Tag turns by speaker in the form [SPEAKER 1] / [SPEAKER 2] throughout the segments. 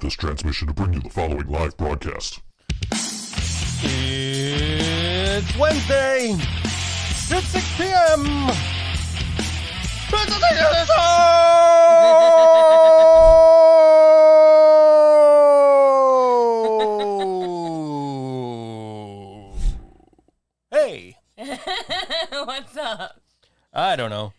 [SPEAKER 1] this transmission to bring you the following live broadcast.
[SPEAKER 2] It's Wednesday, 6 p.m. It's the ThinkSoJoE Show! Hey.
[SPEAKER 3] What's up?
[SPEAKER 2] I don't know.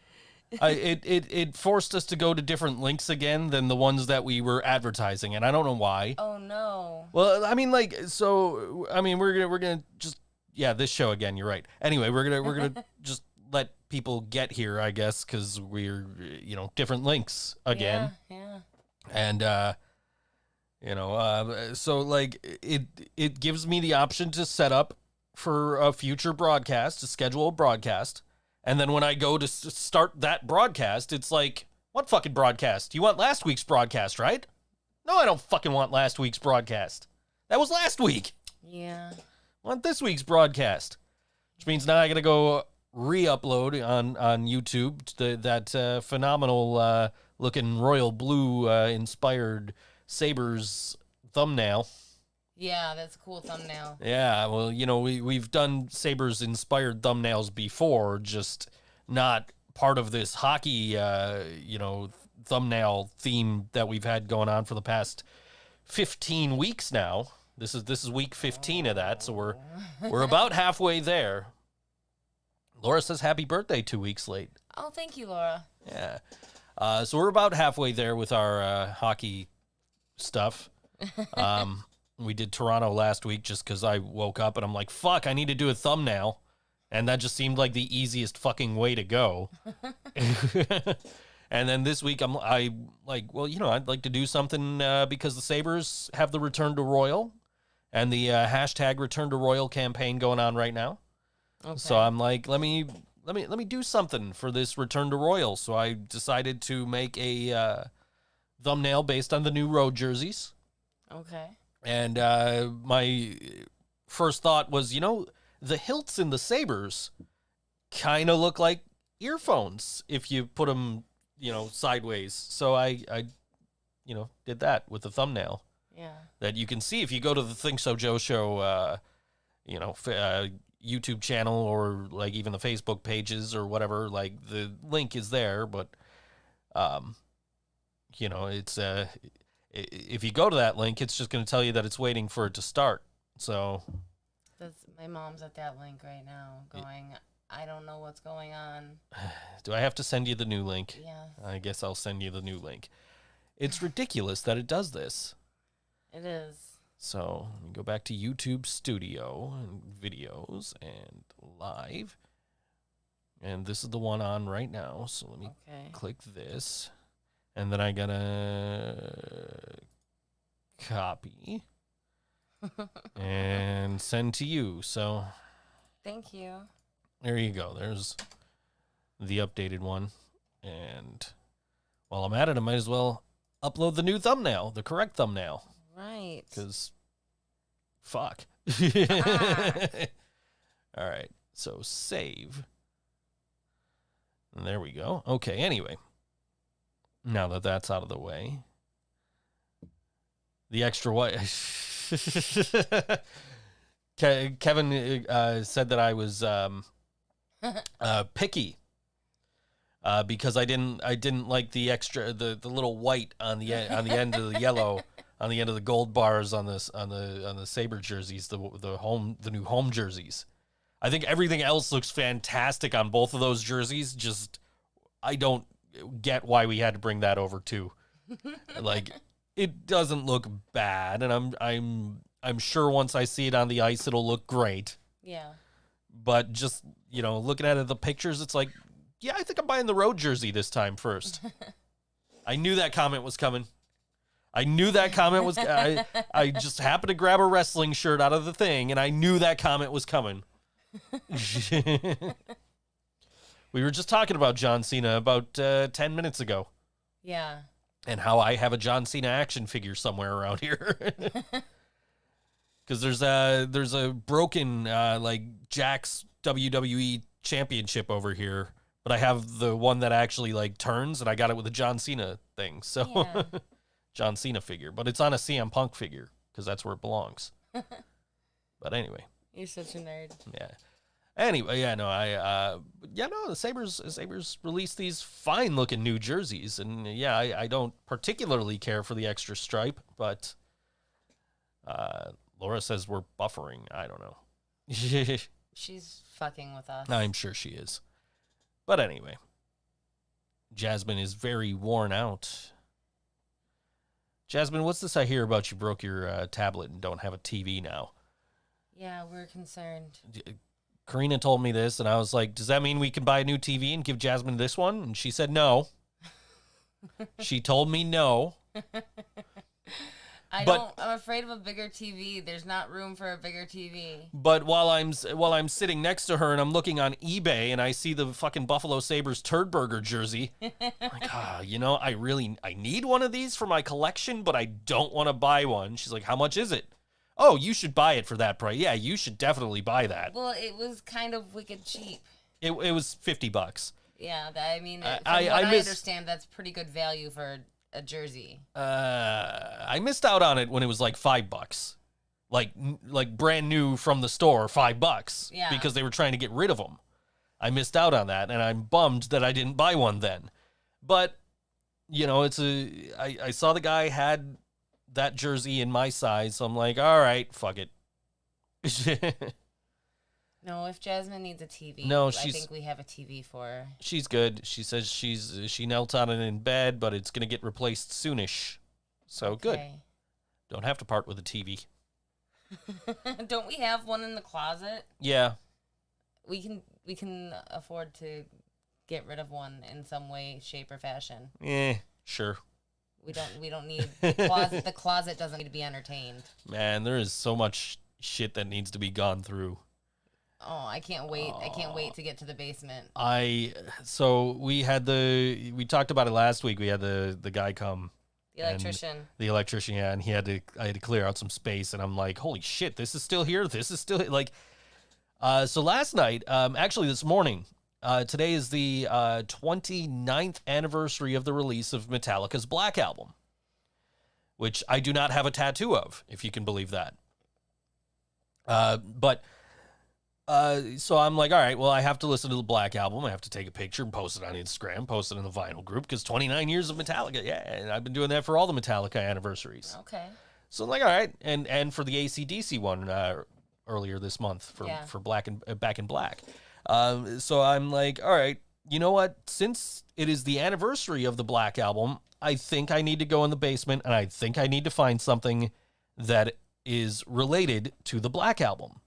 [SPEAKER 2] It forced us to go to different links again than the ones that we were advertising, and I don't know why.
[SPEAKER 3] Oh no.
[SPEAKER 2] Well, I mean, like, so I mean, we're gonna just this show again. You're right. Anyway, we're gonna just let people get here, I guess, because we're different links again.
[SPEAKER 3] Yeah.
[SPEAKER 2] And so like it gives me the option to set up for a future broadcast, to schedule a broadcast. And then when I go to start that broadcast, it's like, what fucking broadcast? You want last week's broadcast, right? No, I don't fucking want last week's broadcast. That was last week.
[SPEAKER 3] Yeah.
[SPEAKER 2] I want this week's broadcast. Which means now I got to go re-upload on YouTube that phenomenal looking royal blue inspired Sabres thumbnail.
[SPEAKER 3] Yeah, that's a cool thumbnail.
[SPEAKER 2] Yeah, well, we've done Sabres-inspired thumbnails before, just not part of this hockey, thumbnail theme that we've had going on for the past 15 weeks now. This is week 15 of that, so we're about halfway there. Laura says happy birthday 2 weeks late.
[SPEAKER 3] Oh, thank you, Laura.
[SPEAKER 2] Yeah. So we're about halfway there with our hockey stuff. We did Toronto last week just because I woke up and I'm like, fuck, I need to do a thumbnail. And that just seemed like the easiest fucking way to go. And then this week I'd like to do something because the Sabres have the Return to Royal and the hashtag Return to Royal campaign going on right now. Okay. So I'm like, let me do something for this Return to Royal. So I decided to make a thumbnail based on the new road jerseys.
[SPEAKER 3] Okay.
[SPEAKER 2] And my first thought was, the hilts in the Sabres kind of look like earphones if you put them, sideways. So I did that with the thumbnail.
[SPEAKER 3] Yeah. That
[SPEAKER 2] you can see if you go to the ThinkSoJoE Show, YouTube channel or like even the Facebook pages or whatever. Like the link is there, but it's if you go to that link, it's just going to tell you that it's waiting for it to start. So
[SPEAKER 3] my mom's at that link right now going, I don't know what's going on.
[SPEAKER 2] Do I have to send you the new link?
[SPEAKER 3] Yeah.
[SPEAKER 2] I guess I'll send you the new link. It's ridiculous that it does this.
[SPEAKER 3] It is.
[SPEAKER 2] So let me go back to YouTube Studio and videos and live. And this is the one on right now. So let me click this. And then I gotta copy and send to you. So
[SPEAKER 3] thank you.
[SPEAKER 2] There you go. There's the updated one. And while I'm at it, I might as well upload the new thumbnail, the correct thumbnail.
[SPEAKER 3] Right.
[SPEAKER 2] Because fuck. All right. So save. And there we go. Okay, anyway. Now that that's out of the way, the extra what? Kevin said that I was picky because I didn't like the extra the little white on the end of the yellow on the end of the gold bars on the Sabre jerseys, the new home jerseys. I think everything else looks fantastic on both of those jerseys. Just I don't get why we had to bring that over too. Like it doesn't look bad, and I'm sure once I see it on the ice it'll look great.
[SPEAKER 3] Yeah.
[SPEAKER 2] But just, looking at it, the pictures, it's like, yeah, I think I'm buying the road jersey this time first. I knew that comment was coming. I just happened to grab a wrestling shirt out of the thing, and I knew that comment was coming. We were just talking about John Cena about 10 minutes ago.
[SPEAKER 3] Yeah.
[SPEAKER 2] And how I have a John Cena action figure somewhere around here. Because there's a broken Jack's WWE championship over here, but I have the one that actually turns, and I got it with a John Cena thing. So
[SPEAKER 3] yeah.
[SPEAKER 2] John Cena figure, but it's on a CM Punk figure because that's where it belongs. But anyway.
[SPEAKER 3] You're such a nerd.
[SPEAKER 2] Yeah. Anyway, the Sabres released these fine-looking new jerseys, and yeah, I don't particularly care for the extra stripe, but Laura says we're buffering. I don't know.
[SPEAKER 3] She's fucking with us.
[SPEAKER 2] I'm sure she is. But anyway, Jasmine is very worn out. Jasmine, what's this I hear about you broke your tablet and don't have a TV now?
[SPEAKER 3] Yeah, we're concerned.
[SPEAKER 2] Karina told me this, and I was like, does that mean we can buy a new TV and give Jasmine this one? And she said no. She told me no.
[SPEAKER 3] I'm afraid of a bigger TV. There's not room for a bigger TV.
[SPEAKER 2] But while I'm sitting next to her and I'm looking on eBay and I see the fucking Buffalo Sabres Turd Burger jersey, I'm like, I need one of these for my collection, but I don't want to buy one. She's like, how much is it? Oh, you should buy it for that price. Yeah, you should definitely buy that.
[SPEAKER 3] Well, it was kind of wicked cheap.
[SPEAKER 2] It was $50.
[SPEAKER 3] Yeah, I understand, that's pretty good value for a jersey.
[SPEAKER 2] I missed out on it when it was like $5, like brand new from the store, $5.
[SPEAKER 3] Yeah.
[SPEAKER 2] Because they were trying to get rid of them. I missed out on that, and I'm bummed that I didn't buy one then. But I saw the guy had that jersey in my size, so I'm like, all right, fuck it.
[SPEAKER 3] No, if Jasmine needs a TV,
[SPEAKER 2] no,
[SPEAKER 3] I think we have a TV for her.
[SPEAKER 2] She's good. She says she knelt on it in bed, but it's gonna get replaced soonish. So
[SPEAKER 3] Okay.
[SPEAKER 2] Good. Don't have to part with a TV.
[SPEAKER 3] Don't we have one in the closet?
[SPEAKER 2] Yeah.
[SPEAKER 3] We can afford to get rid of one in some way, shape, or fashion.
[SPEAKER 2] Sure.
[SPEAKER 3] We don't need the closet. The closet doesn't need to be entertained.
[SPEAKER 2] Man, there is so much shit that needs to be gone through.
[SPEAKER 3] Oh, I can't wait. I can't wait to get to the basement.
[SPEAKER 2] So we talked about it last week. We had the guy come.
[SPEAKER 3] The electrician.
[SPEAKER 2] The electrician, yeah, and I had to clear out some space, and I'm like, holy shit, this is still here. This is still like. So last night, actually this morning, today is the 29th anniversary of the release of Metallica's Black Album, which I do not have a tattoo of, if you can believe that. So I'm like, all right, well, I have to listen to the Black Album. I have to take a picture and post it on Instagram, post it in the vinyl group, because 29 years of Metallica. Yeah, and I've been doing that for all the Metallica anniversaries.
[SPEAKER 3] Okay.
[SPEAKER 2] So I'm like, all right, and for the AC/DC one earlier this month for Back in Black. So I'm like, all right, you know what? Since it is the anniversary of the Black Album, I think I need to go in the basement, and I think I need to find something that is related to the Black Album.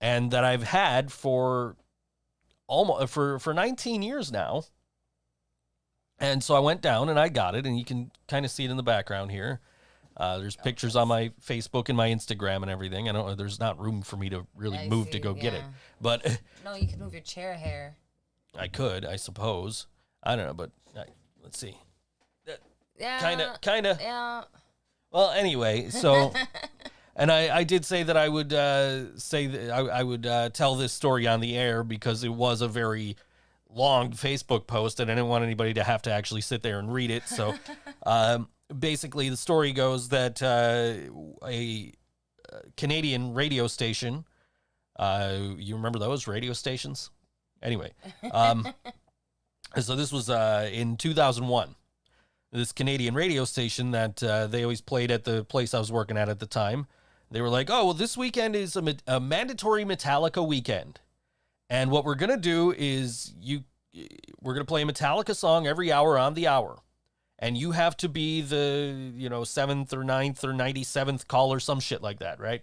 [SPEAKER 2] And that I've had for 19 years now. And so I went down and I got it, and you can kind of see it in the background here. There's pictures on my Facebook and my Instagram and everything. I don't know, there's not room for me to really move to go get it. But
[SPEAKER 3] no, you can move your chair hair.
[SPEAKER 2] I could, I suppose. I don't know, but let's see.
[SPEAKER 3] Yeah.
[SPEAKER 2] Kind of.
[SPEAKER 3] Yeah.
[SPEAKER 2] Well, anyway, so and I did say that I would I would tell this story on the air because it was a very long Facebook post, and I didn't want anybody to have to actually sit there and read it. So basically, the story goes that a Canadian radio station, you remember those radio stations? Anyway, so this was in 2001. This Canadian radio station that they always played at the place I was working at the time. They were like, oh, well, this weekend is a mandatory Metallica weekend. And what we're going to do is we're going to play a Metallica song every hour on the hour. And you have to be the, 7th or 9th or 97th call or some shit like that, right?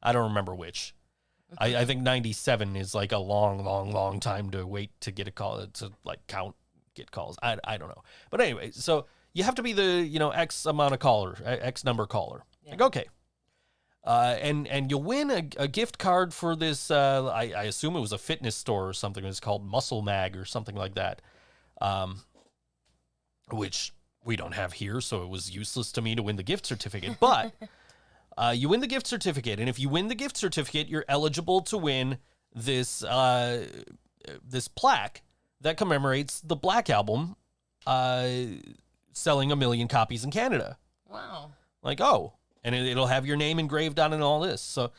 [SPEAKER 2] I don't remember which. Okay. I think 97 is like a long time to wait to get a call, to like get calls. I don't know. But anyway, so you have to be the, X amount of caller, X number caller. Yeah. Like, okay. And you'll win a gift card for this, I assume it was a fitness store or something. It was called Muscle Mag or something like that, which we don't have here, so it was useless to me to win the gift certificate. But you win the gift certificate, and if you win the gift certificate, you're eligible to win this this plaque that commemorates the Black Album selling 1 million copies in Canada.
[SPEAKER 3] Wow.
[SPEAKER 2] Like, oh, and it'll have your name engraved on it and all this. So,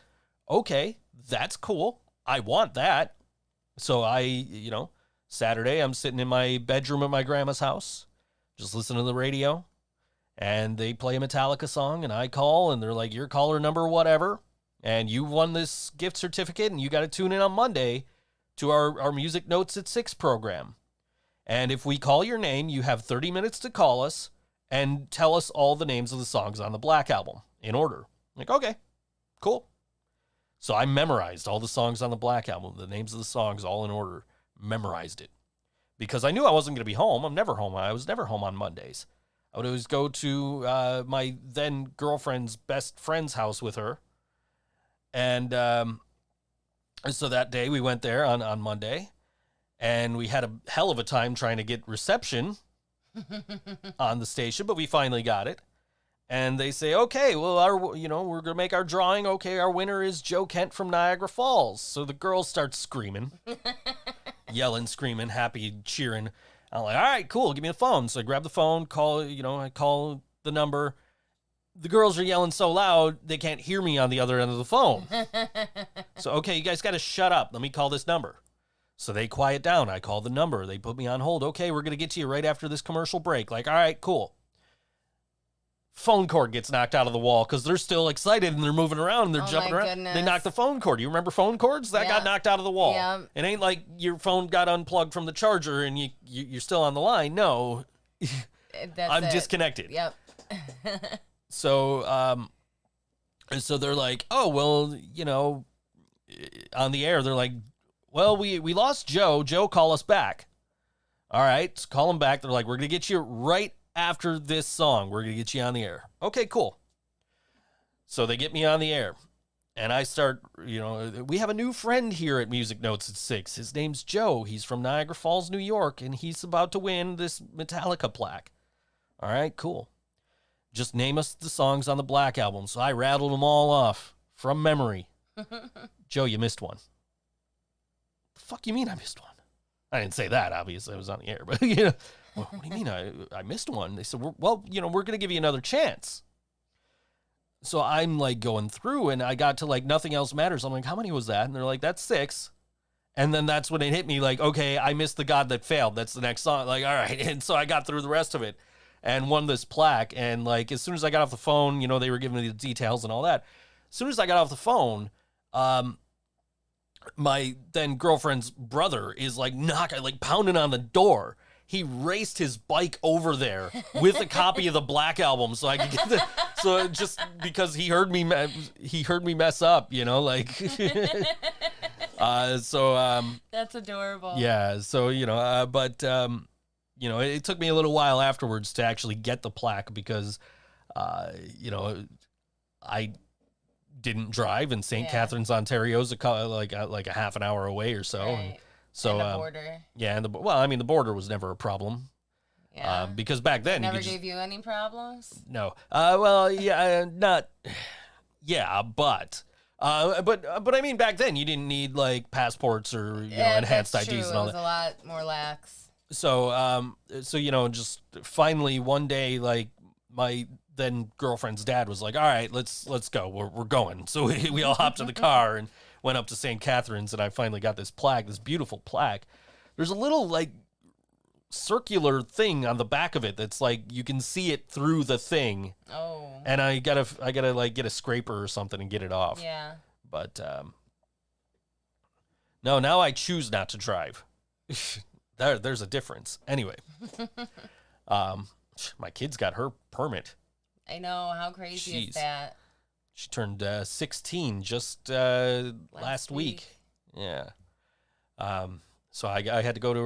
[SPEAKER 2] okay, that's cool. I want that. So Saturday, I'm sitting in my bedroom at my grandma's house, just listening to the radio, and they play a Metallica song, and I call, and they're like, your caller number, whatever, and you won this gift certificate, and you got to tune in on Monday to our Music Notes at 6 program. And if we call your name, you have 30 minutes to call us and tell us all the names of the songs on the Black Album in order. Like, okay, cool. So I memorized all the songs on the Black Album, the names of the songs all in order, memorized it. Because I knew I wasn't going to be home. I'm never home. I was never home on Mondays. I would always go to my then girlfriend's best friend's house with her. And so that day we went there on Monday. And we had a hell of a time trying to get reception on the station, but we finally got it. And they say, okay, well, we're going to make our drawing. Okay, our winner is Joe Kent from Niagara Falls. So the girls start screaming, yelling, screaming, happy, cheering. I'm like, all right, cool, give me the phone. So I grab the phone, I call the number. The girls are yelling so loud, they can't hear me on the other end of the phone. So, okay, you guys got to shut up. Let me call this number. So they quiet down. I call the number. They put me on hold. Okay, we're going to get to you right after this commercial break. Like, all right, cool. Phone cord gets knocked out of the wall because they're still excited and they're moving around and they're jumping around.
[SPEAKER 3] Goodness.
[SPEAKER 2] They knocked the phone cord. You remember phone cords? That got knocked out of the wall.
[SPEAKER 3] Yeah.
[SPEAKER 2] It ain't like your phone got unplugged from the charger and you're still on the line. No, I'm disconnected.
[SPEAKER 3] Yep.
[SPEAKER 2] So, so they're like, oh, well, on the air, they're like, well, we lost Joe. Joe, call us back. All right, so call him back. They're like, we're going to get you right after this song. We're going to get you on the air. Okay, cool. So they get me on the air. And I start, we have a new friend here at Music Notes at 6. His name's Joe. He's from Niagara Falls, New York, and he's about to win this Metallica plaque. All right, cool. Just name us the songs on the Black Album. So I rattled them all off from memory. Joe, you missed one. The fuck you mean I missed one? I didn't say that, obviously. I was on the air. But, what do you mean I missed one? They said, we're going to give you another chance. So I'm like going through and I got to like Nothing Else Matters. I'm like, how many was that? And they're like, that's 6. And then that's when it hit me like, okay, I missed The God That Failed. That's the next song. Like, all right. And so I got through the rest of it and won this plaque. And like, as soon as I got off the phone, they were giving me the details and all that. As soon as I got off the phone, my then girlfriend's brother is like pounding on the door. He raced his bike over there with a copy of the Black Album so I could get so just because he heard me mess up,
[SPEAKER 3] That's adorable.
[SPEAKER 2] Yeah, so it took me a little while afterwards to actually get the plaque because I didn't drive and St. Catharines, Ontario is like a half an hour away or so.
[SPEAKER 3] Right.
[SPEAKER 2] And so,
[SPEAKER 3] and the border.
[SPEAKER 2] Yeah, the border was never a problem.
[SPEAKER 3] Yeah.
[SPEAKER 2] Because back then
[SPEAKER 3] never gave you any problems.
[SPEAKER 2] No. Not. Yeah, but I mean, back then you didn't need like passports or enhanced IDs and all that.
[SPEAKER 3] It was a lot more lax.
[SPEAKER 2] So just finally one day, like my then girlfriend's dad was like, all right, let's go. We're going. So we all hopped in the car and went up to St. Catharines, and I finally got this plaque, this beautiful plaque. There's a little like circular thing on the back of it that's like you can see it through the thing.
[SPEAKER 3] Oh.
[SPEAKER 2] And I gotta like get a scraper or something and get it off.
[SPEAKER 3] Yeah.
[SPEAKER 2] But no, now I choose not to drive. There's a difference. Anyway, my kid's got her permit.
[SPEAKER 3] I know. How crazy
[SPEAKER 2] Jeez.
[SPEAKER 3] is that?
[SPEAKER 2] She turned 16 just last week. Yeah. So I had to go to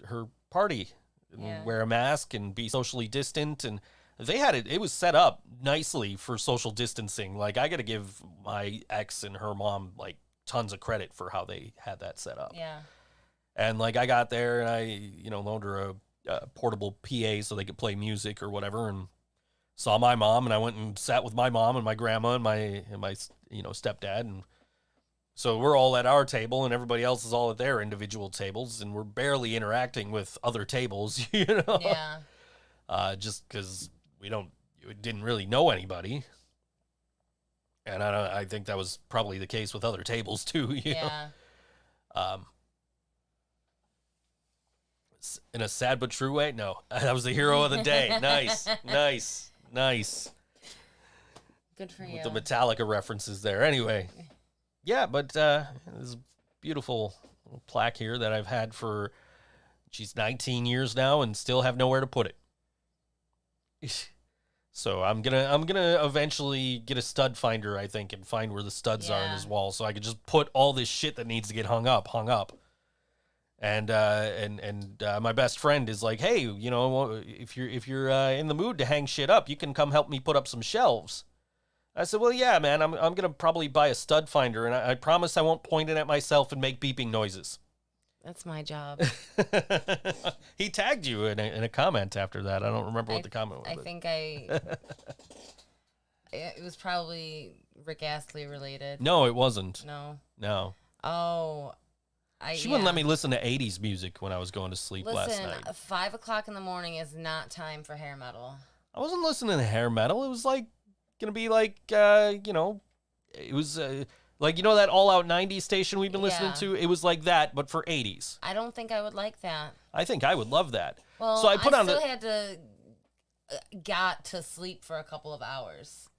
[SPEAKER 2] her party and wear a mask and be socially distant. And they had it was set up nicely for social distancing. Like, I got to give my ex and her mom like tons of credit for how they had that set up.
[SPEAKER 3] Yeah.
[SPEAKER 2] And like, I got there and I, loaned her a portable PA so they could play music or whatever, and saw my mom, and I went and sat with my mom and my grandma and my stepdad, and so we're all at our table and everybody else is all at their individual tables, and we're barely interacting with other tables,
[SPEAKER 3] Yeah.
[SPEAKER 2] just because we didn't really know anybody. And I think that was probably the case with other tables too. You know? In a sad but true way, no, that was the hero of the day. Nice.
[SPEAKER 3] Good for you.
[SPEAKER 2] With the Metallica references there. Anyway, yeah, but there's a beautiful plaque here that I've had for, 19 years now, and still have nowhere to put it. So I'm gonna eventually get a stud finder, I think, and find where the studs are in his wall, so I can just put all this shit that needs to get hung up. And my best friend is like, hey, you know, if you're in the mood to hang shit up, you can come help me put up some shelves. I said, well, yeah, man, I'm gonna probably buy a stud finder, and I promise I won't point it at myself and make beeping noises.
[SPEAKER 3] That's my job.
[SPEAKER 2] He tagged you in a comment after that. I don't remember what the comment was.
[SPEAKER 3] I think it was probably Rick Astley related.
[SPEAKER 2] No, it wasn't.
[SPEAKER 3] No. Oh.
[SPEAKER 2] She wouldn't let me listen to 80s music when I was going to sleep last night.
[SPEAKER 3] 5 o'clock in the morning is not time for hair metal.
[SPEAKER 2] I wasn't listening to hair metal. It was like going to be like, you know, it was like, you know, that All Out 90s station we've been listening to? It was like that, but for 80s.
[SPEAKER 3] I don't think I would like that.
[SPEAKER 2] I think I would love that.
[SPEAKER 3] Well,
[SPEAKER 2] so I
[SPEAKER 3] got to sleep for a couple of hours.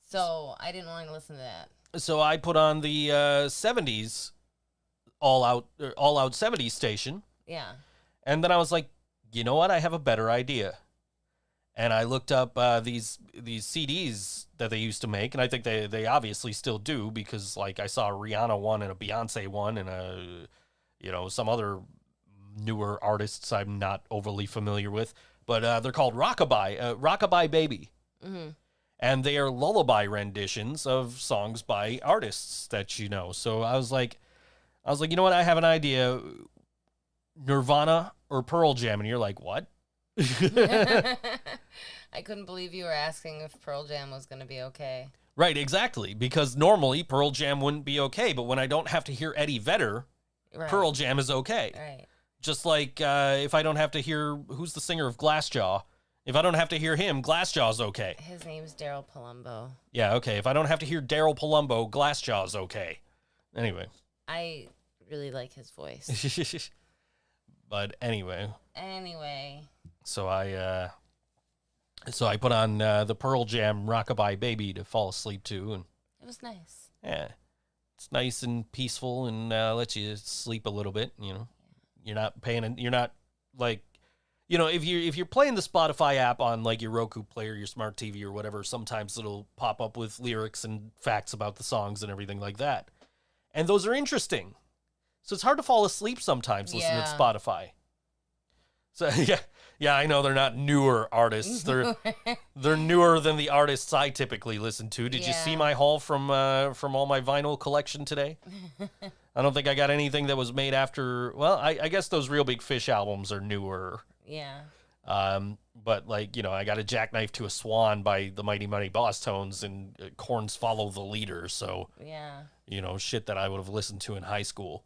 [SPEAKER 3] So I didn't want to listen to that.
[SPEAKER 2] So I put on the 70s all out 70s station.
[SPEAKER 3] Yeah.
[SPEAKER 2] And then I was like, you know what? I have a better idea. And I looked up these CDs that they used to make, and I think they obviously still do, because like I saw a Rihanna one and a Beyonce one and some other newer artists I'm not overly familiar with, but they're called Rockabye Baby. Mm-hmm. And they are lullaby renditions of songs by artists that you know. So I was like, you know what? I have an idea. Nirvana or Pearl Jam. And you're like, what?
[SPEAKER 3] I couldn't believe you were asking if Pearl Jam was going to be okay.
[SPEAKER 2] Right, exactly. Because normally Pearl Jam wouldn't be okay. But when I don't have to hear Eddie Vedder, Pearl Jam is okay.
[SPEAKER 3] Right.
[SPEAKER 2] Just like if I don't have to hear, who's the singer of Glassjaw? If I don't have to hear him, Glassjaw's okay.
[SPEAKER 3] His name's Daryl Palumbo.
[SPEAKER 2] Yeah, okay. If I don't have to hear Daryl Palumbo, Glassjaw's okay. Anyway.
[SPEAKER 3] I really like his voice.
[SPEAKER 2] But anyway. So I put on the Pearl Jam Rockabye Baby to fall asleep to, and
[SPEAKER 3] it was nice.
[SPEAKER 2] Yeah, it's nice and peaceful, and lets you sleep a little bit. You know, you're not like, you know, if you're playing the Spotify app on like your Roku player, your smart TV or whatever, sometimes it'll pop up with lyrics and facts about the songs and everything like that, and those are interesting. So it's hard to fall asleep sometimes listening to Spotify. So yeah, I know they're not newer artists. They're newer than the artists I typically listen to. Did you see my haul from all my vinyl collection today? I don't think I got anything that was made after. Well, I guess those Real Big Fish albums are newer.
[SPEAKER 3] Yeah.
[SPEAKER 2] But like, you know, I got a Jackknife to a Swan by the Mighty Mighty Boss Tones and Korn's Follow the Leader. So
[SPEAKER 3] yeah, you
[SPEAKER 2] know, shit that I would have listened to in high school.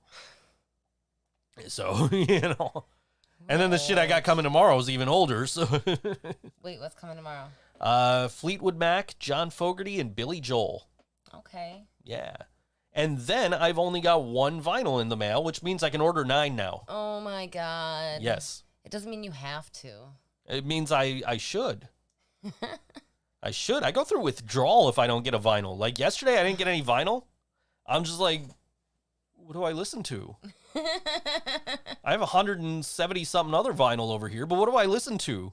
[SPEAKER 2] So you know. And then the shit I got coming tomorrow is even older. So
[SPEAKER 3] wait, what's coming tomorrow?
[SPEAKER 2] Fleetwood Mac, John Fogerty, and Billy Joel.
[SPEAKER 3] Okay.
[SPEAKER 2] Yeah. And then I've only got one vinyl in the mail, which means I can order 9 now.
[SPEAKER 3] Oh my God.
[SPEAKER 2] Yes.
[SPEAKER 3] It doesn't mean you have to.
[SPEAKER 2] It means I should. I should. I go through withdrawal if I don't get a vinyl. Like yesterday, I didn't get any vinyl. I'm just like, what do I listen to? I have 170 something other vinyl over here, but what do I listen to?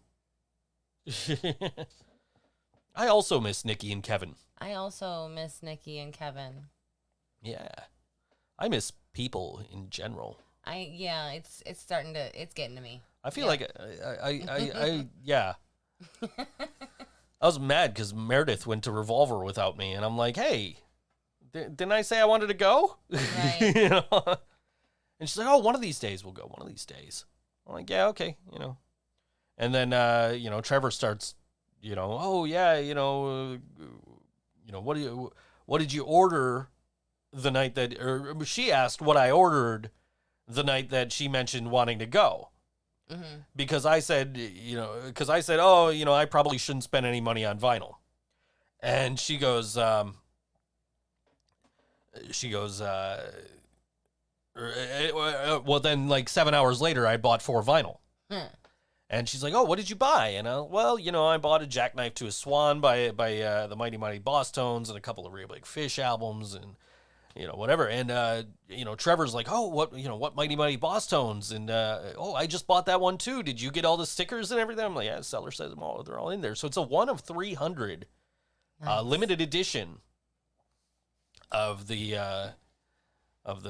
[SPEAKER 2] I also miss Nikki and Kevin.
[SPEAKER 3] I also miss Nikki and Kevin.
[SPEAKER 2] Yeah. I miss people in general.
[SPEAKER 3] It's getting to me.
[SPEAKER 2] I feel like I I was mad because Meredith went to Revolver without me, and I'm like, hey, didn't I say I wanted to go?
[SPEAKER 3] Right.
[SPEAKER 2] You know? And she's like, oh, one of these days we'll go. One of these days. I'm like, yeah, okay, you know. And then, you know, Trevor starts, you know, oh yeah, you know, what did you order the night that, or she asked what I ordered the night that she mentioned wanting to go. because I said, oh, I probably shouldn't spend any money on vinyl. And she goes, well, then like 7 hours later, I bought 4 vinyl. And she's like, oh, what did you buy? And I bought a Jackknife to a Swan by the Mighty Mighty Boss Tones and a couple of Real Big Fish albums and, whatever. And, Trevor's like, oh, what Mighty Mighty Boss Tones? And, I just bought that one too. Did you get all the stickers and everything? I'm like, yeah, the seller says they're all in there. So it's a 1 of 300 limited edition of the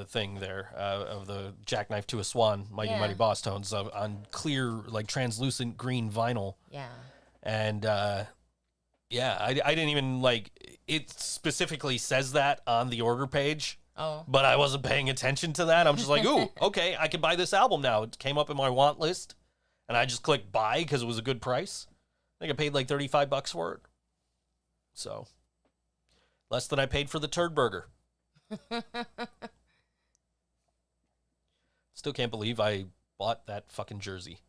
[SPEAKER 2] thing there, of the Jackknife to a Swan, Mighty Mighty Boss Tones on clear, like translucent green vinyl.
[SPEAKER 3] Yeah.
[SPEAKER 2] And, I didn't even it specifically says that on the order page.
[SPEAKER 3] Oh.
[SPEAKER 2] But I wasn't paying attention to that. I'm just like, ooh, okay, I can buy this album now. It came up in my want list, and I just clicked buy because it was a good price. I think I paid like $35 for it. So, less than I paid for the turd burger. Still can't believe I bought that fucking jersey.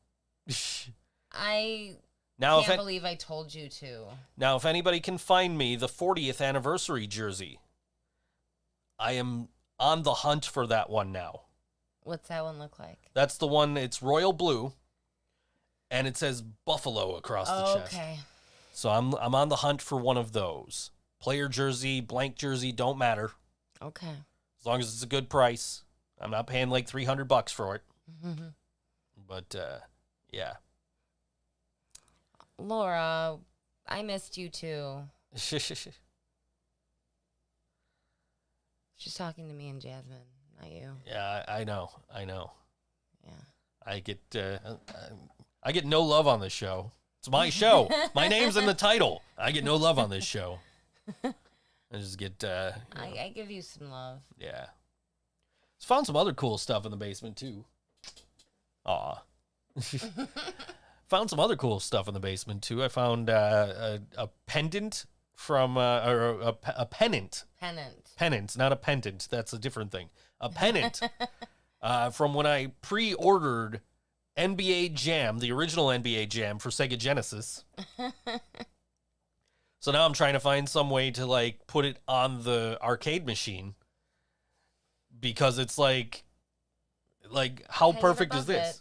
[SPEAKER 3] I
[SPEAKER 2] can't
[SPEAKER 3] believe I told you to.
[SPEAKER 2] Now, if anybody can find me the 40th anniversary jersey, I am on the hunt for that one now.
[SPEAKER 3] What's that one look like?
[SPEAKER 2] That's the one, it's royal blue, and it says Buffalo across the chest.
[SPEAKER 3] Okay.
[SPEAKER 2] So I'm on the hunt for one of those. Player jersey, blank jersey, don't matter.
[SPEAKER 3] Okay.
[SPEAKER 2] As long as it's a good price. I'm not paying like $300 for it. But, yeah.
[SPEAKER 3] Laura, I missed you too. She's talking to me and Jasmine, not you.
[SPEAKER 2] Yeah, I know.
[SPEAKER 3] Yeah.
[SPEAKER 2] I get no love on this show. It's my show. My name's in the title. I get no love on this show. I just get,
[SPEAKER 3] I give you some love.
[SPEAKER 2] Yeah. Found some other cool stuff in the basement, too. Aw. Found some other cool stuff in the basement, too. I found a pendant from, or a pennant. Pennant, not a pendant. That's a different thing. A pennant from when I pre-ordered NBA Jam, the original NBA Jam for Sega Genesis. So now I'm trying to find some way to, put it on the arcade machine. Because it's like how perfect is this?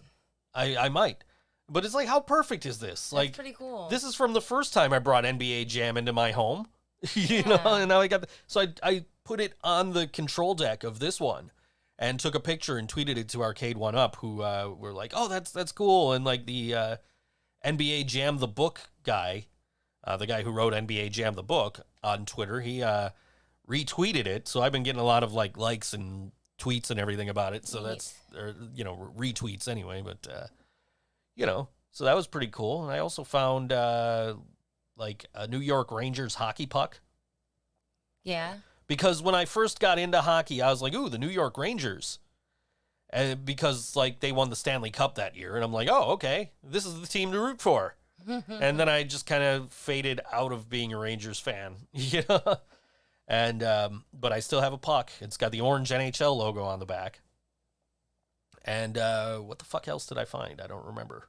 [SPEAKER 2] I might. But it's like, how perfect is this?
[SPEAKER 3] That's pretty cool.
[SPEAKER 2] This is from the first time I brought NBA Jam into my home. You know, and now I got so I put it on the control deck of this one and took a picture and tweeted it to Arcade One Up, who were like, oh, that's cool. And the NBA Jam the book guy, the guy who wrote NBA Jam the book on Twitter, he retweeted it, so I've been getting a lot of likes and tweets and everything about it. So that's retweets anyway. But so that was pretty cool. And I also found a New York Rangers hockey puck.
[SPEAKER 3] Yeah.
[SPEAKER 2] Because when I first got into hockey, I was like, ooh, the New York Rangers, and because they won the Stanley Cup that year, and I'm like, oh, okay, this is the team to root for. And then I just kind of faded out of being a Rangers fan, And, but I still have a puck. It's got the orange NHL logo on the back. And, what the fuck else did I find? I don't remember.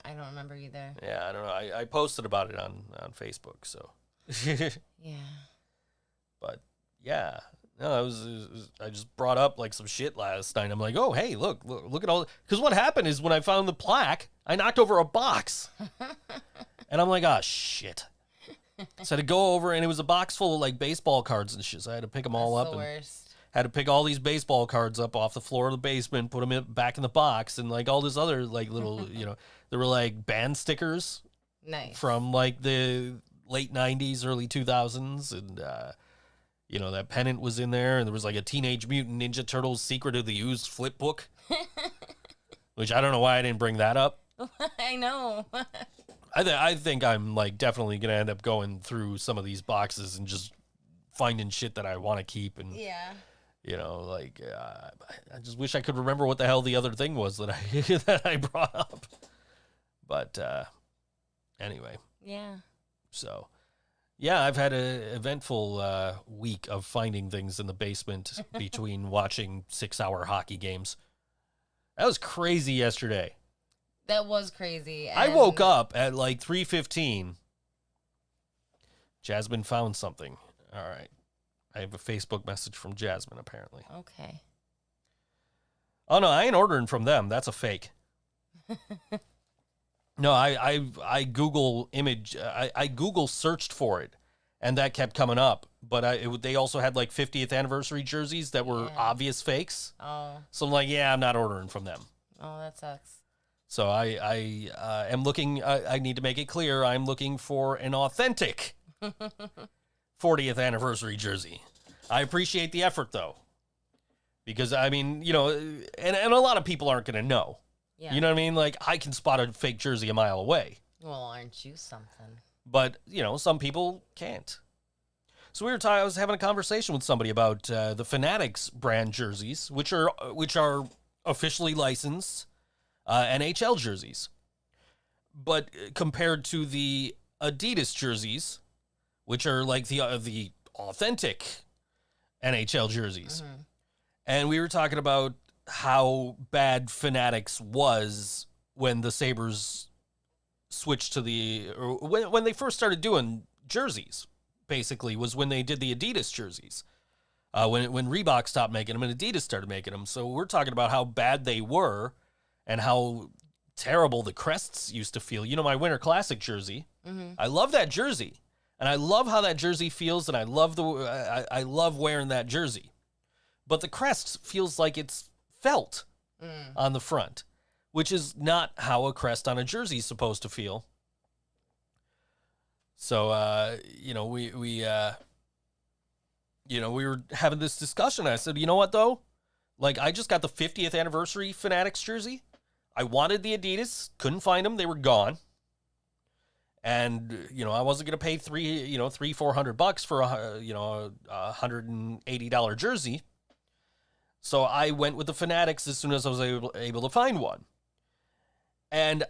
[SPEAKER 3] I don't remember either.
[SPEAKER 2] Yeah, I don't know. I posted about it on Facebook, so.
[SPEAKER 3] Yeah.
[SPEAKER 2] But, yeah. No, I just brought up, some shit last night. I'm like, oh, hey, look at all. Because what happened is when I found the plaque, I knocked over a box. And I'm like, oh, shit. So I had to go over, and it was a box full of baseball cards and shit. So I had to pick them all up.
[SPEAKER 3] The
[SPEAKER 2] and
[SPEAKER 3] worst.
[SPEAKER 2] had to pick all these baseball cards up off the floor of the basement, put them back in the box, and all this other little, there were band stickers.
[SPEAKER 3] Nice.
[SPEAKER 2] From the late 90s, early 2000s, and that pennant was in there, and there was a Teenage Mutant Ninja Turtles Secret of the Used flip book, which I don't know why I didn't bring that up.
[SPEAKER 3] I know.
[SPEAKER 2] I think I'm definitely gonna end up going through some of these boxes and just finding shit that I want to keep, and I just wish I could remember what the hell the other thing was that I that I brought up. But anyway,
[SPEAKER 3] yeah.
[SPEAKER 2] So yeah, I've had an eventful week of finding things in the basement between watching 6-hour hockey games. That was crazy yesterday.
[SPEAKER 3] That was crazy.
[SPEAKER 2] I woke up at like 3:15. Jasmine found something. All right. I have a Facebook message from Jasmine, apparently.
[SPEAKER 3] Okay.
[SPEAKER 2] Oh, no, I ain't ordering from them. That's a fake. No, I Google image. I Google searched for it, and that kept coming up. But they also had like 50th anniversary jerseys that were obvious fakes.
[SPEAKER 3] Oh.
[SPEAKER 2] So I'm like, yeah, I'm not ordering from them.
[SPEAKER 3] Oh, that sucks.
[SPEAKER 2] So I am looking. I need to make it clear. I'm looking for an authentic 40th anniversary jersey. I appreciate the effort, though, because I mean, you know, and a lot of people aren't going to know.
[SPEAKER 3] Yeah.
[SPEAKER 2] You know what I mean? Like, I can spot a fake jersey a mile away.
[SPEAKER 3] Well, aren't you something?
[SPEAKER 2] But, you know, some people can't. So I was having a conversation with somebody about the Fanatics brand jerseys, which are officially licensed NHL jerseys. But compared to the Adidas jerseys, which are like the authentic NHL jerseys.
[SPEAKER 3] Mm-hmm.
[SPEAKER 2] And we were talking about how bad Fanatics was when the Sabres switched to when they first started doing jerseys, basically, was when they did the Adidas jerseys. When Reebok stopped making them and Adidas started making them. So we're talking about how bad they were and how terrible the crests used to feel. You know, my Winter Classic jersey, I love that jersey. And I love how that jersey feels, and I love I love wearing that jersey. But the crest feels like it's felt on the front, which is not how a crest on a jersey is supposed to feel. So, you know, we were having this discussion. I said, you know what, though? Like, I just got the 50th anniversary Fanatics jersey. I wanted the Adidas, couldn't find them. They were gone. And, you know, I wasn't going to pay $400 for a $180 jersey. So I went with the Fanatics as soon as I was able to find one. And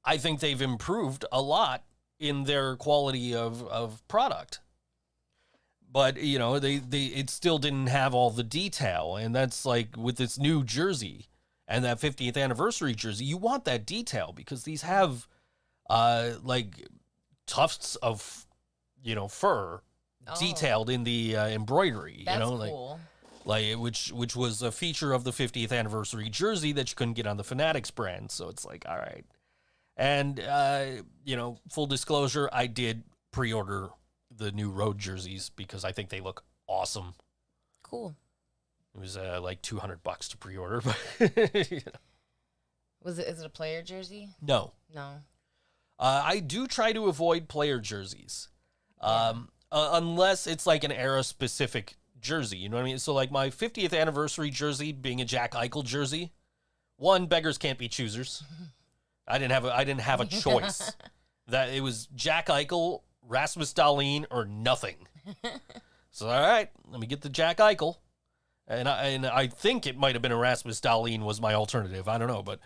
[SPEAKER 2] I think they've improved a lot in their quality of product. But, you know, it still didn't have all the detail. And that's like with this new jersey and that 50th anniversary jersey, you want that detail because these have like tufts of, you know, fur detailed in the embroidery.
[SPEAKER 3] That's
[SPEAKER 2] you know,
[SPEAKER 3] cool.
[SPEAKER 2] Like which was a feature of the 50th anniversary jersey that you couldn't get on the Fanatics brand. So it's like, all right. And, you know, full disclosure, I did pre-order the new road jerseys because I think they look awesome.
[SPEAKER 3] Cool.
[SPEAKER 2] It was like $200 to pre-order. You know.
[SPEAKER 3] Is it a player jersey?
[SPEAKER 2] No. I do try to avoid player jerseys, unless it's like an era-specific jersey. You know what I mean? So like my 50th anniversary jersey being a Jack Eichel jersey, one, beggars can't be choosers. I didn't have a choice. That it was Jack Eichel, Rasmus Dahlin, or nothing. So all right, let me get the Jack Eichel, and I think it might have been a Rasmus Dahlin was my alternative. I don't know, but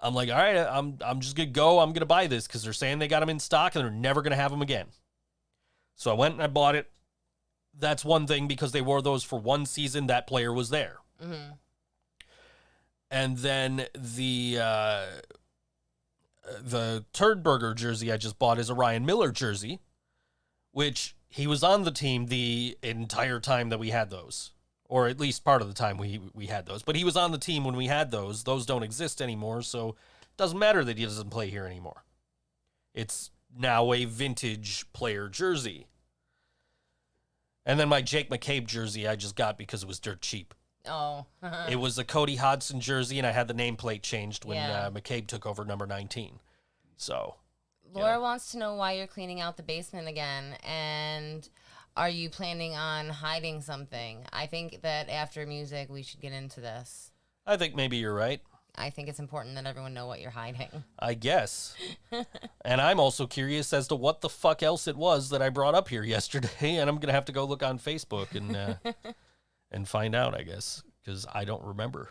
[SPEAKER 2] I'm like, all right, I'm just gonna go. I'm gonna buy this because they're saying they got them in stock and they're never gonna have them again. So I went and I bought it. That's one thing because they wore those for one season. That player was there. Mm-hmm. And then the Turdberger jersey I just bought is a Ryan Miller jersey, which he was on the team the entire time that we had those, or at least part of the time we had those. But he was on the team when we had those. Those don't exist anymore, so it doesn't matter that he doesn't play here anymore. It's now a vintage player jersey. And then my Jake McCabe jersey I just got because it was dirt cheap.
[SPEAKER 3] Oh.
[SPEAKER 2] It was a Cody Hodgson jersey, and I had the nameplate changed when
[SPEAKER 3] Yeah.
[SPEAKER 2] McCabe took over number 19. So,
[SPEAKER 3] Laura wants to know why you're cleaning out the basement again, and are you planning on hiding something? I think that after music, we should get into this.
[SPEAKER 2] I think maybe you're right.
[SPEAKER 3] I think it's important that everyone know what you're hiding.
[SPEAKER 2] I guess. And I'm also curious as to what the fuck else it was that I brought up here yesterday, and I'm going to have to go look on Facebook and find out, I guess, because I don't remember.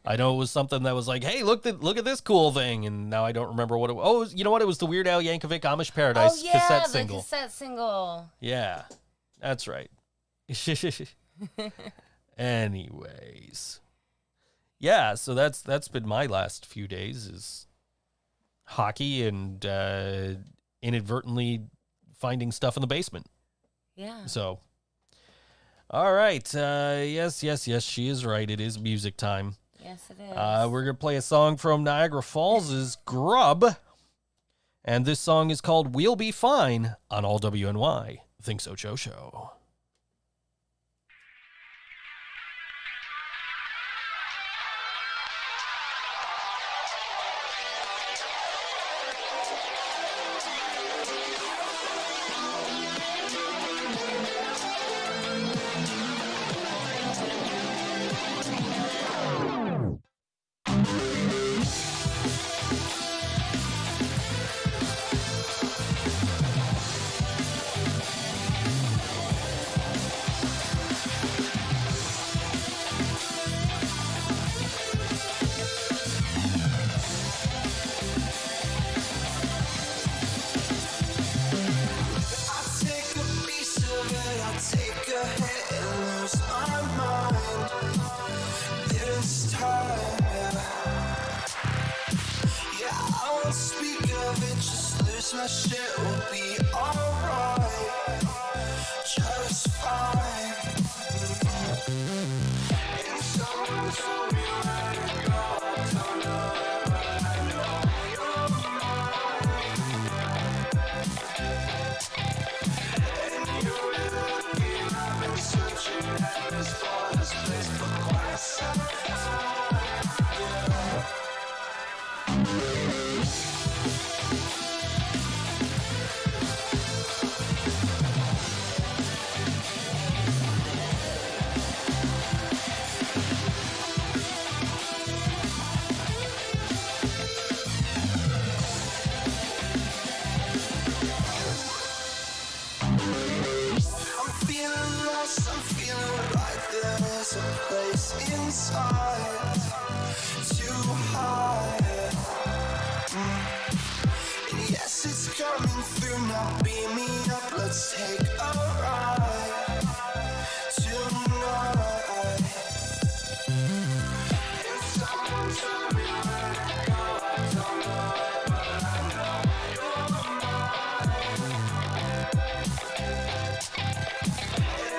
[SPEAKER 2] I know it was something that was like, hey, look at this cool thing, and now I don't remember what it was. Oh, you know what? It was the Weird Al Yankovic Amish Paradise cassette single.
[SPEAKER 3] Cassette single.
[SPEAKER 2] Yeah, that's right. Anyways. Yeah, so that's been my last few days is hockey and inadvertently finding stuff in the basement.
[SPEAKER 3] Yeah.
[SPEAKER 2] So, all right. Yes, she is right. It is music time.
[SPEAKER 3] Yes, it is.
[SPEAKER 2] We're going to play a song from Niagara Falls' Grub. And this song is called We'll Be Fine on All WNY. ThinkSoJoE Show.
[SPEAKER 4] My shit will be alright, just fine. And someone told me where to go, I don't know, but I know you're mine. And you're looking, I've been searching endless for this place for quite some time, yeah. Inside, too high. And yes, it's coming through. Now beam me up. Let's take a ride tonight. And someone told me where to go. I don't know, but I know you're mine.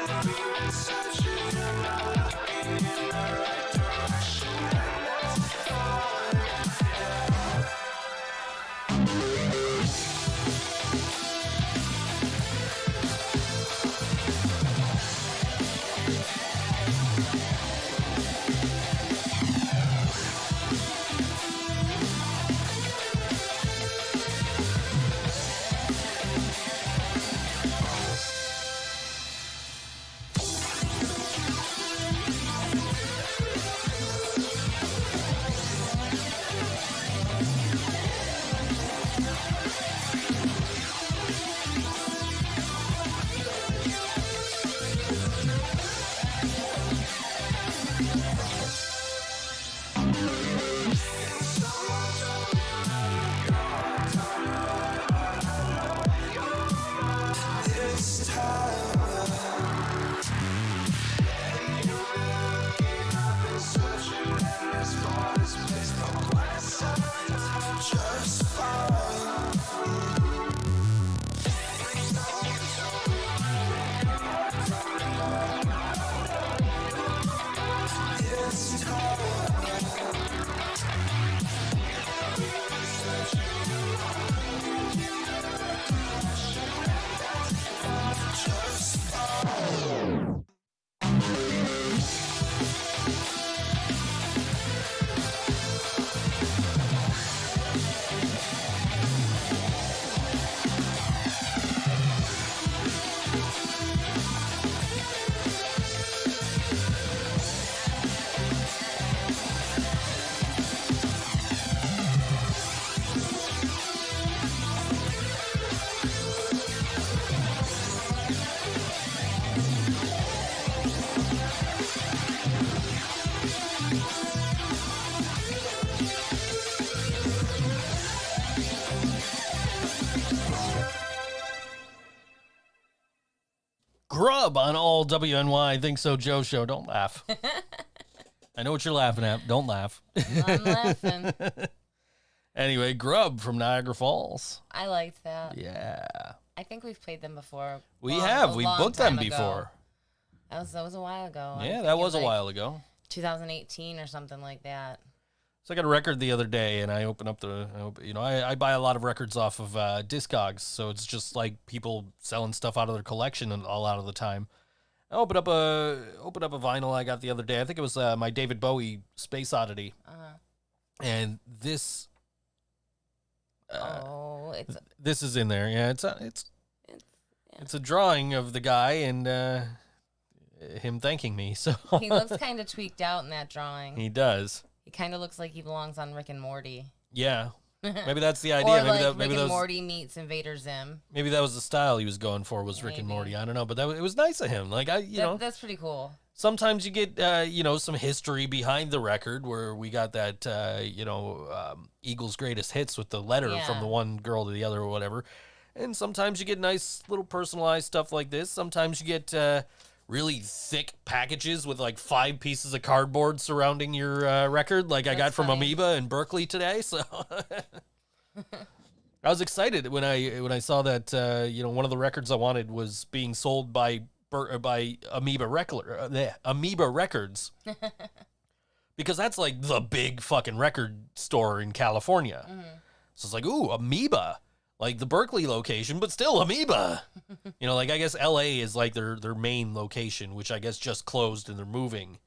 [SPEAKER 4] And we've been searching and not looking in the right direction, and that's fine, yeah. This time, and you're looking, I've been searching endless for this place for quite some time, just fine. This time, just fine.
[SPEAKER 2] Grub on All WNY. ThinkSoJoE Show. Don't laugh. I know what you're laughing at. Don't laugh.
[SPEAKER 3] I'm laughing.
[SPEAKER 2] Anyway, Grub from Niagara Falls.
[SPEAKER 3] I liked that.
[SPEAKER 2] Yeah.
[SPEAKER 3] I think we've played them before.
[SPEAKER 2] We
[SPEAKER 3] Long-
[SPEAKER 2] have.
[SPEAKER 3] a
[SPEAKER 2] We
[SPEAKER 3] long
[SPEAKER 2] booked them
[SPEAKER 3] time ago.
[SPEAKER 2] before.
[SPEAKER 3] That was a while ago. I'm
[SPEAKER 2] Yeah, that
[SPEAKER 3] thinking,
[SPEAKER 2] was a
[SPEAKER 3] like,
[SPEAKER 2] while ago.
[SPEAKER 3] 2018 or something like that.
[SPEAKER 2] So I got a record the other day, and I open up I buy a lot of records off of Discogs, so it's just like people selling stuff out of their collection a lot of the time. I opened up a vinyl I got the other day. I think it was my David Bowie Space Oddity, and this this is in there. Yeah, it's a drawing of the guy and him thanking me. So
[SPEAKER 3] He looks kind of tweaked out in that drawing.
[SPEAKER 2] he does.
[SPEAKER 3] He kind of looks like he belongs on Rick and Morty.
[SPEAKER 2] Yeah. Maybe that's the idea.
[SPEAKER 3] Or
[SPEAKER 2] Maybe
[SPEAKER 3] like
[SPEAKER 2] maybe
[SPEAKER 3] Rick
[SPEAKER 2] that
[SPEAKER 3] and
[SPEAKER 2] was,
[SPEAKER 3] Morty meets Invader Zim.
[SPEAKER 2] maybe that was the style he was going for, was Rick and
[SPEAKER 3] Maybe.
[SPEAKER 2] Morty. I don't know, but it was nice of him. Like
[SPEAKER 3] That's pretty cool.
[SPEAKER 2] sometimes you get some history behind the record where we got that Eagles' greatest hits with the letter from
[SPEAKER 3] Yeah.
[SPEAKER 2] the one girl to the other or whatever. And sometimes you get nice little personalized stuff like this. Sometimes you get really thick packages with like 5 pieces of cardboard surrounding your record, like I got
[SPEAKER 3] That's
[SPEAKER 2] from
[SPEAKER 3] funny.
[SPEAKER 2] Amoeba in Berkeley today. So I was excited when I saw that one of the records I wanted was being sold by Amoeba Records. Because that's like the big fucking record store in California. So it's like, ooh, Amoeba. Like the Berkeley location, but still Amoeba. I guess LA is like their main location, which I guess just closed and they're moving.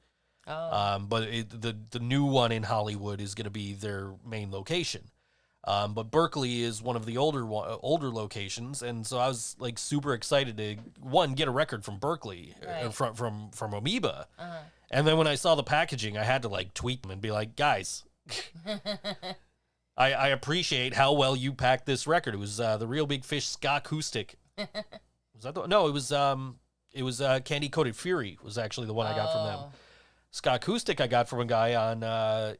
[SPEAKER 3] Oh.
[SPEAKER 2] But the new one in Hollywood is going to be their main location. But Berkeley is one of the older locations, and so I was like super excited to get a record from Berkeley,
[SPEAKER 3] Right.
[SPEAKER 2] from Amoeba. And then when I saw the packaging, I had to like tweet them and be like, guys, I appreciate how well you packed this record. It was the Real Big Fish Ska Acoustic. Was that no? It was Candy Coated Fury was actually the one I got from them. Ska Acoustic I got from a guy on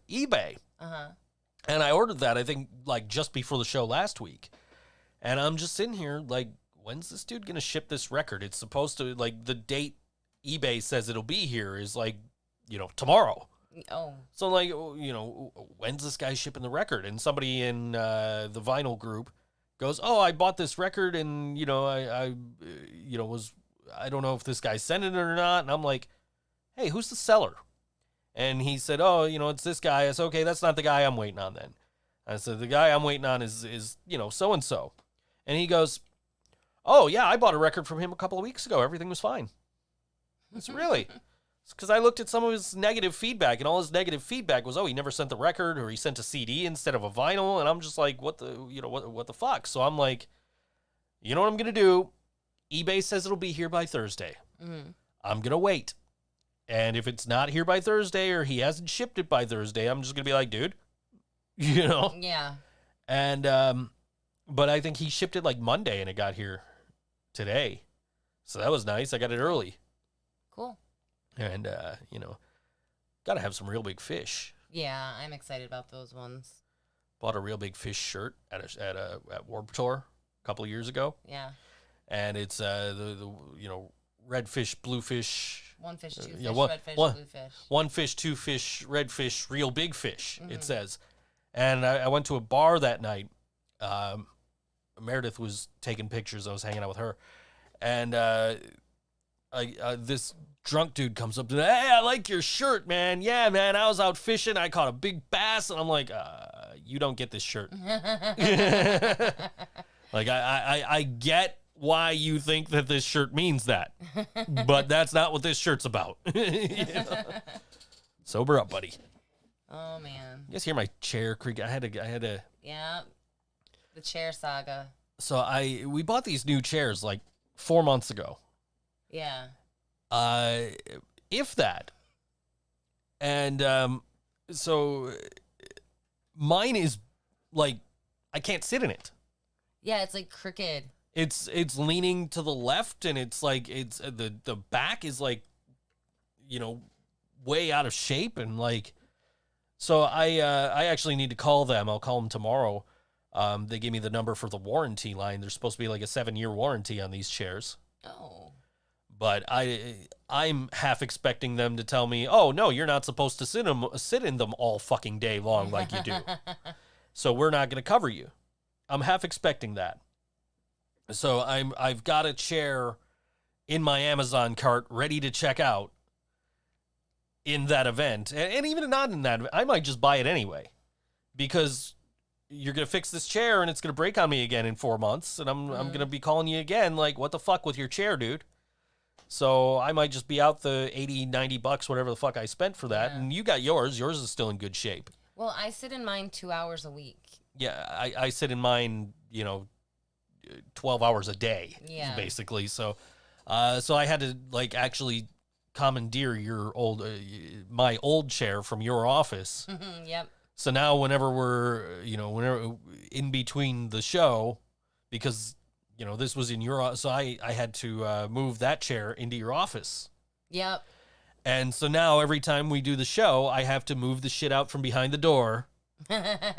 [SPEAKER 2] eBay. And I ordered that, I think, like just before the show last week. And I'm just sitting here like, when's this dude going to ship this record? It's supposed to, like, the date eBay says it'll be here is like, tomorrow.
[SPEAKER 3] Oh.
[SPEAKER 2] So, like, when's this guy shipping the record? And somebody in the vinyl group goes, oh, I bought this record and, I don't know if this guy sent it or not. And I'm like, hey, who's the seller? And he said, oh, it's this guy. I said, okay, that's not the guy I'm waiting on then. I said, the guy I'm waiting on is so-and-so. And he goes, oh, yeah, I bought a record from him a couple of weeks ago. Everything was fine. I said, really? Because I looked at some of his negative feedback, and all his negative feedback was, oh, he never sent the record, or he sent a CD instead of a vinyl. And I'm just like, what the fuck? So I'm like, you know what I'm going to do? eBay says it'll be here by Thursday. I'm going to wait. And if it's not here by Thursday or he hasn't shipped it by Thursday, I'm just going to be like, dude,
[SPEAKER 3] Yeah.
[SPEAKER 2] And, but I think he shipped it like Monday and it got here today. So that was nice. I got it early.
[SPEAKER 3] Cool.
[SPEAKER 2] And, got to have some Real Big Fish.
[SPEAKER 3] Yeah, I'm excited about those ones.
[SPEAKER 2] Bought a Real Big Fish shirt at Warped Tour a couple of years ago.
[SPEAKER 3] Yeah.
[SPEAKER 2] And it's, the red fish, blue fish.
[SPEAKER 3] One fish, two fish,
[SPEAKER 2] red
[SPEAKER 3] fish, blue fish.
[SPEAKER 2] One fish, two fish, red fish, real big fish, it says. And I went to a bar that night. Meredith was taking pictures. I was hanging out with her. And this drunk dude comes up to me, hey, I like your shirt, man. Yeah, man, I was out fishing. I caught a big bass. And I'm like, you don't get this shirt. Like, I get why you think that this shirt means that, but that's not what this shirt's about. Sober up, buddy.
[SPEAKER 3] Oh man.
[SPEAKER 2] You guys hear my chair creak? I had to.
[SPEAKER 3] Yeah. The chair saga.
[SPEAKER 2] So we bought these new chairs like 4 months ago.
[SPEAKER 3] Yeah.
[SPEAKER 2] If that. And so mine is like, I can't sit in it.
[SPEAKER 3] Yeah, it's like crooked.
[SPEAKER 2] It's leaning to the left, and it's like the back is like, way out of shape, and like, so I actually need to call them. I'll call them tomorrow. They gave me the number for the warranty line. There's supposed to be like a 7-year warranty on these chairs.
[SPEAKER 3] Oh.
[SPEAKER 2] But I'm half expecting them to tell me, oh no, you're not supposed to sit in them all fucking day long like you do. so we're not going to cover you. I'm half expecting that. So I've got a chair in my Amazon cart ready to check out in that event. And even not in that event, I might just buy it anyway. Because you're going to fix this chair and it's going to break on me again in 4 months. And I'm going to be calling you again like, what the fuck with your chair, dude? So I might just be out the $80-$90, whatever the fuck I spent for that. And you got yours. Yours is still in good shape.
[SPEAKER 3] Well, I sit in mine 2 hours a week.
[SPEAKER 2] Yeah, I sit in mine, 12 hours a day, basically. So I had to like actually commandeer your my old chair from your office.
[SPEAKER 3] Yep.
[SPEAKER 2] So now whenever we're, whenever in between the show, because, this was in your, so I had to move that chair into your office.
[SPEAKER 3] Yep.
[SPEAKER 2] And so now every time we do the show, I have to move the shit out from behind the door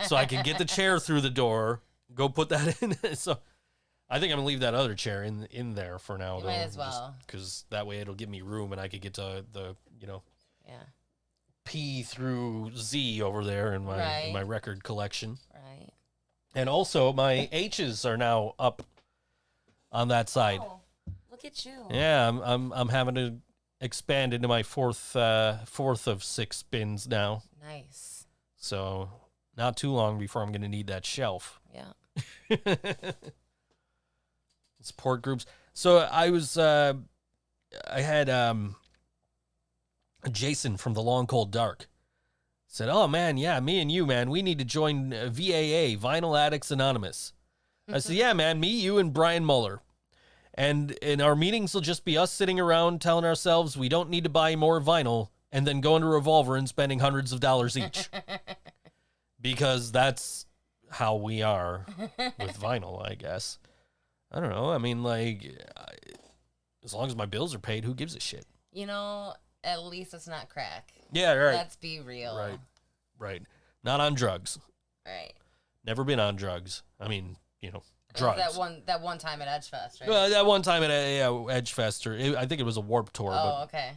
[SPEAKER 2] so I can get the chair through the door, go put that in. So I think I'm going to leave that other chair in there for now.
[SPEAKER 3] You might as well.
[SPEAKER 2] Because that way it'll give me room and I could get to the,
[SPEAKER 3] Yeah.
[SPEAKER 2] P through Z over there in my record collection.
[SPEAKER 3] Right.
[SPEAKER 2] And also my H's are now up on that side.
[SPEAKER 3] Oh, look at you.
[SPEAKER 2] Yeah, I'm having to expand into my fourth of 6 bins now.
[SPEAKER 3] Nice.
[SPEAKER 2] So not too long before I'm going to need that shelf.
[SPEAKER 3] Yeah.
[SPEAKER 2] Support groups. So I had Jason from The Long Cold Dark said, "Oh man, yeah, me and you, man, we need to join VAA, Vinyl Addicts Anonymous." I said, "Yeah, man, me, you, and Brian Muller. And our meetings will just be us sitting around telling ourselves we don't need to buy more vinyl and then going to Revolver and spending hundreds of dollars each." Because that's how we are with vinyl, I guess. I don't know. I mean, like, as long as my bills are paid, who gives a shit?
[SPEAKER 3] At least it's not crack.
[SPEAKER 2] Yeah, right.
[SPEAKER 3] Let's be real.
[SPEAKER 2] Right. Not on drugs.
[SPEAKER 3] Right.
[SPEAKER 2] Never been on drugs. I mean, drugs.
[SPEAKER 3] That one time at Edgefest, right?
[SPEAKER 2] That one time at Edgefest, or I think it was a Warped Tour.
[SPEAKER 3] Oh, okay.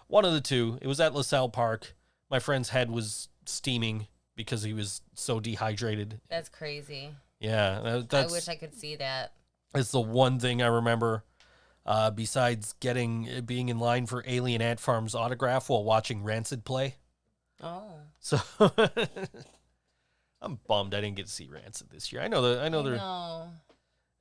[SPEAKER 2] One of the two. It was at LaSalle Park. My friend's head was steaming because he was so dehydrated.
[SPEAKER 3] That's crazy.
[SPEAKER 2] Yeah,
[SPEAKER 3] I wish I could see that.
[SPEAKER 2] It's the one thing I remember. Besides being in line for Alien Ant Farm's autograph while watching Rancid play.
[SPEAKER 3] Oh.
[SPEAKER 2] So I'm bummed I didn't get to see Rancid this year. I know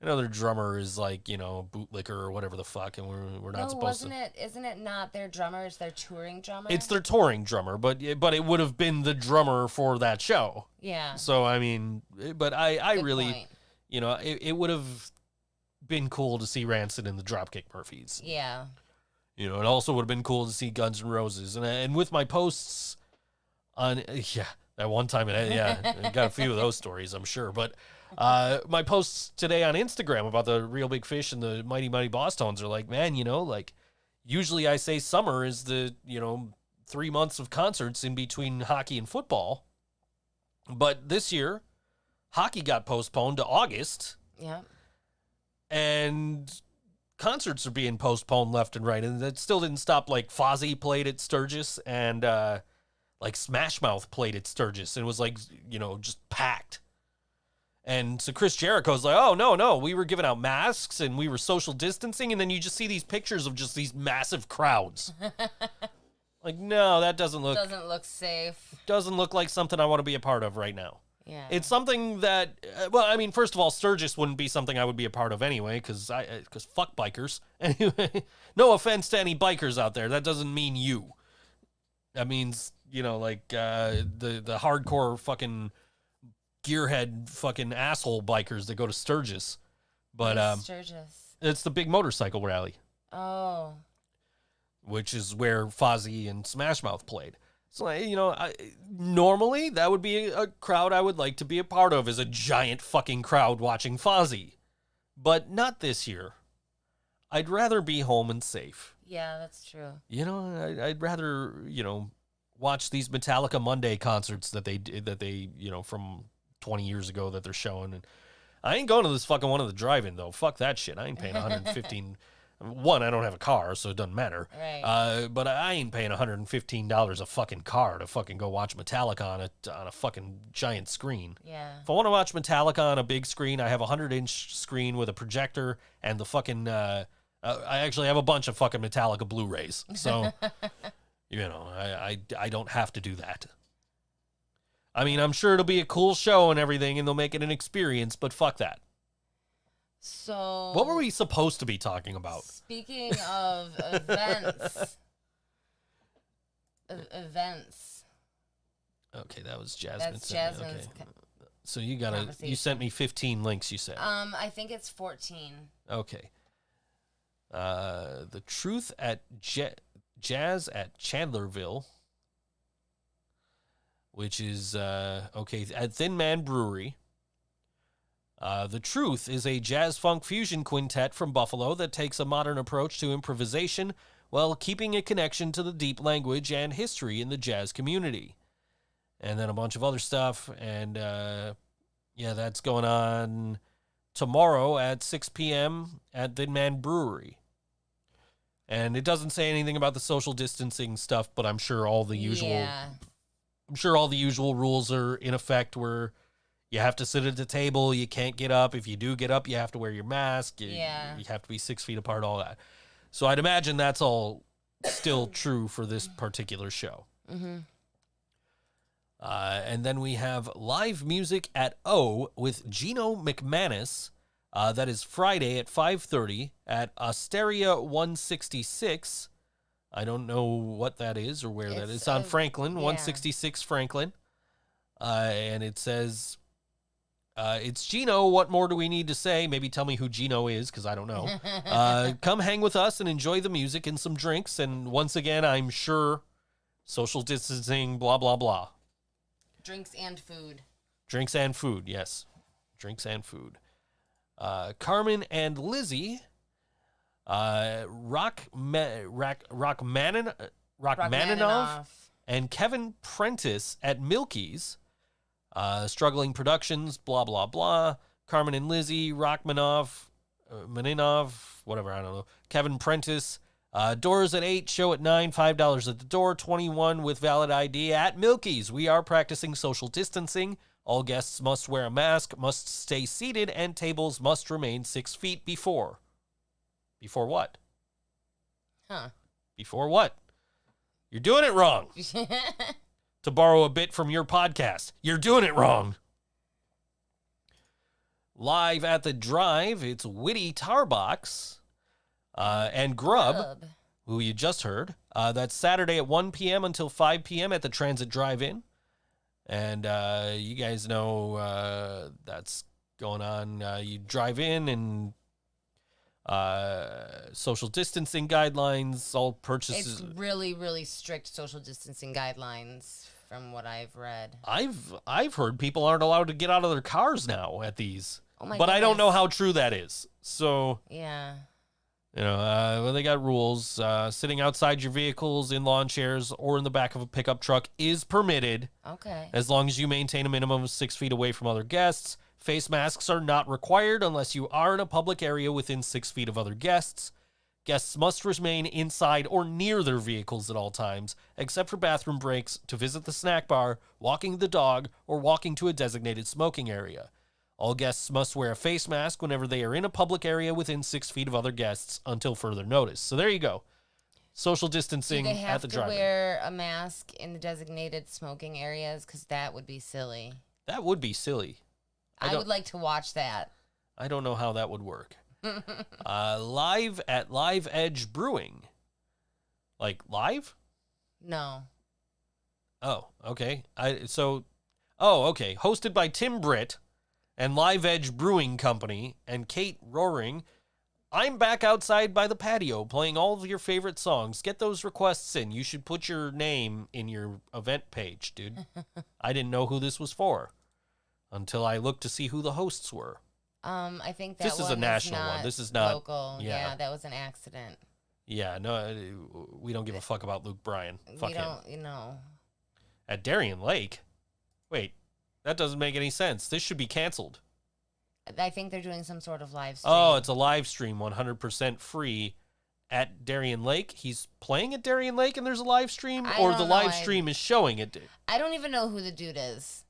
[SPEAKER 2] their drummer is like, bootlicker or whatever the fuck, and we're not supposed to.
[SPEAKER 3] Isn't it not their drummer, it's their touring drummer?
[SPEAKER 2] It's their touring drummer, but it would have been the drummer for that show.
[SPEAKER 3] Yeah.
[SPEAKER 2] So I mean, but I
[SPEAKER 3] Good
[SPEAKER 2] really,
[SPEAKER 3] point.
[SPEAKER 2] it would have been cool to see Rancid in the Dropkick Murphys.
[SPEAKER 3] Yeah.
[SPEAKER 2] It also would have been cool to see Guns N' Roses. And with my posts on, that one time, I got a few of those stories, I'm sure. But my posts today on Instagram about the Real Big Fish and the Mighty Mighty Boss Tones are like, man, usually I say summer is the, 3 months of concerts in between hockey and football. But this year, hockey got postponed to August.
[SPEAKER 3] Yeah.
[SPEAKER 2] And concerts are being postponed left and right. And that still didn't stop. Like, Fozzy played at Sturgis and, like, Smash Mouth played at Sturgis. And it was, like, just packed. And so Chris Jericho's like, oh, no, we were giving out masks and we were social distancing. And then you just see these pictures of just these massive crowds. Like, no, that doesn't look
[SPEAKER 3] safe.
[SPEAKER 2] Doesn't look like something I want to be a part of right now.
[SPEAKER 3] Yeah.
[SPEAKER 2] It's something that, first of all, Sturgis wouldn't be something I would be a part of anyway, because fuck bikers. Anyway, no offense to any bikers out there. That doesn't mean you. That means, the hardcore fucking gearhead fucking asshole bikers that go to Sturgis. But
[SPEAKER 3] Sturgis?
[SPEAKER 2] It's the big motorcycle rally.
[SPEAKER 3] Oh.
[SPEAKER 2] Which is where Fozzy and Smash Mouth played. So, normally that would be a crowd I would like to be a part of, is a giant fucking crowd watching Fozzy. But not this year. I'd rather be home and safe.
[SPEAKER 3] Yeah, that's true.
[SPEAKER 2] I'd rather, watch these Metallica Monday concerts that they from 20 years ago that they're showing. And I ain't going to this fucking one of the drive-in, though. Fuck that shit. I ain't paying $115 One, I don't have a car, so it doesn't matter.
[SPEAKER 3] Right.
[SPEAKER 2] But I ain't paying $115 a fucking car to fucking go watch Metallica on a fucking giant screen.
[SPEAKER 3] Yeah.
[SPEAKER 2] If I want to watch Metallica on a big screen, I have a 100-inch screen with a projector and the fucking. I actually have a bunch of fucking Metallica Blu-rays, so I don't have to do that. I mean, I'm sure it'll be a cool show and everything, and they'll make it an experience, but fuck that.
[SPEAKER 3] So
[SPEAKER 2] What were we supposed to be talking about?
[SPEAKER 3] Speaking of events, events.
[SPEAKER 2] Okay, that was Jasmine.
[SPEAKER 3] That's
[SPEAKER 2] sent me.
[SPEAKER 3] Jasmine's.
[SPEAKER 2] Okay. So you
[SPEAKER 3] conversation.
[SPEAKER 2] sent me 15 links. You said.
[SPEAKER 3] I think it's 14.
[SPEAKER 2] Okay. The Truth at Jazz at Chandlerville, which is at Thin Man Brewery. The Truth is a jazz funk fusion quintet from Buffalo that takes a modern approach to improvisation while keeping a connection to the deep language and history in the jazz community. And then a bunch of other stuff. And that's going on tomorrow at 6 p.m. at Thin Man Brewery. And it doesn't say anything about the social distancing stuff, but I'm sure all the usual.
[SPEAKER 3] Yeah.
[SPEAKER 2] I'm sure all the usual rules are in effect where you have to sit at the table, you can't get up. If you do get up, you have to wear your mask. You have to be 6 feet apart, all that. So I'd imagine that's all still true for this particular show.
[SPEAKER 3] Mm-hmm.
[SPEAKER 2] And then we have live music at O with Gino McManus. That is Friday at 5:30 at Osteria 166. I don't know what that is or where that is. It's on Franklin, 166 Franklin. And it says, it's Gino. What more do we need to say? Maybe tell me who Gino is, because I don't know. Come hang with us and enjoy the music and some drinks. And once again, I'm sure social distancing, blah, blah, blah.
[SPEAKER 3] Drinks and food.
[SPEAKER 2] Drinks and food, yes. Drinks and food. Carmen and Lizzie, Rachmaninoff and Kevin Prentice at Milky's. Struggling Productions, blah, blah, blah. Carmen and Lizzie, Rachmaninoff, whatever, I don't know. Kevin Prentice. Doors at 8, show at 9, $5 at the door, 21 with valid ID at Milky's. We are practicing social distancing. All guests must wear a mask, must stay seated, and tables must remain 6 feet before. Before what?
[SPEAKER 3] Huh.
[SPEAKER 2] Before what? You're doing it wrong. To borrow a bit from your podcast, you're doing it wrong. Live at the Drive, it's Witty Tarbox and Grub, who you just heard. That's Saturday at 1 p.m. until 5 p.m. at the Transit Drive-In. And you guys know that's going on. You drive in and social distancing guidelines, all purchases.
[SPEAKER 3] It's really, really strict social distancing guidelines from what I've read.
[SPEAKER 2] I've heard people aren't allowed to get out of their cars now at these.
[SPEAKER 3] Oh my
[SPEAKER 2] but
[SPEAKER 3] goodness.
[SPEAKER 2] I don't know how true that is. So,
[SPEAKER 3] Yeah.
[SPEAKER 2] well, they got rules. Sitting outside your vehicles in lawn chairs or in the back of a pickup truck is permitted.
[SPEAKER 3] Okay.
[SPEAKER 2] As long as you maintain a minimum of 6 feet away from other guests. Face masks are not required unless you are in a public area within 6 feet of other guests. Guests must remain inside or near their vehicles at all times, except for bathroom breaks, to visit the snack bar, walking the dog, or walking to a designated smoking area. All guests must wear a face mask whenever they are in a public area within 6 feet of other guests until further notice. So there you go. Social distancing
[SPEAKER 3] Do they
[SPEAKER 2] at
[SPEAKER 3] have
[SPEAKER 2] the
[SPEAKER 3] to
[SPEAKER 2] drive-in.
[SPEAKER 3] wear a mask in the designated smoking areas? Because that would be silly.
[SPEAKER 2] That would be silly.
[SPEAKER 3] I would like to watch that.
[SPEAKER 2] I don't know how that would work. Live at Live Edge Brewing. Like live?
[SPEAKER 3] No.
[SPEAKER 2] Oh, okay. Okay. Hosted by Tim Britt and Live Edge Brewing Company and Kate Roaring. I'm back outside by the patio playing all of your favorite songs. Get those requests in. You should put your name in your event page, dude. I didn't know who this was for until I looked to see who the hosts were.
[SPEAKER 3] I think that
[SPEAKER 2] This is a
[SPEAKER 3] one
[SPEAKER 2] national
[SPEAKER 3] not
[SPEAKER 2] one. This is not
[SPEAKER 3] local.
[SPEAKER 2] yeah.
[SPEAKER 3] Yeah, that was an accident.
[SPEAKER 2] Yeah, no, we don't give a fuck about Luke Bryan. Fuck
[SPEAKER 3] We
[SPEAKER 2] him.
[SPEAKER 3] don't, you know.
[SPEAKER 2] At Darien Lake? Wait, that doesn't make any sense. This should be canceled.
[SPEAKER 3] I think they're doing some sort of live stream.
[SPEAKER 2] Oh, it's a live stream, 100% free at Darien Lake. He's playing at Darien Lake and there's a live stream,
[SPEAKER 3] I
[SPEAKER 2] or
[SPEAKER 3] don't
[SPEAKER 2] the
[SPEAKER 3] know.
[SPEAKER 2] live stream is showing it.
[SPEAKER 3] I don't even know who the dude is.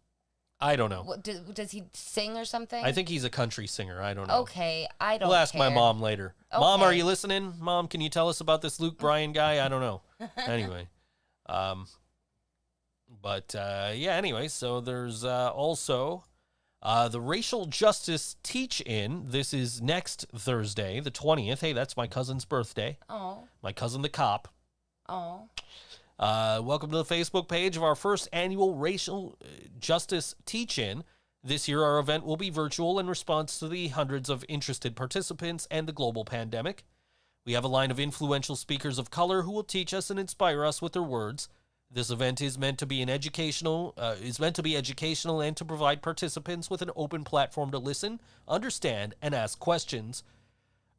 [SPEAKER 2] I don't know.
[SPEAKER 3] What, does he sing or something?
[SPEAKER 2] I think he's a country singer. I don't know.
[SPEAKER 3] Okay, I don't
[SPEAKER 2] We'll ask my
[SPEAKER 3] care.
[SPEAKER 2] mom later. Mom,
[SPEAKER 3] Okay.
[SPEAKER 2] are you listening? Mom, can you tell us about this Luke Bryan guy? I don't know. Anyway. Anyway, so there's also the Racial Justice Teach-In. This is next Thursday, the 20th. Hey, that's my cousin's birthday.
[SPEAKER 3] Oh,
[SPEAKER 2] My cousin the cop.
[SPEAKER 3] oh.
[SPEAKER 2] Welcome to the Facebook page of our first annual Racial Justice Teach-In. This year, our event will be virtual in response to the hundreds of interested participants and the global pandemic. We have a line of influential speakers of color who will teach us and inspire us with their words. This event is meant to be educational and to provide participants with an open platform to listen, understand, and ask questions.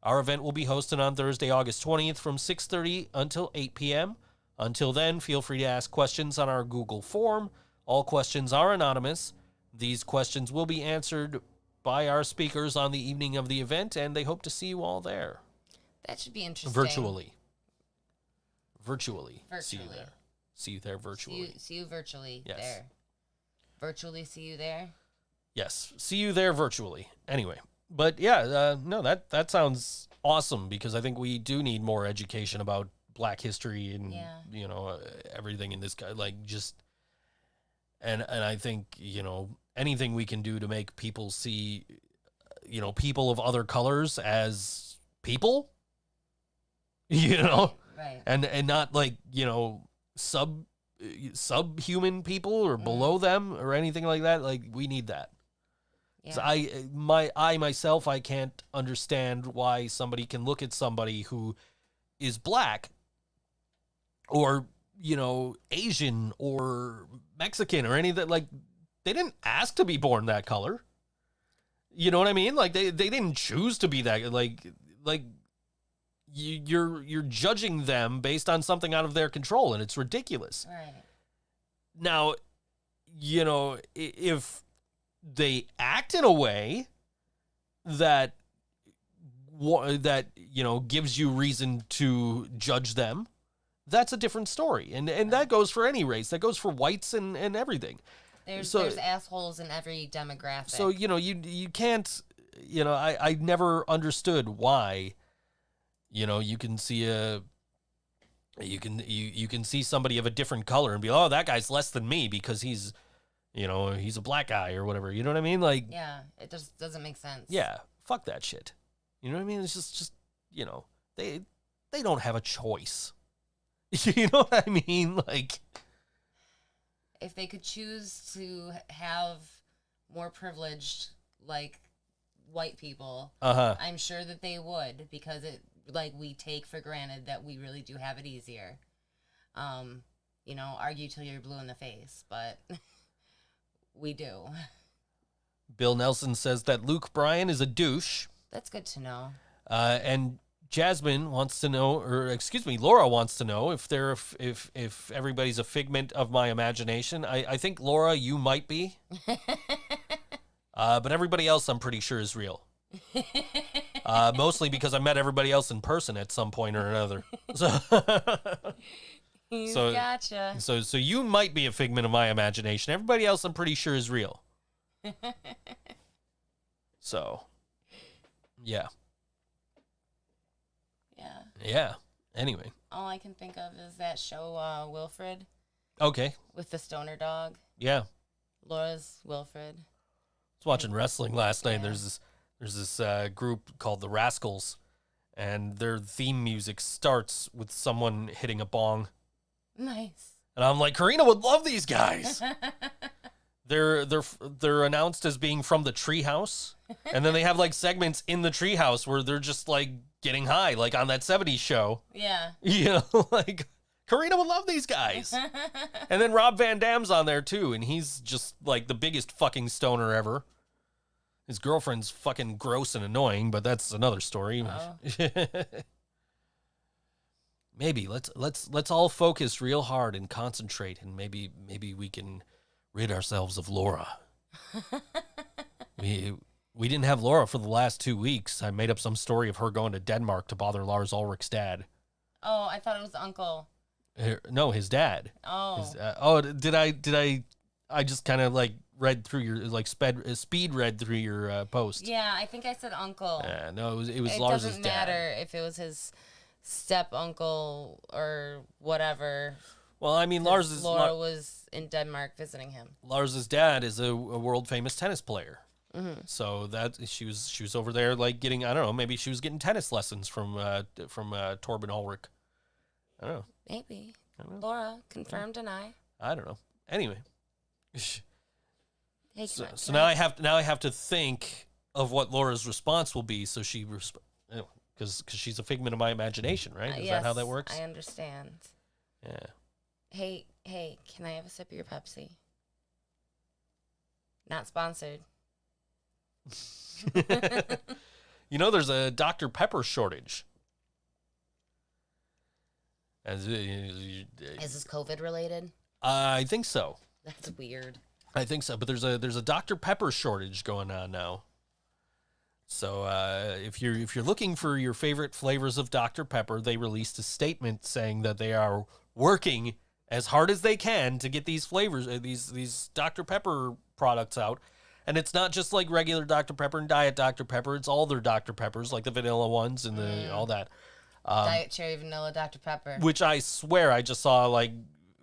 [SPEAKER 2] Our event will be hosted on Thursday, August 20th from 6:30 until 8 p.m. Until then, feel free to ask questions on our Google form. All questions are anonymous. These questions will be answered by our speakers on the evening of the event, and they hope to see you all there.
[SPEAKER 3] That should be interesting.
[SPEAKER 2] Virtually. See you
[SPEAKER 3] Virtually.
[SPEAKER 2] there. See you there virtually.
[SPEAKER 3] See you virtually
[SPEAKER 2] Yes.
[SPEAKER 3] there. Virtually see you there.
[SPEAKER 2] Yes, see you there virtually. Anyway, but yeah, no, that sounds awesome, because I think we do need more education about Black history and everything in this guy, like, just and I think anything we can do to make people see people of other colors as people,
[SPEAKER 3] Right.
[SPEAKER 2] and not like subhuman people or below them or anything like that. Like, we need that.
[SPEAKER 3] Yeah.
[SPEAKER 2] 'Cause I myself, I can't understand why somebody can look at somebody who is Black or Asian or Mexican or anything. Like, they didn't ask to be born that color. You know what I mean? Like, they didn't choose to be that. Like you're judging them based on something out of their control, and it's ridiculous.
[SPEAKER 3] Right.
[SPEAKER 2] Now, if they act in a way that gives you reason to judge them, that's a different story. And that goes for any race. That goes for whites and everything.
[SPEAKER 3] There's assholes in every demographic.
[SPEAKER 2] So, you can't, I never understood why, you can see you can see somebody of a different color and be, oh, that guy's less than me because he's a Black guy or whatever. You know what I mean? Like,
[SPEAKER 3] yeah, it just doesn't make sense.
[SPEAKER 2] yeah, fuck that shit. You know what I mean? It's just they don't have a choice. You know what I mean? Like,
[SPEAKER 3] If they could choose to have more privileged, like, white people, I'm sure that they would, because we take for granted that we really do have it easier. Argue till you're blue in the face, but we do.
[SPEAKER 2] Bill Nelson says that Luke Bryan is a douche.
[SPEAKER 3] That's good to know.
[SPEAKER 2] And Jasmine wants to know, Laura wants to know if everybody's a figment of my imagination. I think, Laura, you might be. But everybody else, I'm pretty sure, is real. Mostly because I met everybody else in person at some point or another. So
[SPEAKER 3] Gotcha.
[SPEAKER 2] So you might be a figment of my imagination. Everybody else, I'm pretty sure, is real. So, yeah.
[SPEAKER 3] Yeah.
[SPEAKER 2] Yeah. Anyway.
[SPEAKER 3] All I can think of is that show, Wilfred,
[SPEAKER 2] Okay.
[SPEAKER 3] with the stoner dog.
[SPEAKER 2] Yeah.
[SPEAKER 3] Laura's Wilfred.
[SPEAKER 2] I was watching wrestling last night.
[SPEAKER 3] Yeah.
[SPEAKER 2] There's this group called the Rascals, and their theme music starts with someone hitting a bong.
[SPEAKER 3] Nice.
[SPEAKER 2] And I'm like, Karina would love these guys. They're announced as being from the Treehouse, and then they have like segments in the Treehouse where they're just like getting high, like on that '70s show.
[SPEAKER 3] Yeah.
[SPEAKER 2] Like, Karina would love these guys. And then Rob Van Dam's on there too, and he's just like the biggest fucking stoner ever. His girlfriend's fucking gross and annoying, but that's another story.
[SPEAKER 3] Oh.
[SPEAKER 2] Maybe let's all focus real hard and concentrate, and maybe we can rid ourselves of Laura. we We didn't have Laura for the last 2 weeks. I made up some story of her going to Denmark to bother Lars Ulrich's dad.
[SPEAKER 3] Oh, I thought it was Uncle.
[SPEAKER 2] No, his dad.
[SPEAKER 3] Oh.
[SPEAKER 2] Did I just kind of like read through your speed read through your post.
[SPEAKER 3] Yeah, I think I said Uncle.
[SPEAKER 2] No, it was
[SPEAKER 3] It
[SPEAKER 2] Lars's
[SPEAKER 3] doesn't
[SPEAKER 2] dad.
[SPEAKER 3] matter if it was his step uncle or whatever.
[SPEAKER 2] Well, I mean,
[SPEAKER 3] Laura was in Denmark visiting him.
[SPEAKER 2] Lars's dad is a world famous tennis player. Mm-hmm. So that she was over there like getting, I don't know, maybe she was getting tennis lessons from Torben Ulrich. I don't know.
[SPEAKER 3] Maybe. Laura, confirm, deny.
[SPEAKER 2] I don't know. Anyway.
[SPEAKER 3] Hey,
[SPEAKER 2] So now I have to think of what Laura's response will be. So she, because she's a figment of my imagination, right? Is that how that works?
[SPEAKER 3] I understand.
[SPEAKER 2] Yeah.
[SPEAKER 3] Hey, can I have a sip of your Pepsi? Not sponsored.
[SPEAKER 2] You know, there's a Dr. Pepper shortage.
[SPEAKER 3] Is this COVID related?
[SPEAKER 2] I think so.
[SPEAKER 3] That's weird.
[SPEAKER 2] I think so, but there's a Dr. Pepper shortage going on now. So if you're looking for your favorite flavors of Dr. Pepper, they released a statement saying that they are working as hard as they can to get these flavors, these Dr. Pepper products out. And it's not just like regular Dr. Pepper and Diet Dr. Pepper. It's all their Dr. Peppers, like the vanilla ones and the all that.
[SPEAKER 3] Diet cherry vanilla Dr. Pepper.
[SPEAKER 2] Which I swear I just saw like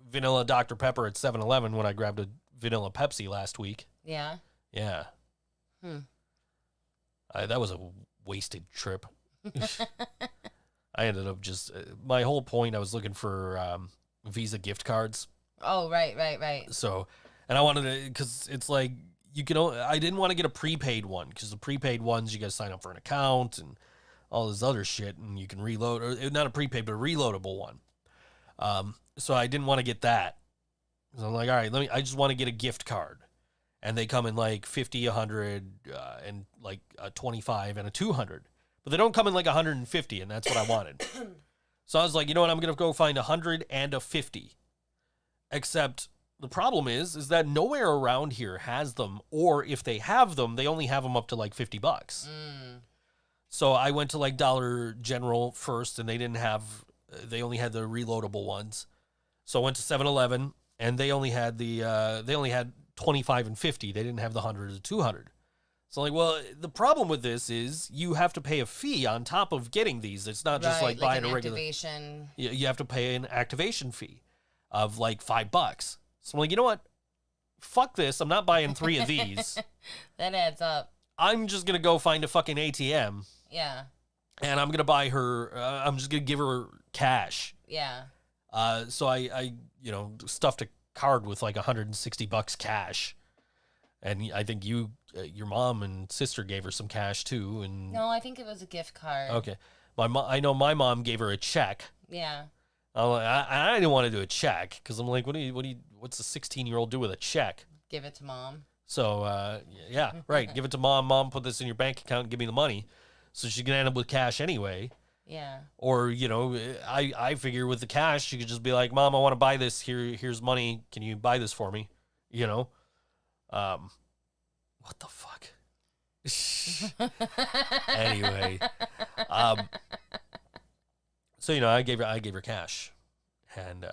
[SPEAKER 2] vanilla Dr. Pepper at 7-Eleven when I grabbed a vanilla Pepsi last week.
[SPEAKER 3] Yeah?
[SPEAKER 2] Yeah. That was a wasted trip. I ended up just, my whole point, I was looking for Visa gift cards.
[SPEAKER 3] Oh, right.
[SPEAKER 2] So, and I wanted to, because it's like, I didn't want to get a prepaid one, because the prepaid ones, you got to sign up for an account and all this other shit, and you can reload, or not a prepaid, but a reloadable one. So I didn't want to get that. So I'm like, all right, I just want to get a gift card. And they come in like 50, 100, and like a 25 and a 200. But they don't come in like 150, and that's what I wanted. So I was like, you know what, I'm going to go find 100 and a 50. Except the problem is that nowhere around here has them, or if they have them, they only have them up to like $50. So I went to like Dollar General first, and they only had the reloadable ones. So I went to 7-Eleven, and they only had 25 and 50. They didn't have the 100 or the 200. So like, well, the problem with this is you have to pay a fee on top of getting these. It's not just like buying a regular
[SPEAKER 3] activation.
[SPEAKER 2] You have to pay an activation fee of like $5. So I'm like, you know what? Fuck this. I'm not buying 3 of these.
[SPEAKER 3] That adds up.
[SPEAKER 2] I'm just going to go find a fucking ATM.
[SPEAKER 3] Yeah.
[SPEAKER 2] And I'm going to buy her, I'm just going to give her cash.
[SPEAKER 3] Yeah.
[SPEAKER 2] So I stuffed a card with like $160 cash. And I think your mom and sister gave her some cash too. And
[SPEAKER 3] No, I think it was a gift card.
[SPEAKER 2] okay. I know my mom gave her a check.
[SPEAKER 3] Yeah.
[SPEAKER 2] I didn't want to do a check because I'm like, what's a 16-year-old do with a check?
[SPEAKER 3] Give it to mom.
[SPEAKER 2] So, yeah, right. Give it to mom. Mom, put this in your bank account and give me the money. So she's going to end up with cash anyway.
[SPEAKER 3] Yeah.
[SPEAKER 2] Or, I figure with the cash, she could just be like, Mom, I want to buy this. Here's money. Can you buy this for me? What the fuck? Anyway. So, I gave her cash. And,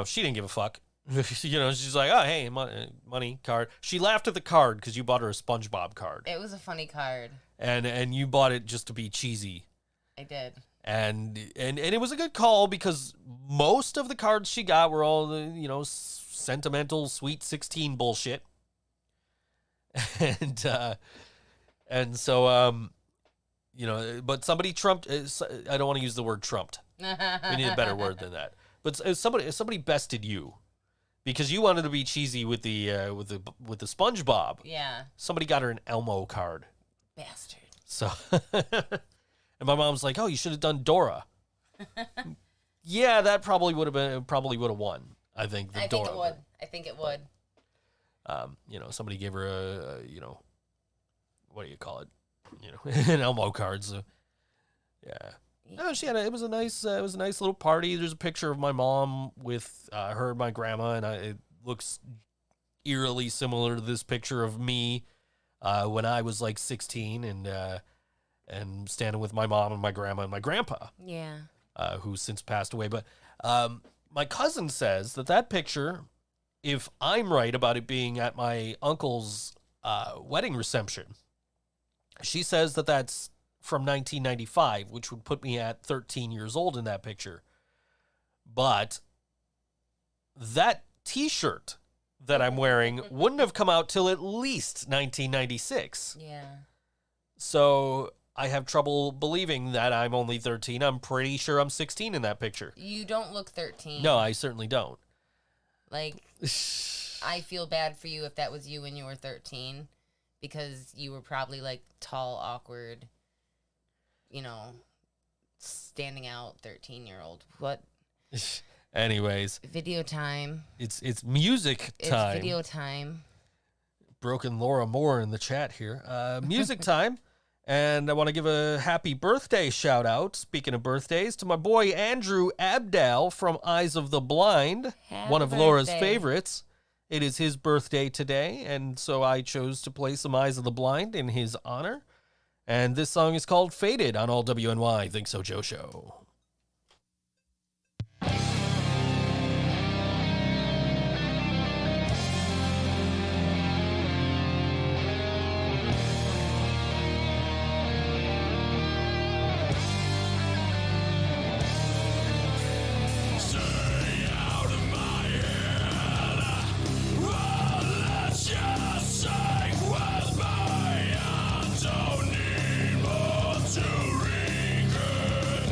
[SPEAKER 2] she didn't give a fuck. She's like, oh, hey, money, card. She laughed at the card because you bought her a SpongeBob card.
[SPEAKER 3] It was a funny card.
[SPEAKER 2] And you bought it just to be cheesy.
[SPEAKER 3] I did.
[SPEAKER 2] And it was a good call because most of the cards she got were all the, sentimental Sweet 16 bullshit. And so, but somebody trumped, I don't want to use the word trumped. We need a better word than that. But somebody bested you because you wanted to be cheesy with the SpongeBob.
[SPEAKER 3] Yeah.
[SPEAKER 2] Somebody got her an Elmo card.
[SPEAKER 3] Bastard.
[SPEAKER 2] So, and my mom's like, "Oh, you should have done Dora." Yeah, that probably would have won. I think.
[SPEAKER 3] I think it would. I think it would.
[SPEAKER 2] Somebody gave her a what do you call it? An Elmo card. So, yeah. No, it was a nice little party. There's a picture of my mom with her and my grandma, and it looks eerily similar to this picture of me when I was like 16 and standing with my mom and my grandma and my grandpa.
[SPEAKER 3] Yeah.
[SPEAKER 2] Who's since passed away. But my cousin says that picture, if I'm right about it being at my uncle's wedding reception, she says that that's from 1995, which would put me at 13 years old in that picture. But that T-shirt that I'm wearing wouldn't have come out till at least 1996.
[SPEAKER 3] Yeah.
[SPEAKER 2] So I have trouble believing that I'm only 13. I'm pretty sure I'm 16 in that picture.
[SPEAKER 3] You don't look 13.
[SPEAKER 2] No, I certainly don't.
[SPEAKER 3] Like, I feel bad for you if that was you when you were 13, because you were probably like tall, awkward, standing out 13-year-old. What?
[SPEAKER 2] Anyways.
[SPEAKER 3] Video time.
[SPEAKER 2] It's music time.
[SPEAKER 3] It's video time.
[SPEAKER 2] Broken Laura Moore in the chat here. Music time. And I want to give a happy birthday shout out, speaking of birthdays, to my boy Andrew Abdal from Eyes of the Blind, one of Laura's favorites. It is his birthday today, and so I chose to play some Eyes of the Blind in his honor. And this song is called Faded on all WNY ThinkSoJoE Show.
[SPEAKER 4] Don't need more to regret.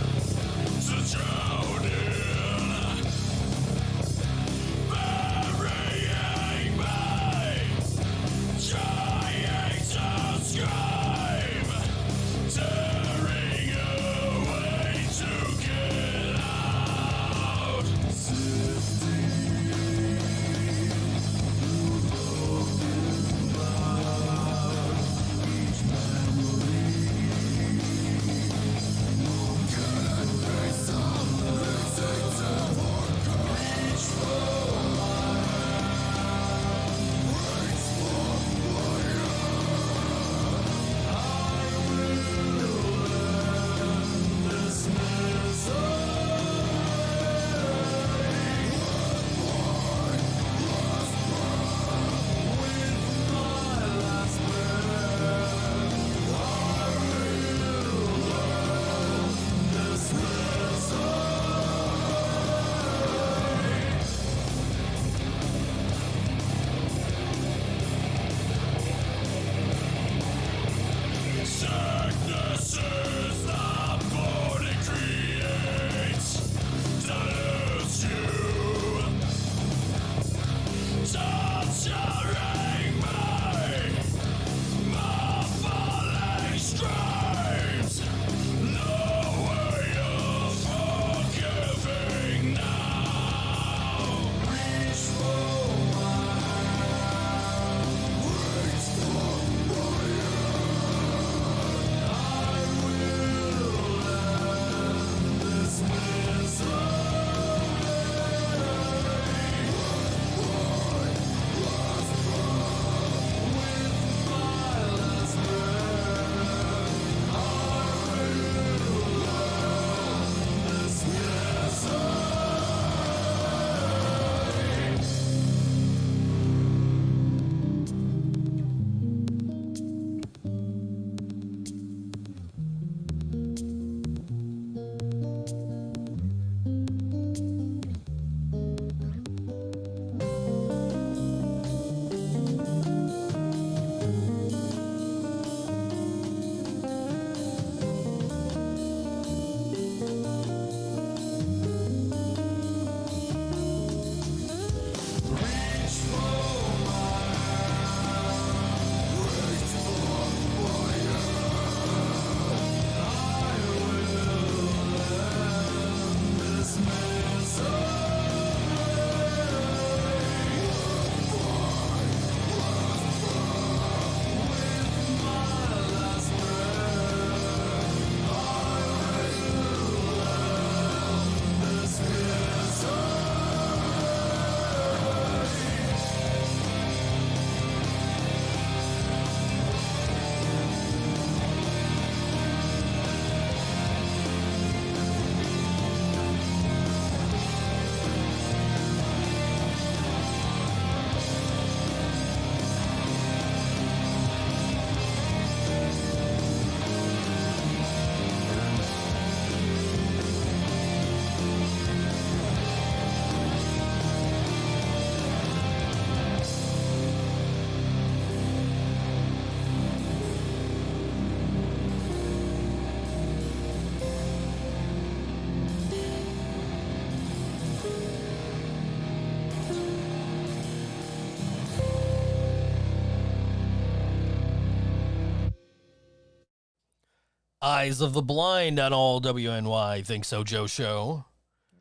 [SPEAKER 2] Eyes of the Blind on all WNY ThinkSoJoE Show.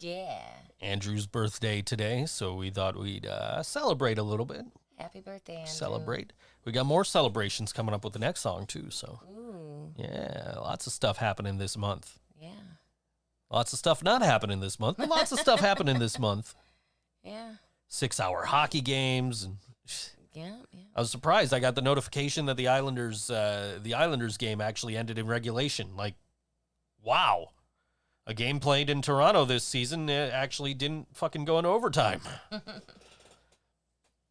[SPEAKER 3] Yeah.
[SPEAKER 2] Andrew's birthday today, so we thought we'd celebrate a little bit.
[SPEAKER 3] Happy birthday, Andrew.
[SPEAKER 2] Celebrate. We got more celebrations coming up with the next song, too, so.
[SPEAKER 3] Ooh.
[SPEAKER 2] Yeah, lots of stuff happening this month.
[SPEAKER 3] Yeah.
[SPEAKER 2] Lots of stuff not happening this month, but lots of stuff happening this month.
[SPEAKER 3] Yeah.
[SPEAKER 2] 6-hour hockey games. And
[SPEAKER 3] Yeah.
[SPEAKER 2] I was surprised. I got the notification that the Islanders game actually ended in regulation. Like, wow. A game played in Toronto this season actually didn't fucking go into overtime.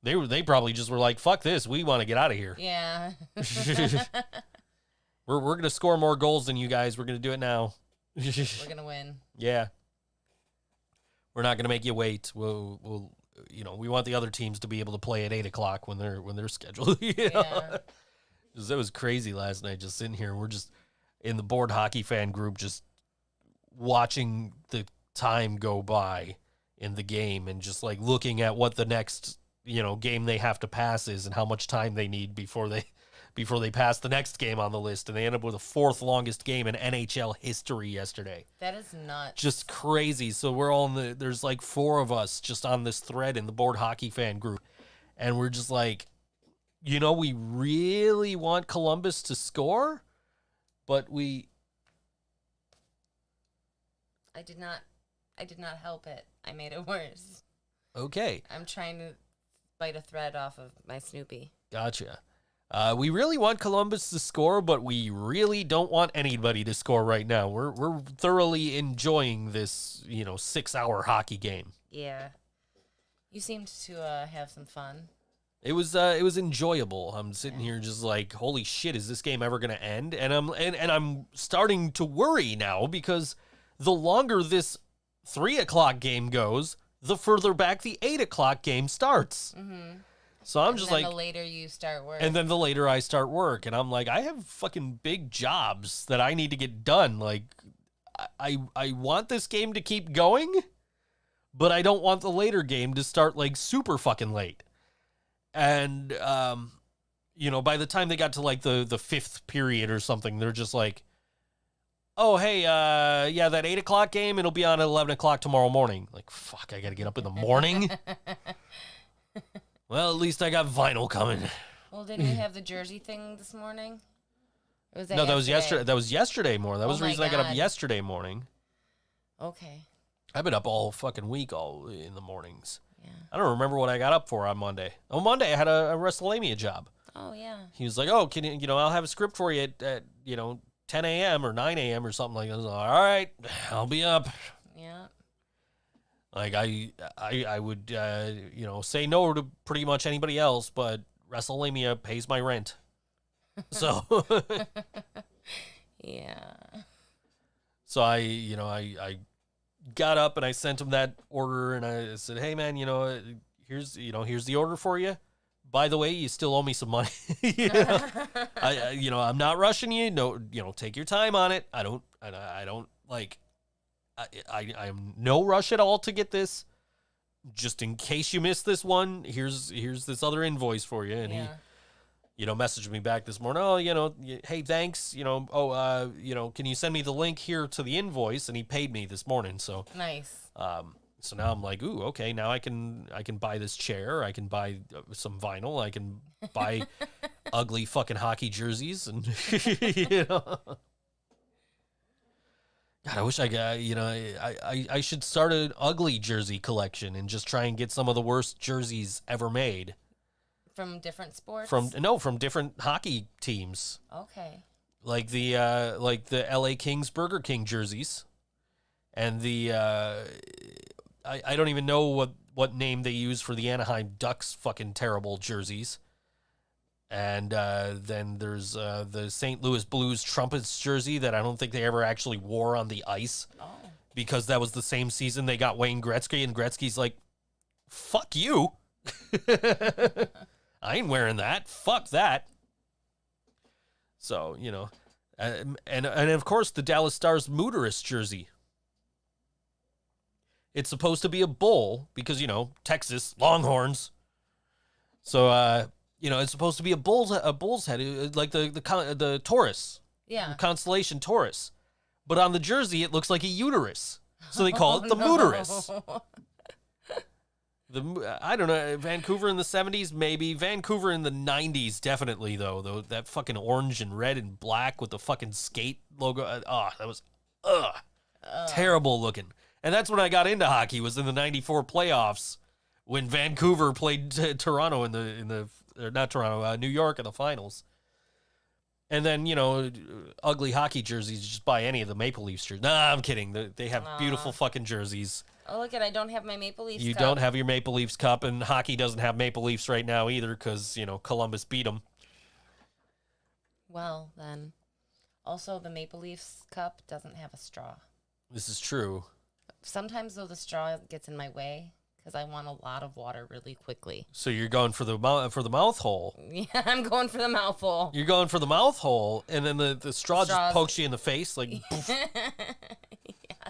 [SPEAKER 2] They probably just were like, fuck this. We want to get out of here.
[SPEAKER 3] Yeah.
[SPEAKER 2] We're going to score more goals than you guys. We're going to do it now.
[SPEAKER 3] We're going to win.
[SPEAKER 2] Yeah. We're not going to make you wait. We'll we want the other teams to be able to play at 8:00 when they're scheduled.
[SPEAKER 3] Yeah.
[SPEAKER 2] It was crazy last night, just sitting here. We're just in the board hockey fan group, just watching the time go by in the game and just like looking at what the next, game they have to pass is and how much time they need before they pass the next game on the list. And they end up with the 4th longest game in NHL history yesterday.
[SPEAKER 3] That is nuts.
[SPEAKER 2] Just crazy. So we're all there's like 4 of us just on this thread in the board hockey fan group. And we're just like, we really want Columbus to score, but
[SPEAKER 3] I did not help it. I made it worse.
[SPEAKER 2] Okay.
[SPEAKER 3] I'm trying to bite a thread off of my Snoopy.
[SPEAKER 2] Gotcha. We really want Columbus to score, but we really don't want anybody to score right now. We're thoroughly enjoying this, 6-hour hockey game.
[SPEAKER 3] Yeah. You seemed to have some fun.
[SPEAKER 2] It was enjoyable. I'm sitting here just like, holy shit, is this game ever going to end? And I'm starting to worry now because the longer this 3:00 game goes, the further back the 8:00 game starts. Mm-hmm. So I'm just like,
[SPEAKER 3] the later you start work.
[SPEAKER 2] And then the later I start work. And I'm like, I have fucking big jobs that I need to get done. Like, I want this game to keep going, but I don't want the later game to start like super fucking late. And, by the time they got to like the 5th period or something, they're just like, oh, hey, that 8:00 game, it'll be on at 11:00 tomorrow morning. Like, fuck, I got to get up in the morning. Well, at least I got vinyl coming.
[SPEAKER 3] Well, didn't you have the jersey thing this morning? Or was that
[SPEAKER 2] No, that was yesterday. That was yesterday morning. That was the reason I got up yesterday morning.
[SPEAKER 3] Okay.
[SPEAKER 2] I've been up all fucking week, all in the mornings.
[SPEAKER 3] Yeah.
[SPEAKER 2] I don't remember what I got up for on Monday. On Monday, I had a WrestleMania job.
[SPEAKER 3] Oh, yeah.
[SPEAKER 2] He was like, oh, can you, I'll have a script for you at 10 a.m. or 9 a.m. or something like that. I was like, all right, I'll be up.
[SPEAKER 3] Yeah.
[SPEAKER 2] Like, I would, say no to pretty much anybody else, but WrestleMania pays my rent. So.
[SPEAKER 3] Yeah.
[SPEAKER 2] So I got up and I sent him that order and I said, hey, man, here's the order for you. By the way, you still owe me some money. I'm not rushing you. No, take your time on it. I don't like. I'm no rush at all to get this. Just in case you missed this one, here's this other invoice for you. And he, messaged me back this morning. Oh, hey, thanks. Can you send me the link here to the invoice? And he paid me this morning. So
[SPEAKER 3] nice.
[SPEAKER 2] So now I'm like, ooh, okay. Now I can buy this chair. I can buy some vinyl. I can buy ugly fucking hockey jerseys, and God, I wish I got, I should start an ugly jersey collection and just try and get some of the worst jerseys ever made.
[SPEAKER 3] From different sports?
[SPEAKER 2] From different hockey teams.
[SPEAKER 3] Okay.
[SPEAKER 2] Like the LA Kings Burger King jerseys. And the, I don't even know what name they use for the Anaheim Ducks fucking terrible jerseys. And then there's the St. Louis Blues Trumpets jersey that I don't think they ever actually wore on the ice. Oh. Because that was the same season they got Wayne Gretzky, and Gretzky's like, fuck you. I ain't wearing that. Fuck that. So, and of course the Dallas Stars Mooterist jersey. It's supposed to be a bull because, Texas, Longhorns. So, it's supposed to be a bull's head, like the Taurus.
[SPEAKER 3] Yeah.
[SPEAKER 2] Constellation Taurus. But on the jersey, it looks like a uterus. So they call it the Mooterus. I don't know, Vancouver in the 70s, maybe. Vancouver in the 90s, definitely, though. That fucking orange and red and black with the fucking skate logo. That was terrible looking. And that's when I got into hockey, was in the 94 playoffs when Vancouver played Toronto New York in the finals. And then, ugly hockey jerseys, just buy any of the Maple Leafs jerseys. Nah, I'm kidding. They have beautiful fucking jerseys.
[SPEAKER 3] Oh, look I don't have my Maple Leafs
[SPEAKER 2] You
[SPEAKER 3] cup.
[SPEAKER 2] don't have your Maple Leafs cup, and hockey doesn't have Maple Leafs right now either because, Columbus beat them.
[SPEAKER 3] Well, then. Also, the Maple Leafs cup doesn't have a straw.
[SPEAKER 2] This is true.
[SPEAKER 3] Sometimes, though, the straw gets in my way because I want a lot of water really quickly.
[SPEAKER 2] So you're going for the mouth hole.
[SPEAKER 3] Yeah, I'm going for the mouthful.
[SPEAKER 2] You're going for the mouth hole, and then the straw just pokes you in the face, like, poof.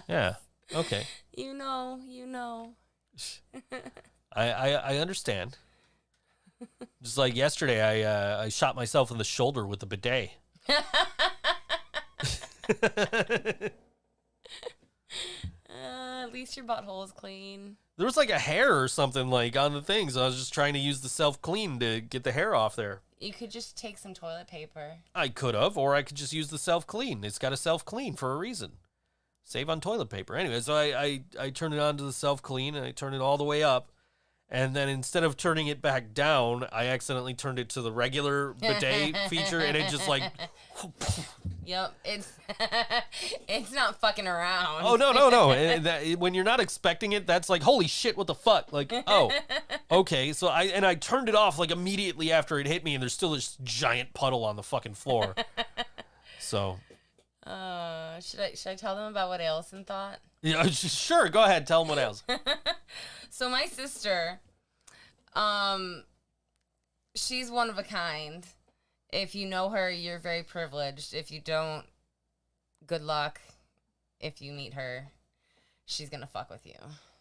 [SPEAKER 2] Yeah, okay.
[SPEAKER 3] You know.
[SPEAKER 2] I understand. Just like yesterday, I shot myself in the shoulder with a bidet.
[SPEAKER 3] At least your butthole is clean.
[SPEAKER 2] There was like a hair or something like on the thing, so I was just trying to use the self-clean to get the hair off there.
[SPEAKER 3] You could just take some toilet paper.
[SPEAKER 2] I could have, or I could just use the self-clean. It's got a self-clean for a reason. Save on toilet paper. Anyway, so I turned it on to the self-clean, and I turned it all the way up. And then instead of turning it back down, I accidentally turned it to the regular bidet feature, and it just like...
[SPEAKER 3] Yep, it's not fucking around.
[SPEAKER 2] Oh, no. And when you're not expecting it, that's like, holy shit, what the fuck? Like, oh, okay. So I turned it off like immediately after it hit me, and there's still this giant puddle on the fucking floor. So...
[SPEAKER 3] should I tell them about what Allison thought?
[SPEAKER 2] Yeah, sure. Go ahead. Tell them what else.
[SPEAKER 3] So my sister, she's one of a kind. If you know her, you're very privileged. If you don't, good luck. If you meet her, she's gonna fuck with you.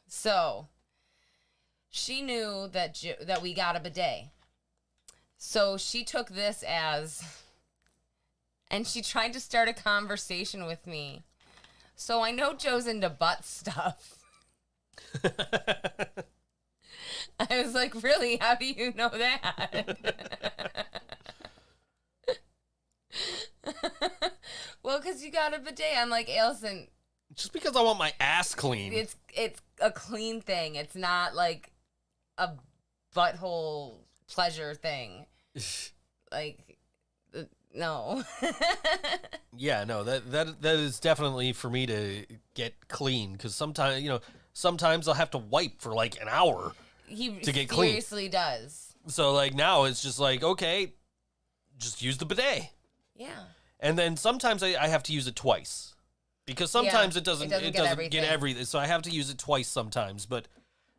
[SPEAKER 3] So she knew that we got a bidet. So she took this as... And she tried to start a conversation with me. So I know Joe's into butt stuff. I was like, really? How do you know that? Well, because you got a bidet. I'm like, Allison.
[SPEAKER 2] Just because I want my ass clean.
[SPEAKER 3] It's a clean thing. It's not like a butthole pleasure thing. Like... No.
[SPEAKER 2] Yeah, no, that is definitely for me to get clean, because sometimes I'll have to wipe for like an hour to get clean.
[SPEAKER 3] He seriously does.
[SPEAKER 2] So like now it's just like, okay, just use the bidet.
[SPEAKER 3] Yeah.
[SPEAKER 2] And then sometimes I have to use it twice, because sometimes it doesn't get everything. So I have to use it twice sometimes, but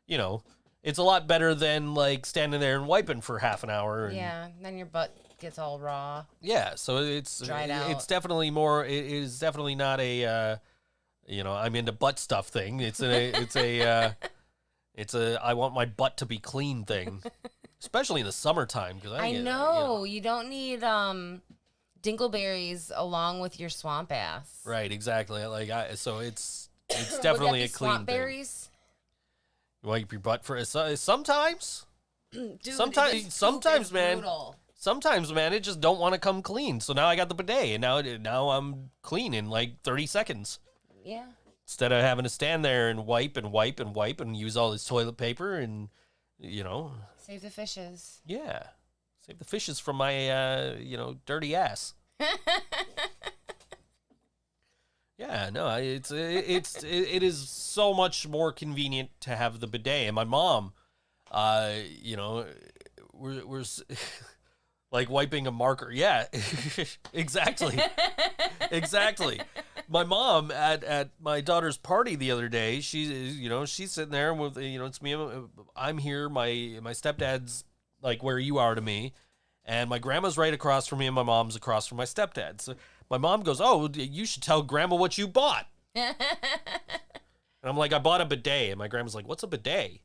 [SPEAKER 2] it's a lot better than like standing there and wiping for half an hour. And,
[SPEAKER 3] yeah, then your butt gets all raw.
[SPEAKER 2] Yeah, so it's
[SPEAKER 3] dried out.
[SPEAKER 2] It's definitely more. It is definitely not a I'm into butt stuff thing. It's a I want my butt to be clean thing, especially in the summertime, because
[SPEAKER 3] I know you don't need dingleberries along with your swamp ass.
[SPEAKER 2] Right, exactly. So it's definitely a clean
[SPEAKER 3] swamp berries.
[SPEAKER 2] thing. You wipe your butt for sometimes.
[SPEAKER 3] Dude,
[SPEAKER 2] sometimes, man.
[SPEAKER 3] Brutal.
[SPEAKER 2] Sometimes, man, it just don't want to come clean. So now I got the bidet, and now I'm clean in like 30 seconds.
[SPEAKER 3] Yeah.
[SPEAKER 2] Instead of having to stand there and wipe and use all this toilet paper and,
[SPEAKER 3] Save the fishes.
[SPEAKER 2] Yeah. Save the fishes from my, dirty ass. Yeah, no, it is so much more convenient to have the bidet. And my mom, we're like wiping a marker. Yeah, exactly. Exactly. My mom at my daughter's party the other day, she's sitting there with, it's me, I'm here, my stepdad's like where you are to me, and my grandma's right across from me, and my mom's across from my stepdad. So my mom goes, "Oh, you should tell grandma what you bought." And I'm like, "I bought a bidet." And my grandma's like, "What's a bidet?"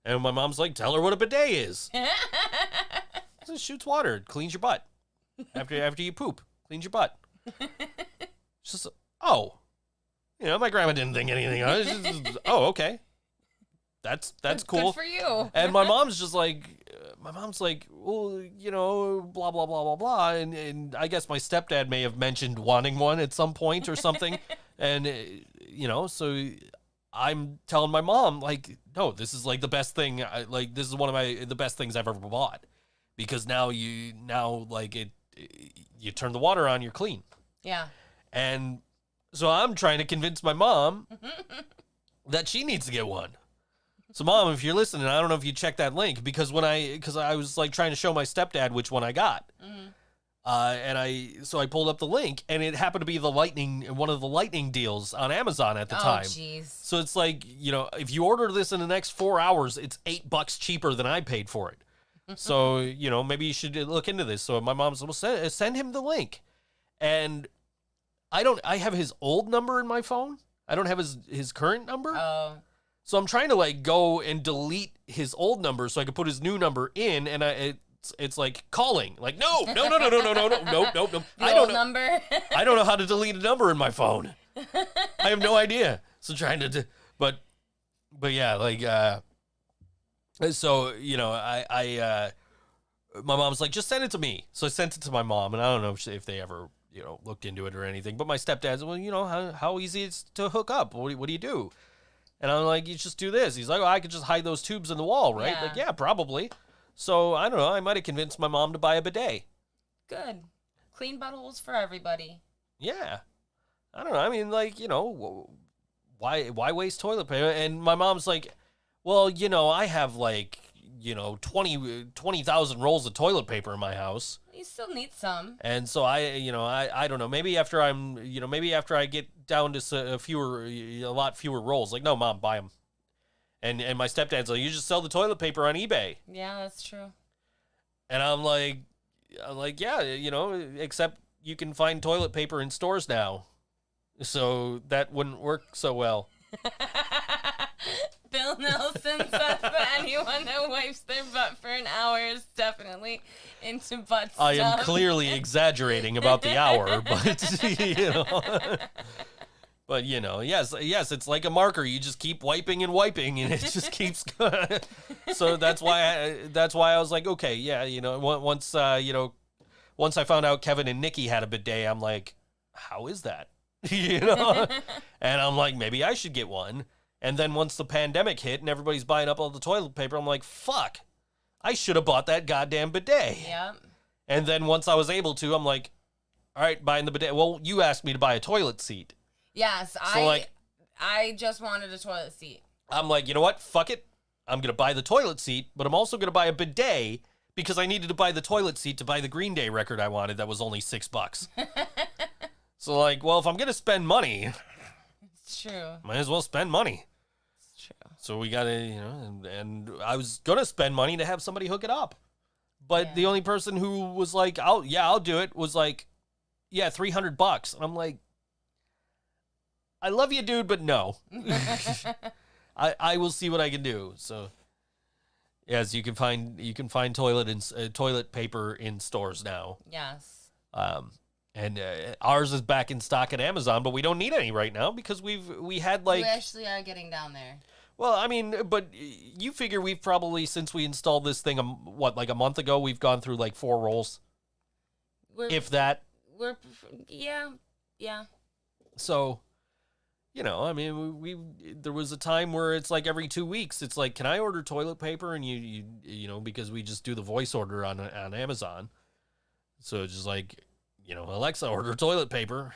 [SPEAKER 2] And my mom's like, "Tell her what a bidet is." It shoots water, cleans your butt. After you poop, cleans your butt. It's just, oh, my grandma didn't think anything of it. It's just, oh, okay. That's cool.
[SPEAKER 3] Good for you.
[SPEAKER 2] And my mom's like, well, blah, blah, blah, blah, blah. And I guess my stepdad may have mentioned wanting one at some point or something. And, so I'm telling my mom, like, no, this is like the best thing. This is one of the best things I've ever bought, because now you turn the water on, you're clean.
[SPEAKER 3] Yeah.
[SPEAKER 2] And so I'm trying to convince my mom that she needs to get one. So, Mom, if you're listening, I don't know if you checked that link, because I was like trying to show my stepdad which one I got. So I pulled up the link, and it happened to be one of the lightning deals on Amazon at the time.
[SPEAKER 3] Jeez.
[SPEAKER 2] So it's like, if you order this in the next 4 hours, it's $8 cheaper than I paid for it. So, maybe you should look into this. So my mom said, well, send him the link. And I have his old number in my phone. I don't have his current number.
[SPEAKER 3] Oh.
[SPEAKER 2] So I'm trying to go and delete his old number so I could put his new number in, and it's like calling. Like, no. I don't know.
[SPEAKER 3] Number.
[SPEAKER 2] I don't know how to delete a number in my phone. I have no idea. So trying to, but yeah, so my mom's like, just send it to me. So I sent it to my mom, and I don't know if they ever looked into it or anything. But my stepdad's, well, how easy it's to hook up. What do you do? And I'm like, you just do this. He's like, I could just hide those tubes in the wall, right?
[SPEAKER 3] Yeah.
[SPEAKER 2] Like, yeah, probably. So, I don't know. I might have convinced my mom to buy a bidet.
[SPEAKER 3] Good. Clean buttholes for everybody.
[SPEAKER 2] Yeah. I don't know. I mean, why waste toilet paper? And my mom's like, well, I have 20,000 rolls of toilet paper in my house.
[SPEAKER 3] You still need some.
[SPEAKER 2] And so I don't know. Maybe after I get down to a lot fewer rolls. Like, no, Mom, buy them. And my stepdad's like, you just sell the toilet paper on eBay.
[SPEAKER 3] Yeah, that's true.
[SPEAKER 2] And I'm like, yeah, except you can find toilet paper in stores now. So that wouldn't work so well.
[SPEAKER 3] Bill Nelson says that anyone that wipes their butt for an hour is definitely into butt stuff.
[SPEAKER 2] I am clearly exaggerating about the hour, but But yes, it's like a marker. You just keep wiping and wiping, and it just keeps going. So that's why I was like, okay, yeah, once I found out Kevin and Nikki had a bidet, I'm like, how is that? And I'm like, maybe I should get one. And then once the pandemic hit and everybody's buying up all the toilet paper, I'm like, fuck, I should have bought that goddamn bidet.
[SPEAKER 3] Yeah.
[SPEAKER 2] And then once I was able to, I'm like, all right, buying the bidet. Well, you asked me to buy a toilet seat.
[SPEAKER 3] Yes,
[SPEAKER 2] so
[SPEAKER 3] I just wanted a toilet seat.
[SPEAKER 2] I'm like, you know what? Fuck it. I'm going to buy the toilet seat, but I'm also going to buy a bidet because I needed to buy the toilet seat to buy the Green Day record I wanted that was only $6. So well, if I'm going to spend money,
[SPEAKER 3] it's true.
[SPEAKER 2] Might as well spend money.
[SPEAKER 3] It's true.
[SPEAKER 2] So we got to, and I was going to spend money to have somebody hook it up. But the only person who was like, I'll do it was like, yeah, $300. And I'm like, I love you, dude, but no. I will see what I can do. So, yes, you can find toilet paper in stores now.
[SPEAKER 3] Yes.
[SPEAKER 2] And ours is back in stock at Amazon, but we don't need any right now because we had
[SPEAKER 3] We actually are getting down there.
[SPEAKER 2] Well, I mean, but you figure we've probably, since we installed this thing, a month ago, we've gone through 4 rolls, if that.
[SPEAKER 3] Yeah.
[SPEAKER 2] So. I mean, there was a time where it's every 2 weeks, it's like, can I order toilet paper? And you because we just do the voice order on Amazon. So it's just Alexa, order toilet paper.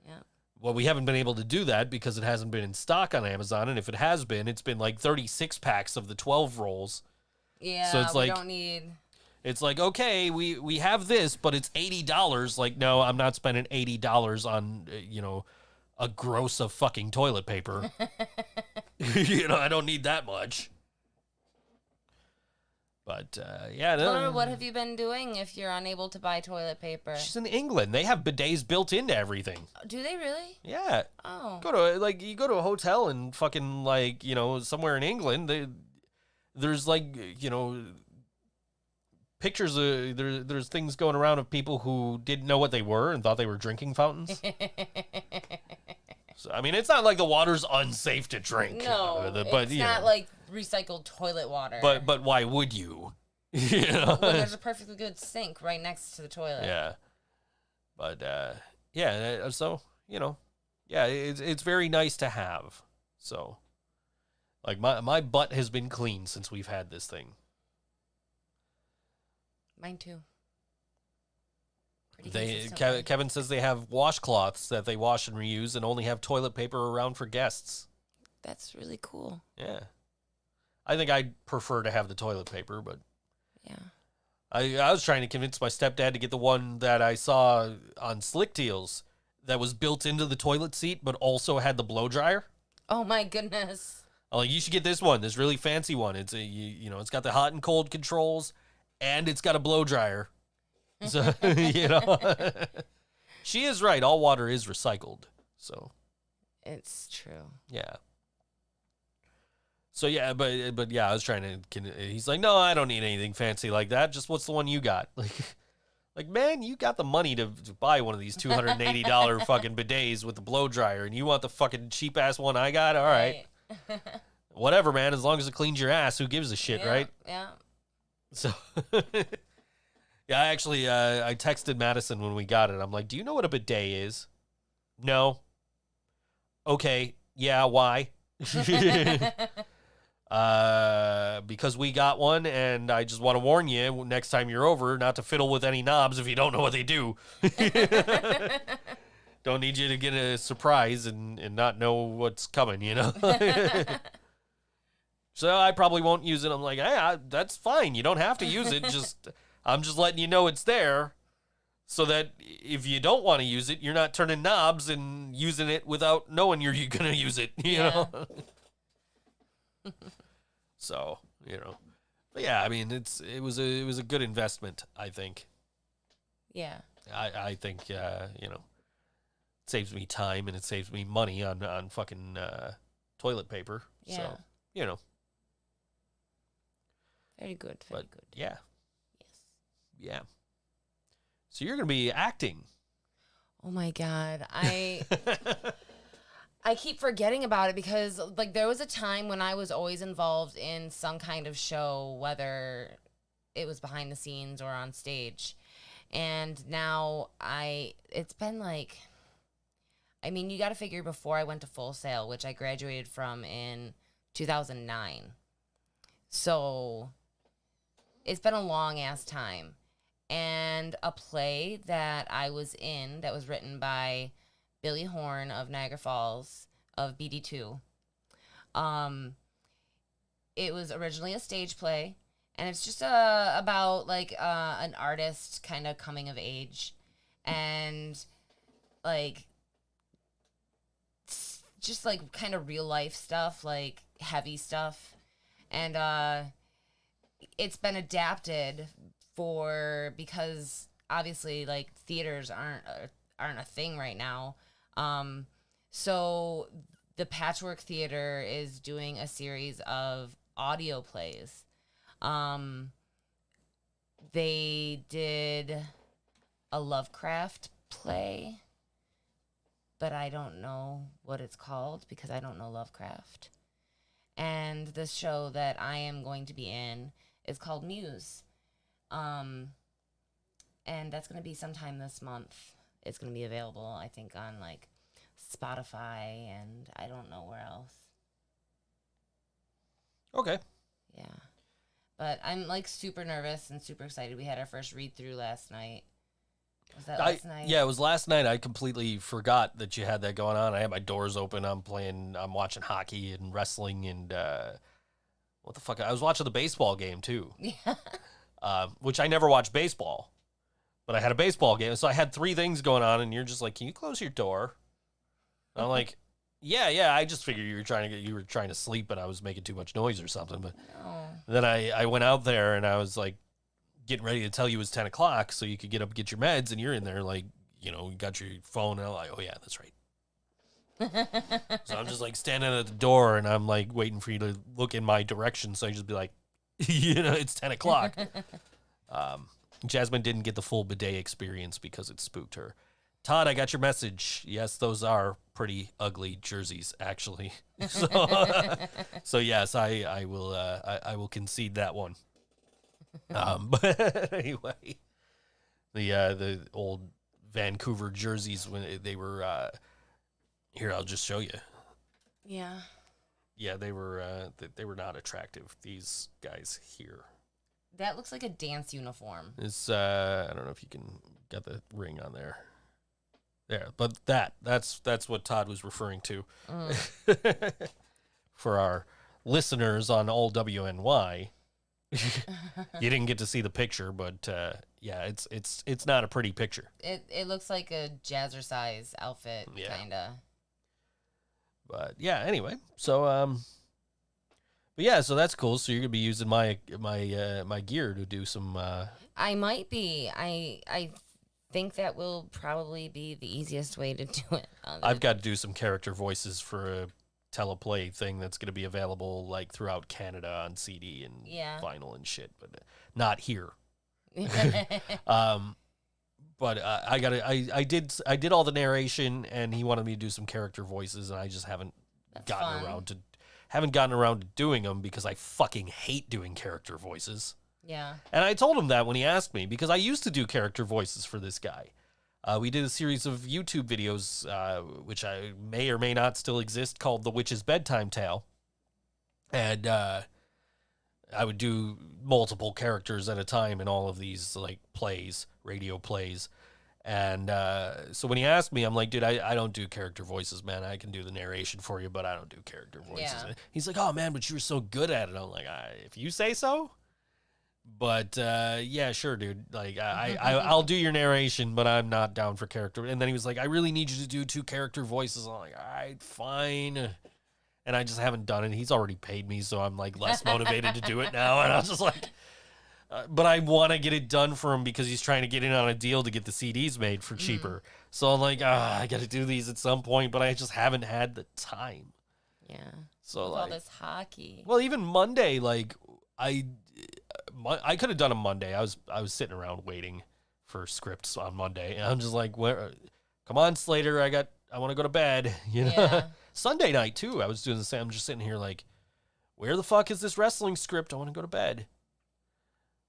[SPEAKER 3] Yeah.
[SPEAKER 2] Well, we haven't been able to do that because it hasn't been in stock on Amazon. And if it has been, it's been 36 packs of the 12 rolls.
[SPEAKER 3] Yeah.
[SPEAKER 2] So it's
[SPEAKER 3] we don't need.
[SPEAKER 2] It's okay, we have this, but it's $80. No, I'm not spending $80 on, a gross of fucking toilet paper. I don't need that much. But, yeah.
[SPEAKER 3] Laura, what have you been doing if you're unable to buy toilet paper?
[SPEAKER 2] She's in England. They have bidets built into everything.
[SPEAKER 3] Do they really?
[SPEAKER 2] Yeah.
[SPEAKER 3] Oh.
[SPEAKER 2] You go to a hotel and fucking, somewhere in England, there's, pictures. There's things going around of people who didn't know what they were and thought they were drinking fountains. So, I mean, it's not like the water's unsafe to drink.
[SPEAKER 3] No,
[SPEAKER 2] but
[SPEAKER 3] it's not like recycled toilet water.
[SPEAKER 2] But why would you? You know?
[SPEAKER 3] When there's a perfectly good sink right next to the toilet.
[SPEAKER 2] Yeah. But yeah. So yeah, it's very nice to have. So, like my butt has been clean since we've had this thing.
[SPEAKER 3] Mine too.
[SPEAKER 2] Kevin says they have washcloths that they wash and reuse and only have toilet paper around for guests.
[SPEAKER 3] That's really cool.
[SPEAKER 2] Yeah. I think I'd prefer to have the toilet paper, but
[SPEAKER 3] yeah.
[SPEAKER 2] I was trying to convince my stepdad to get the one that I saw on Slick Deals that was built into the toilet seat but also had the blow dryer.
[SPEAKER 3] Oh my goodness.
[SPEAKER 2] I'm like, you should get this one, this really fancy one. It's it's got the hot and cold controls and it's got a blow dryer. So, she is right. All water is recycled. So
[SPEAKER 3] it's true.
[SPEAKER 2] Yeah. So yeah, but yeah, I was trying to. He's like, no, I don't need anything fancy like that. Just what's the one you got? Like man, you got the money to buy one of these $280 fucking bidets with the blow dryer, and you want the fucking cheap ass one I got? All right. Whatever, man. As long as it cleans your ass, who gives a shit, right?
[SPEAKER 3] Yeah.
[SPEAKER 2] So. Yeah, I actually, I texted Madison when we got it. I'm like, do you know what a bidet is? No. Okay. Yeah, why? Because we got one, and I just want to warn you, next time you're over, not to fiddle with any knobs if you don't know what they do. Don't need you to get a surprise and not know what's coming, So I probably won't use it. I'm like, hey, that's fine. You don't have to use it. I'm just letting you know it's there so that if you don't want to use it, you're not turning knobs and using it without knowing you're going to use it, you know? So, but yeah, I mean, it was a good investment, I think.
[SPEAKER 3] Yeah.
[SPEAKER 2] I think, it saves me time and it saves me money on fucking toilet paper.
[SPEAKER 3] Yeah.
[SPEAKER 2] So,
[SPEAKER 3] Very good. Very good.
[SPEAKER 2] Yeah.
[SPEAKER 3] Yes.
[SPEAKER 2] Yeah. So you're going to be acting.
[SPEAKER 3] Oh my God. I keep forgetting about it because like there was a time when I was always involved in some kind of show, whether it was behind the scenes or on stage. And now it's been like, I mean, you got to figure before I went to Full Sail, which I graduated from in 2009. So it's been a long ass time. And a play that I was in that was written by Billy Horn of Niagara Falls of BD2. It was originally a stage play, and it's just about like an artist kind of coming of age, and like just like kind of real life stuff, like heavy stuff, and it's been adapted because obviously like theaters aren't a thing right now. So the Patchwork Theater is doing a series of audio plays. They did a Lovecraft play, but I don't know what it's called because I don't know Lovecraft. And the show that I am going to be in is called Muse. And that's going to be sometime this month. It's going to be available, I think, on like Spotify and I don't know where else.
[SPEAKER 2] Okay.
[SPEAKER 3] Yeah. But I'm like super nervous and super excited. We had our first read through last night. Was that last night?
[SPEAKER 2] Yeah, it was last night. I completely forgot that you had that going on. I had my doors open. I'm watching hockey and wrestling and what the fuck? I was watching the baseball game too.
[SPEAKER 3] Yeah.
[SPEAKER 2] Which I never watched baseball. But I had a baseball game, so I had 3 things going on, and you're just like, "Can you close your door?" And I'm like, "Yeah." I just figured you were trying to sleep, and I was making too much noise or something. But then I went out there, and I was like, getting ready to tell you it was 10 o'clock, so you could get up and get your meds, and you're in there like, you got your phone, and I'm like, "Oh yeah, that's right." So I'm just like standing at the door, and I'm like waiting for you to look in my direction, so I just be like, it's 10 o'clock. Jasmine didn't get the full bidet experience because it spooked her. Todd, I got your message. Yes, those are pretty ugly jerseys, actually. So yes, I will concede that one. But anyway, the old Vancouver jerseys when they were here, I'll just show you.
[SPEAKER 3] Yeah.
[SPEAKER 2] Yeah, they were not attractive. These guys here.
[SPEAKER 3] That looks like a dance uniform.
[SPEAKER 2] It's I don't know if you can get the ring on there. There, but that's what Todd was referring to. For our listeners on all WNY, you didn't get to see the picture, but yeah, it's not a pretty picture.
[SPEAKER 3] It looks like a jazzercise outfit, kinda.
[SPEAKER 2] But yeah, anyway, so but yeah, so that's cool. So you're gonna be using my gear to do some.
[SPEAKER 3] I might be. I think that will probably be the easiest way to do it.
[SPEAKER 2] I've got to do some character voices for a teleplay thing that's going to be available like throughout Canada on CD and vinyl and shit, but not here. But I did all the narration, and he wanted me to do some character voices, and I just haven't gotten around to doing them because I fucking hate doing character voices.
[SPEAKER 3] Yeah.
[SPEAKER 2] And I told him that when he asked me, because I used to do character voices for this guy. We did a series of YouTube videos, which I may or may not still exist, called The Witch's Bedtime Tale. And I would do multiple characters at a time in all of these like plays, radio plays. And so when he asked me, I'm like, dude, I don't do character voices, man. I can do the narration for you, but I don't do character voices. Yeah. He's like, oh, man, but you're so good at it. I'm like, if you say so. But yeah, sure, dude. Like I'll do your narration, but I'm not down for character. And then he was like, I really need you to do 2 character voices. I'm like, all right, fine. And I just haven't done it. He's already paid me, so I'm like less motivated to do it now. And I was just like, but I want to get it done for him because he's trying to get in on a deal to get the CDs made for cheaper. So I'm like, I got to do these at some point, but I just haven't had the time.
[SPEAKER 3] Yeah.
[SPEAKER 2] So
[SPEAKER 3] with
[SPEAKER 2] like
[SPEAKER 3] all this hockey.
[SPEAKER 2] Well, even Monday, like I could have done a Monday. I was sitting around waiting for scripts on Monday, and I'm just like, "Where? Come on, Slater! I want to go to bed." You know. Yeah. Sunday night too. I was doing the same. I'm just sitting here like, "Where the fuck is this wrestling script? I want to go to bed."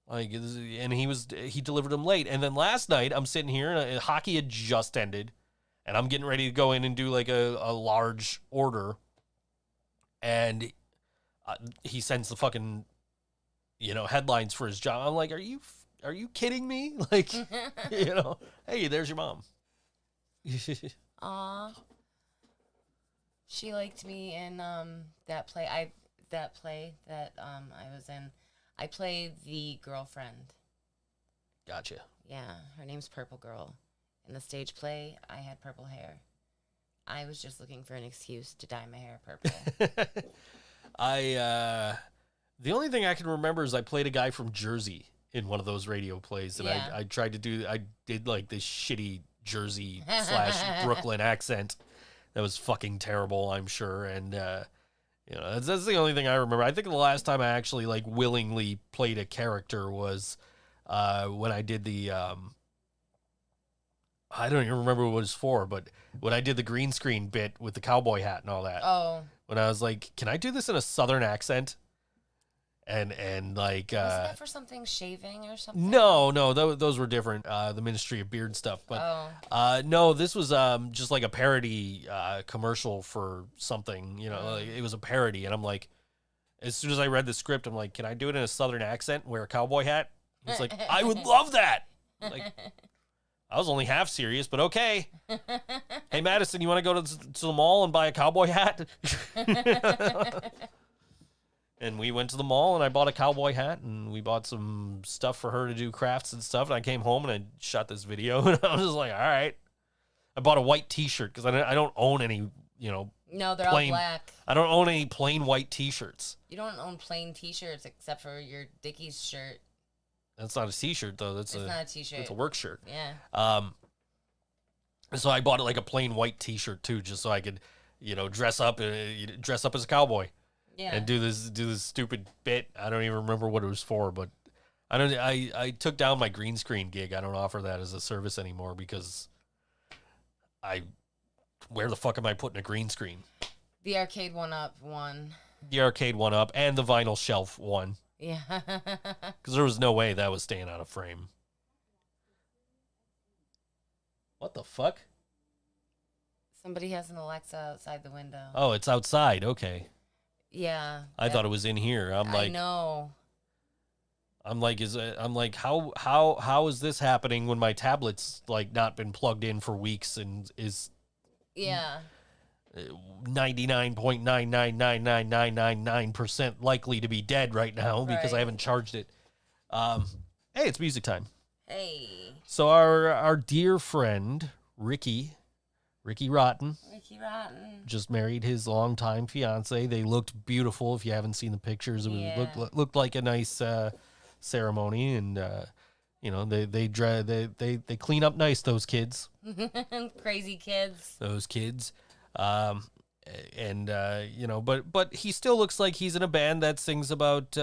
[SPEAKER 2] Like, and he delivered them late. And then last night, I'm sitting here, and hockey had just ended, and I'm getting ready to go in and do like a large order, and he sends the fucking headlines for his job. I'm like, are you kidding me? Like, hey, there's your mom.
[SPEAKER 3] Aw. She liked me in that play. I was in. I played the girlfriend.
[SPEAKER 2] Gotcha.
[SPEAKER 3] Yeah, her name's Purple Girl. In the stage play, I had purple hair. I was just looking for an excuse to dye my hair purple.
[SPEAKER 2] The only thing I can remember is I played a guy from Jersey in one of those radio plays, and I did like this shitty Jersey / Brooklyn accent that was fucking terrible, I'm sure, and that's the only thing I remember. I think the last time I actually like willingly played a character was when I did the I don't even remember what it was for, but when I did the green screen bit with the cowboy hat and all that.
[SPEAKER 3] Oh.
[SPEAKER 2] When I was like, can I do this in a Southern accent? And like
[SPEAKER 3] was that for something shaving or something?
[SPEAKER 2] No, those were different. The Ministry of Beard stuff, but no, this was just like a parody commercial for something. Like, it was a parody, and I'm like, as soon as I read the script, I'm like, can I do it in a Southern accent, wear a cowboy hat? He's like, I would love that. Like, I was only half serious, but okay. Hey, Madison, you want to go to the mall and buy a cowboy hat? And we went to the mall, and I bought a cowboy hat, and we bought some stuff for her to do crafts and stuff. And I came home, and I shot this video, and I was just like, all right. I bought a white T-shirt because I don't own any,
[SPEAKER 3] No, they're all black.
[SPEAKER 2] I don't own any plain white T-shirts.
[SPEAKER 3] You don't own plain T-shirts except for your Dickies shirt.
[SPEAKER 2] That's not a T-shirt, though. It's not a T-shirt. It's a work shirt.
[SPEAKER 3] Yeah.
[SPEAKER 2] So I bought it like a plain white T-shirt too, just so I could, dress up as a cowboy.
[SPEAKER 3] Yeah.
[SPEAKER 2] And do this stupid bit. I don't even remember what it was for, but I took down my green screen gig. I don't offer that as a service anymore because where the fuck am I putting a green screen?
[SPEAKER 3] The arcade one-up one.
[SPEAKER 2] The arcade one-up and the vinyl shelf one.
[SPEAKER 3] Yeah.
[SPEAKER 2] Because there was no way that was staying out of frame. What the fuck?
[SPEAKER 3] Somebody has an Alexa outside the window.
[SPEAKER 2] Oh, it's outside. Okay.
[SPEAKER 3] Yeah.
[SPEAKER 2] I thought it was in here.
[SPEAKER 3] I know.
[SPEAKER 2] I'm like, how is this happening when my tablet's like not been plugged in for weeks and is 99.9999999% likely to be dead right now because I haven't charged it. Hey, it's music time.
[SPEAKER 3] Hey.
[SPEAKER 2] So our dear friend Ricky Rotten just married his longtime fiance. They looked beautiful. If you haven't seen the pictures, it looked like a nice ceremony, and they clean up nice, those kids.
[SPEAKER 3] Crazy kids.
[SPEAKER 2] Those kids. But he still looks like he's in a band that sings about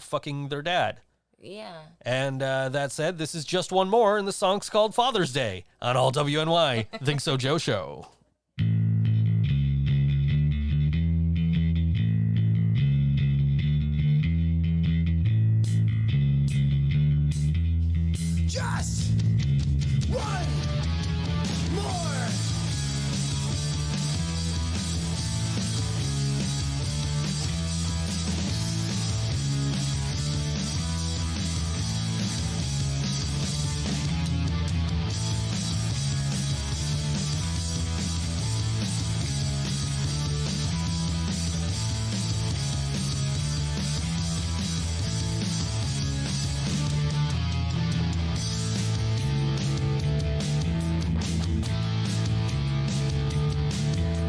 [SPEAKER 2] fucking their dad.
[SPEAKER 3] Yeah.
[SPEAKER 2] And that said, this is just one more, and the song's called Father's Day on all WNY ThinkSoJoE Show.
[SPEAKER 4] Just one more.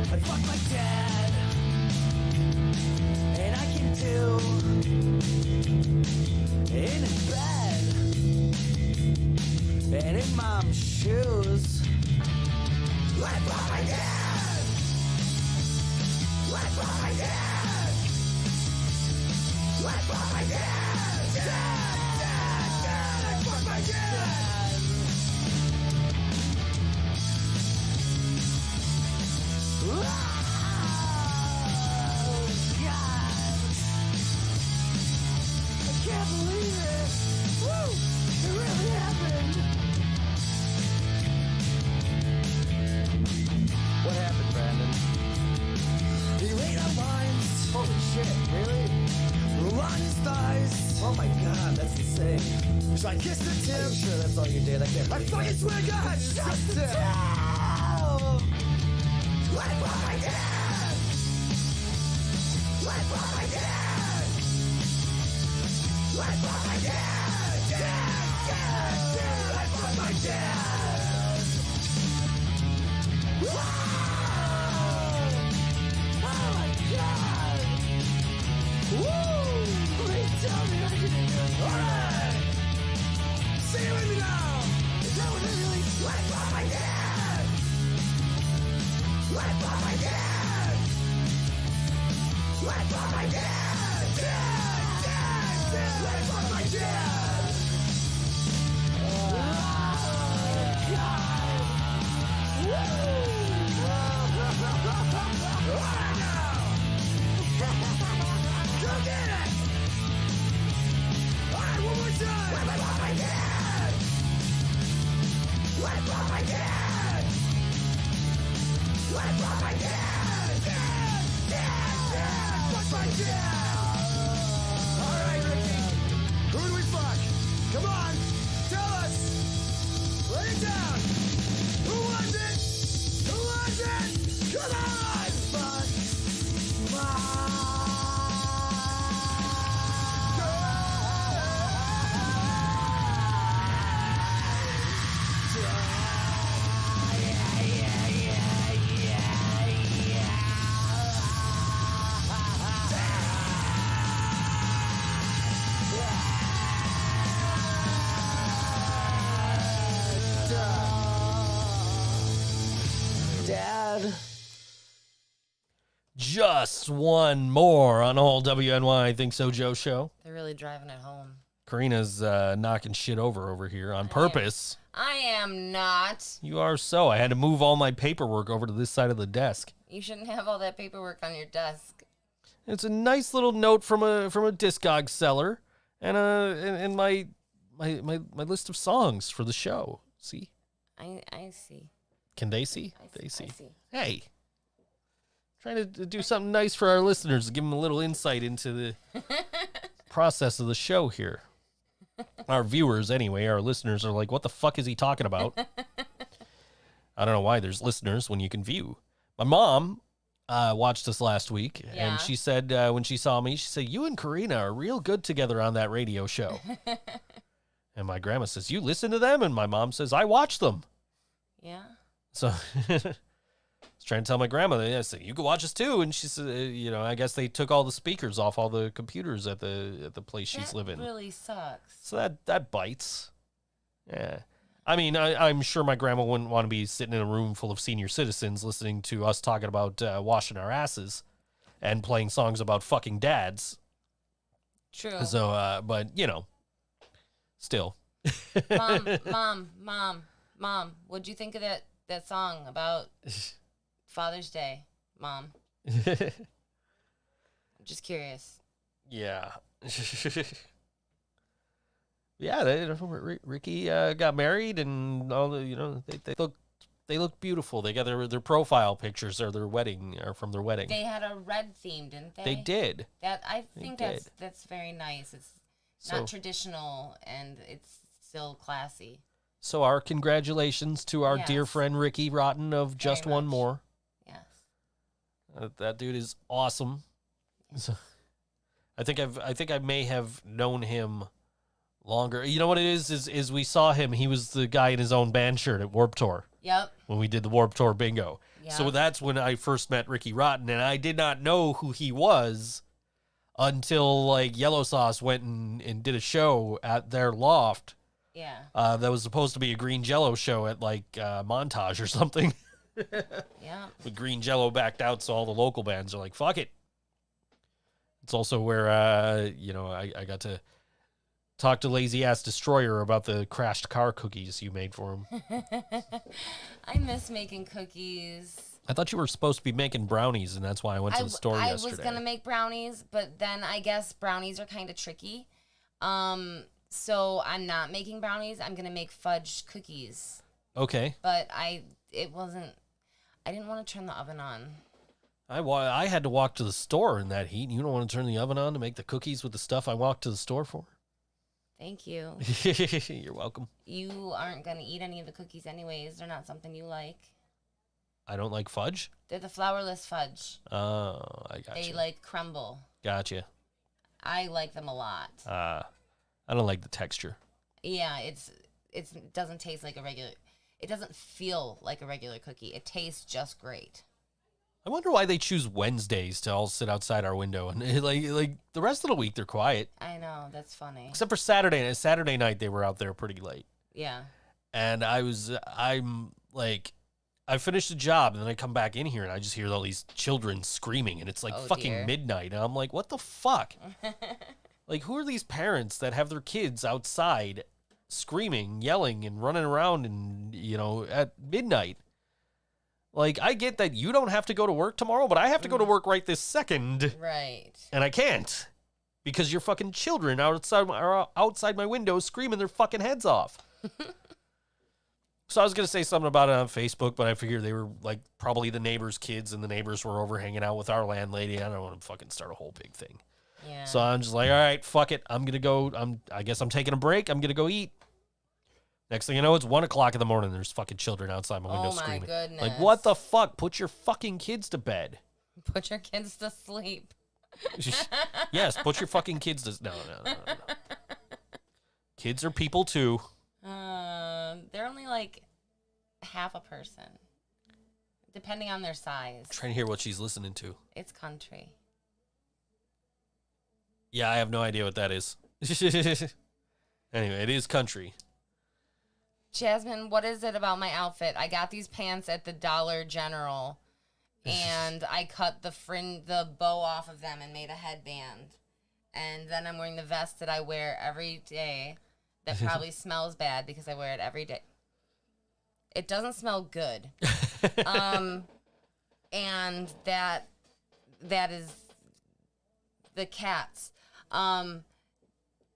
[SPEAKER 4] I fucked my dad, and I can do in his bed and in mom's shoes. I fucked my dad. I fucked my dad. I fucked my dad. Dad, I fucked my dad. Oh, God. I can't believe it. Woo! It really happened. What happened, Brandon? He laid on lines. Holy shit, really? On his thighs. Oh my God, that's insane. So I kissed the tip. Are you sure that's all you did? I can't believe it. I fucking swear to God, just the tip. I fucked my dad! I fucked my dad! I fucked my dad! Dad! I fucked my dad! Whoa! Oh my God! Woo! Please tell me I can do it. Alright! Say it with me now! Is that what it really is? I fucked my dad! I fucked my dad! I fucked my dad! Dad! I fucked my dad! Oh, God! Woo! All right now! Go get it! All right, one more time! I fucked my dad! I fucked my dad! I fucked my dad! Dad! Fuck my dad! Alright, Ricky. Who do we fuck? Come on! Tell us! Lay it down! Who was it? Who was it? Come on! Fuck! Dad.
[SPEAKER 2] Just one more on all WNY ThinkSoJoE Show.
[SPEAKER 3] They're really driving it home.
[SPEAKER 2] Karina's knocking shit over here on purpose.
[SPEAKER 3] I am not.
[SPEAKER 2] You are so. I had to move all my paperwork over to this side of the desk.
[SPEAKER 3] You shouldn't have all that paperwork on your desk.
[SPEAKER 2] It's a nice little note from a Discog seller and my list of songs for the show. See?
[SPEAKER 3] I see.
[SPEAKER 2] Can they see? They see.
[SPEAKER 3] I see.
[SPEAKER 2] Hey. Trying to do something nice for our listeners, give them a little insight into the process of the show here. Our viewers, anyway, our listeners are like, what the fuck is he talking about? I don't know why there's listeners when you can view. My mom watched us last week, and she said when she saw me, she said, you and Karina are real good together on that radio show. And my grandma says, you listen to them? And my mom says, I watch them.
[SPEAKER 3] Yeah.
[SPEAKER 2] So... I was trying to tell my grandma, I said, you can watch us too. And she said, I guess they took all the speakers off all the computers at the place she's living.
[SPEAKER 3] That really sucks.
[SPEAKER 2] So that bites. Yeah. I mean, I'm sure my grandma wouldn't want to be sitting in a room full of senior citizens listening to us talking about washing our asses and playing songs about fucking dads.
[SPEAKER 3] True.
[SPEAKER 2] So, but, still.
[SPEAKER 3] Mom, what'd you think of that song about... Father's Day, Mom? I'm just curious.
[SPEAKER 2] Yeah. Yeah, Ricky got married, and all the they look beautiful. They got their profile pictures or their wedding or from their wedding.
[SPEAKER 3] They had a red theme, didn't they?
[SPEAKER 2] They did.
[SPEAKER 3] I think that's very nice. It's not traditional, and it's still classy.
[SPEAKER 2] So our congratulations to our dear friend Ricky Rotten of Just One More.
[SPEAKER 3] Yes.
[SPEAKER 2] That dude is awesome. So, I think I may have known him longer. You know what it is we saw him. He was the guy in his own band shirt at Warped Tour.
[SPEAKER 3] Yep.
[SPEAKER 2] When we did the Warped Tour bingo.
[SPEAKER 3] Yep.
[SPEAKER 2] So that's when I first met Ricky Rotten, and I did not know who he was until like Yellow Sauce went and did a show at their loft.
[SPEAKER 3] Yeah.
[SPEAKER 2] That was supposed to be a Green Jello show at like Montage or something.
[SPEAKER 3] Yeah.
[SPEAKER 2] With Green Jello backed out, so all the local bands are like, fuck it. It's also where, I got to talk to Lazy Ass Destroyer about the crashed car cookies you made for him.
[SPEAKER 3] I miss making cookies.
[SPEAKER 2] I thought you were supposed to be making brownies, and that's why I went to the store yesterday. I was
[SPEAKER 3] going to make brownies, but then I guess brownies are kind of tricky. So I'm not making brownies. I'm going to make fudge cookies.
[SPEAKER 2] Okay.
[SPEAKER 3] But I didn't want to turn the oven on.
[SPEAKER 2] I had to walk to the store in that heat. You don't want to turn the oven on to make the cookies with the stuff I walked to the store for?
[SPEAKER 3] Thank you.
[SPEAKER 2] You're welcome.
[SPEAKER 3] You aren't going to eat any of the cookies anyways. They're not something you like.
[SPEAKER 2] I don't like fudge?
[SPEAKER 3] They're the flourless fudge.
[SPEAKER 2] Oh, I got you.
[SPEAKER 3] They like crumble.
[SPEAKER 2] Gotcha.
[SPEAKER 3] I like them a lot.
[SPEAKER 2] I don't like the texture.
[SPEAKER 3] Yeah, it doesn't taste like a regular... It doesn't feel like a regular cookie. It tastes just great.
[SPEAKER 2] I wonder why they choose Wednesdays to all sit outside our window, and like the rest of the week they're quiet.
[SPEAKER 3] I know, that's funny.
[SPEAKER 2] Except for Saturday. Saturday night they were out there pretty late.
[SPEAKER 3] Yeah.
[SPEAKER 2] And I finished a job, and then I come back in here and I just hear all these children screaming, and it's like fucking midnight, and I'm like, what the fuck? Like, who are these parents that have their kids outside screaming, yelling, and running around and at midnight? Like, I get that you don't have to go to work tomorrow, but I have to go to work right this second.
[SPEAKER 3] Right.
[SPEAKER 2] And I can't because your fucking children are outside my window screaming their fucking heads off. So I was going to say something about it on Facebook, but I figured they were like probably the neighbors' kids, and the neighbors were over hanging out with our landlady. I don't want to fucking start a whole big thing.
[SPEAKER 3] Yeah.
[SPEAKER 2] So I'm just like, all right, fuck it. I'm going to go. I guess I'm taking a break. I'm going to go eat. Next thing you know, it's 1 o'clock in the morning. There's fucking children outside my window screaming.
[SPEAKER 3] Oh, my goodness.
[SPEAKER 2] Like, what the fuck? Put your fucking kids to bed.
[SPEAKER 3] Put your kids to sleep.
[SPEAKER 2] Yes, put your fucking kids to... No. Kids are people, too.
[SPEAKER 3] They're only like half a person, depending on their size.
[SPEAKER 2] I'm trying to hear what she's listening to.
[SPEAKER 3] It's country.
[SPEAKER 2] Yeah, I have no idea what that is. Anyway, it is country.
[SPEAKER 3] Jasmine, what is it about my outfit? I got these pants at the Dollar General, and I cut the bow off of them and made a headband. And then I'm wearing the vest that I wear every day that probably smells bad because I wear it every day. It doesn't smell good. And that is the cats.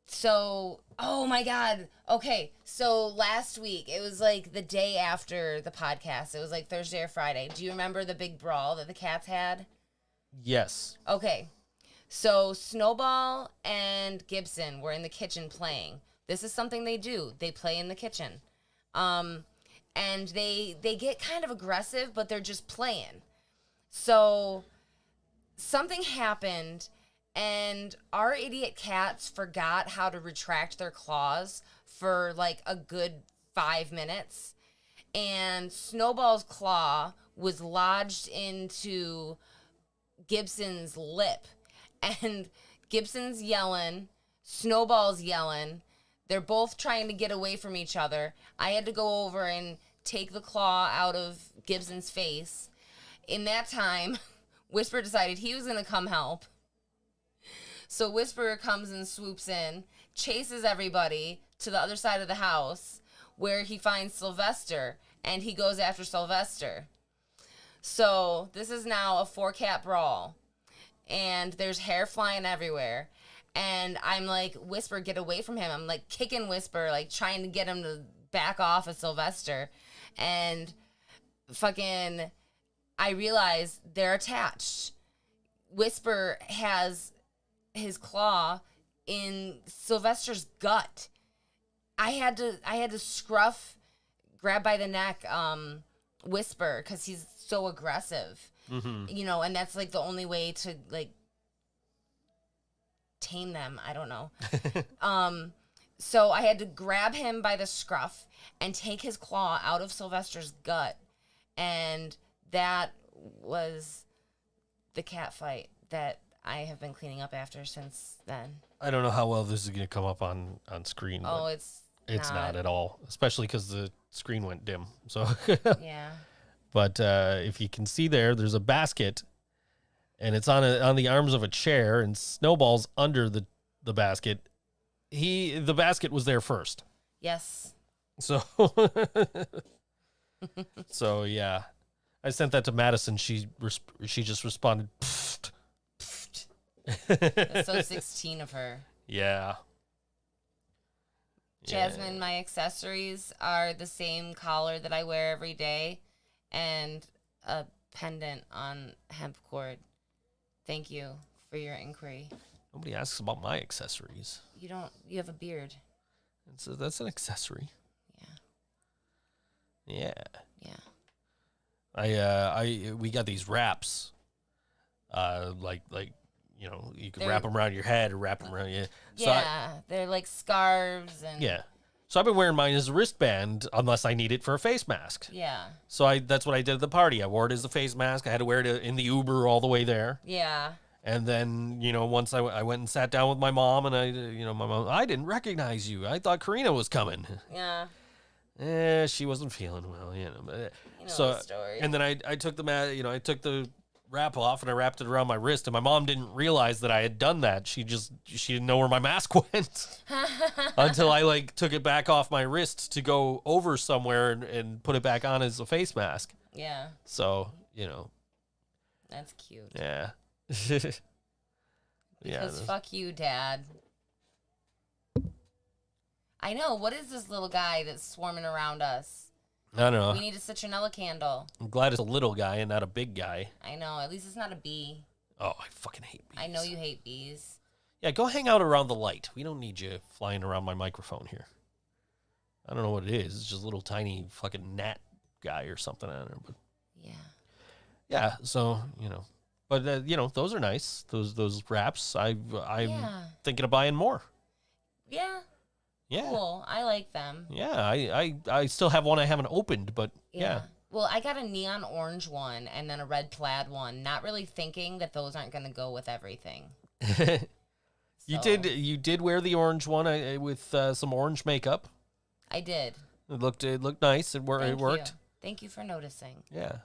[SPEAKER 3] So, oh my God. Okay. So last week, it was like the day after the podcast. It was like Thursday or Friday. Do you remember the big brawl that the cats had?
[SPEAKER 2] Yes.
[SPEAKER 3] Okay. So Snowball and Gibson were in the kitchen playing. This is something they do. They play in the kitchen. And they get kind of aggressive, but they're just playing. So something happened, and our idiot cats forgot how to retract their claws for like a good 5 minutes. And Snowball's claw was lodged into Gibson's lip. And Gibson's yelling, Snowball's yelling. They're both trying to get away from each other. I had to go over and take the claw out of Gibson's face. In that time, Whisper decided he was going to come help. So Whisper comes and swoops in, chases everybody to the other side of the house where he finds Sylvester, and he goes after Sylvester. So this is now a 4-cat brawl, and there's hair flying everywhere. And I'm like, Whisper, get away from him. I'm like kicking Whisper, like trying to get him to back off of Sylvester. And fucking, I realize they're attached. Whisper has his claw in Sylvester's gut. I had to grab by the neck, Whisper, because he's so aggressive. Mm-hmm. You know, and that's like the only way to like tame them. I don't know. So I had to grab him by the scruff and take his claw out of Sylvester's gut. And that was the cat fight that I have been cleaning up after since then.
[SPEAKER 2] I don't know how well this is going to come up on screen.
[SPEAKER 3] Oh, it's
[SPEAKER 2] not at all, especially because the screen went dim. So
[SPEAKER 3] yeah.
[SPEAKER 2] But if you can see there's a basket, and it's on the arms of a chair, and Snowball's under the basket. The basket was there first.
[SPEAKER 3] Yes.
[SPEAKER 2] So, so yeah, I sent that to Madison. She just responded. Pfft.
[SPEAKER 3] That's so 16 of her.
[SPEAKER 2] Yeah.
[SPEAKER 3] Jasmine, my accessories are the same collar that I wear every day, and a pendant on hemp cord. Thank you for your inquiry.
[SPEAKER 2] Nobody asks about my accessories.
[SPEAKER 3] You have a beard.
[SPEAKER 2] That's an accessory. Yeah. We got these wraps. Like you know, you can wrap them around your head or wrap them around you. So
[SPEAKER 3] they're like scarves and
[SPEAKER 2] yeah. So I've been wearing mine as a wristband unless I need it for a face mask.
[SPEAKER 3] Yeah.
[SPEAKER 2] So that's what I did at the party. I wore it as a face mask. I had to wear it in the Uber all the way there.
[SPEAKER 3] Yeah.
[SPEAKER 2] And then, you know, once I went and sat down with my mom, and my mom, I didn't recognize you. I thought Karina was coming.
[SPEAKER 3] Yeah.
[SPEAKER 2] She wasn't feeling well, you know. But,
[SPEAKER 3] you know the story.
[SPEAKER 2] And then I took the wrap off and I wrapped it around my wrist, and my mom didn't realize that I had done that. She didn't know where my mask went until I like took it back off my wrist to go over somewhere and put it back on as a face mask.
[SPEAKER 3] Yeah.
[SPEAKER 2] So, you know.
[SPEAKER 3] That's cute.
[SPEAKER 2] Yeah.
[SPEAKER 3] Because fuck you, Dad. I know. What is this little guy that's swarming around us?
[SPEAKER 2] I don't know.
[SPEAKER 3] We need a citronella candle.
[SPEAKER 2] I'm glad it's a little guy and not a big guy.
[SPEAKER 3] I know. At least it's not a bee.
[SPEAKER 2] Oh, I fucking hate bees.
[SPEAKER 3] I know you hate bees.
[SPEAKER 2] Yeah, go hang out around the light. We don't need you flying around my microphone here. I don't know what it is. It's just a little tiny fucking gnat guy or something. I don't know. But
[SPEAKER 3] yeah.
[SPEAKER 2] Yeah, so, you know. But, you know, those are nice. Those wraps. I'm thinking of buying more.
[SPEAKER 3] Yeah.
[SPEAKER 2] Yeah.
[SPEAKER 3] Cool. I like them.
[SPEAKER 2] Yeah, I still have one I haven't opened, but yeah.
[SPEAKER 3] Well, I got a neon orange one and then a red plaid one, not really thinking that those aren't going to go with everything.
[SPEAKER 2] You did wear the orange one with some orange makeup.
[SPEAKER 3] I did.
[SPEAKER 2] It looked nice. It worked.
[SPEAKER 3] You. Thank you for noticing.
[SPEAKER 2] Yeah.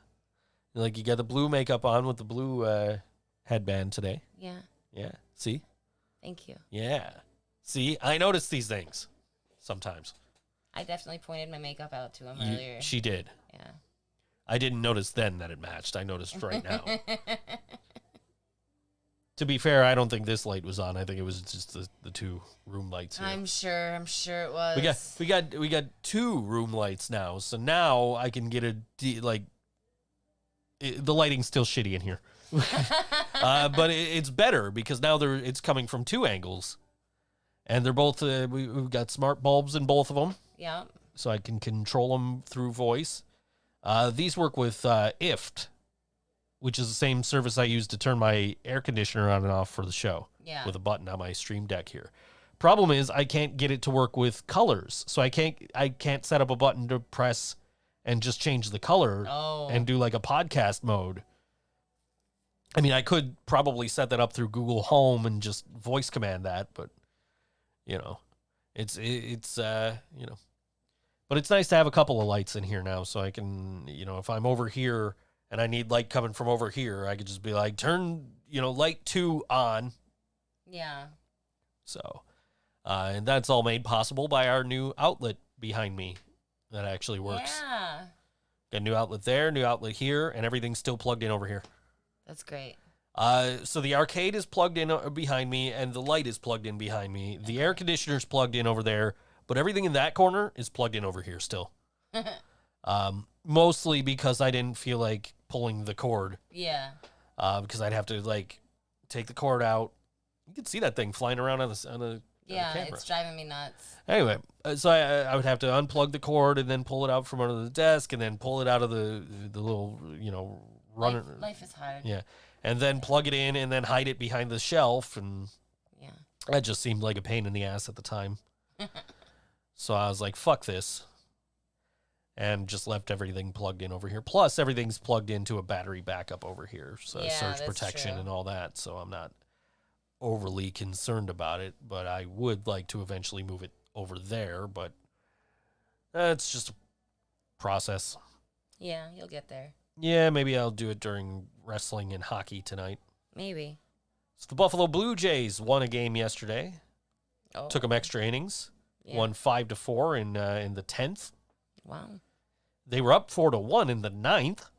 [SPEAKER 2] Like you got the blue makeup on with the blue headband today.
[SPEAKER 3] Yeah.
[SPEAKER 2] Yeah. See?
[SPEAKER 3] Thank you.
[SPEAKER 2] Yeah. See, I notice these things sometimes.
[SPEAKER 3] I definitely pointed my makeup out to him earlier.
[SPEAKER 2] She did.
[SPEAKER 3] Yeah.
[SPEAKER 2] I didn't notice then that it matched. I noticed right now. To be fair, I don't think this light was on. I think it was just the two room lights here.
[SPEAKER 3] I'm sure it was.
[SPEAKER 2] We got two room lights now. So now I can get the lighting's still shitty in here. But it's better because now it's coming from two angles. And they're both we've got smart bulbs in both of them.
[SPEAKER 3] Yeah.
[SPEAKER 2] So I can control them through voice. These work with IFT, which is the same service I use to turn my air conditioner on and off for the show.
[SPEAKER 3] Yeah.
[SPEAKER 2] With a button on my Stream Deck here. Problem is I can't get it to work with colors. So I can't set up a button to press and just change the color and do like a podcast mode. I mean, I could probably set that up through Google Home and just voice command that, but it's but it's nice to have a couple of lights in here now so I can, if I'm over here and I need light coming from over here, I could just be like, turn, light 2 on.
[SPEAKER 3] Yeah.
[SPEAKER 2] So, and that's all made possible by our new outlet behind me that actually works.
[SPEAKER 3] Yeah.
[SPEAKER 2] Got a new outlet there, new outlet here, and everything's still plugged in over here.
[SPEAKER 3] That's great.
[SPEAKER 2] So the arcade is plugged in behind me, and the light is plugged in behind me. The air conditioner's plugged in over there, but everything in that corner is plugged in over here still. Mostly because I didn't feel like pulling the cord.
[SPEAKER 3] Yeah.
[SPEAKER 2] Because I'd have to take the cord out. You can see that thing flying around on the camera.
[SPEAKER 3] It's driving me nuts.
[SPEAKER 2] Anyway, so I would have to unplug the cord and then pull it out from under the desk and then pull it out of the little runner.
[SPEAKER 3] Life is hard.
[SPEAKER 2] Yeah. And then plug it in and then hide it behind the shelf. And
[SPEAKER 3] yeah,
[SPEAKER 2] that just seemed like a pain in the ass at the time. So I was like, fuck this. And just left everything plugged in over here. Plus, everything's plugged into a battery backup over here. So surge protection and all that. So I'm not overly concerned about it. But I would like to eventually move it over there. But it's just a process.
[SPEAKER 3] Yeah, you'll get there.
[SPEAKER 2] Yeah, maybe I'll do it during wrestling and hockey tonight.
[SPEAKER 3] Maybe.
[SPEAKER 2] So the Buffalo Blue Jays won a game yesterday.
[SPEAKER 3] Oh.
[SPEAKER 2] Took them extra innings.
[SPEAKER 3] Yeah.
[SPEAKER 2] Won 5-4 in the 10th.
[SPEAKER 3] Wow.
[SPEAKER 2] They were up 4-1 in the 9th.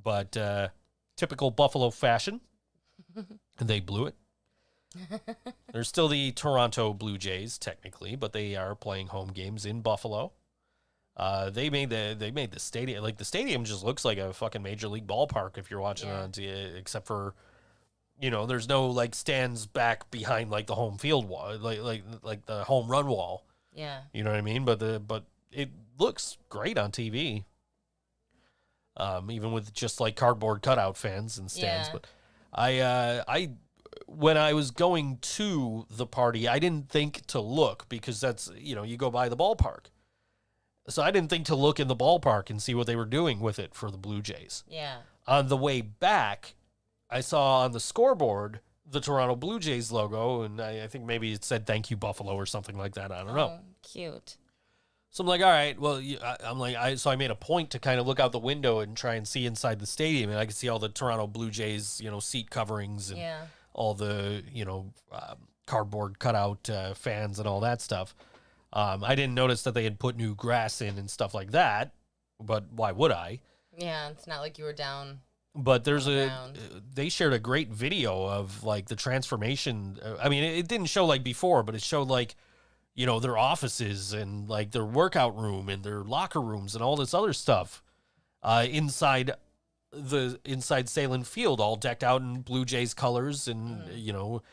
[SPEAKER 2] But typical Buffalo fashion, they blew it. They're still the Toronto Blue Jays technically, but they are playing home games in Buffalo. They made the stadium, the stadium just looks like a fucking major league ballpark if you're watching it on TV, except for, there's no stands back behind the home field wall, like the home run wall.
[SPEAKER 3] Yeah.
[SPEAKER 2] You know what I mean? But it looks great on TV. Even with just cardboard cutout fans and stands.
[SPEAKER 3] Yeah.
[SPEAKER 2] But I when I was going to the party, I didn't think to look because that's, you go by the ballpark. So I didn't think to look in the ballpark and see what they were doing with it for the Blue Jays.
[SPEAKER 3] Yeah.
[SPEAKER 2] On the way back, I saw on the scoreboard the Toronto Blue Jays logo, and I think maybe it said "Thank you Buffalo" or something like that. I don't know.
[SPEAKER 3] Cute.
[SPEAKER 2] So I'm like, all right, well, so I made a point to kind of look out the window and try and see inside the stadium, and I could see all the Toronto Blue Jays, seat coverings and all the, cardboard cutout fans and all that stuff. I didn't notice that they had put new grass in and stuff like that, but why would I?
[SPEAKER 3] Yeah, it's not like you were down.
[SPEAKER 2] But they shared a great video of the transformation. I mean, it didn't show before, but it showed their offices and their workout room and their locker rooms and all this other stuff inside Salem Field, all decked out in Blue Jays colors and all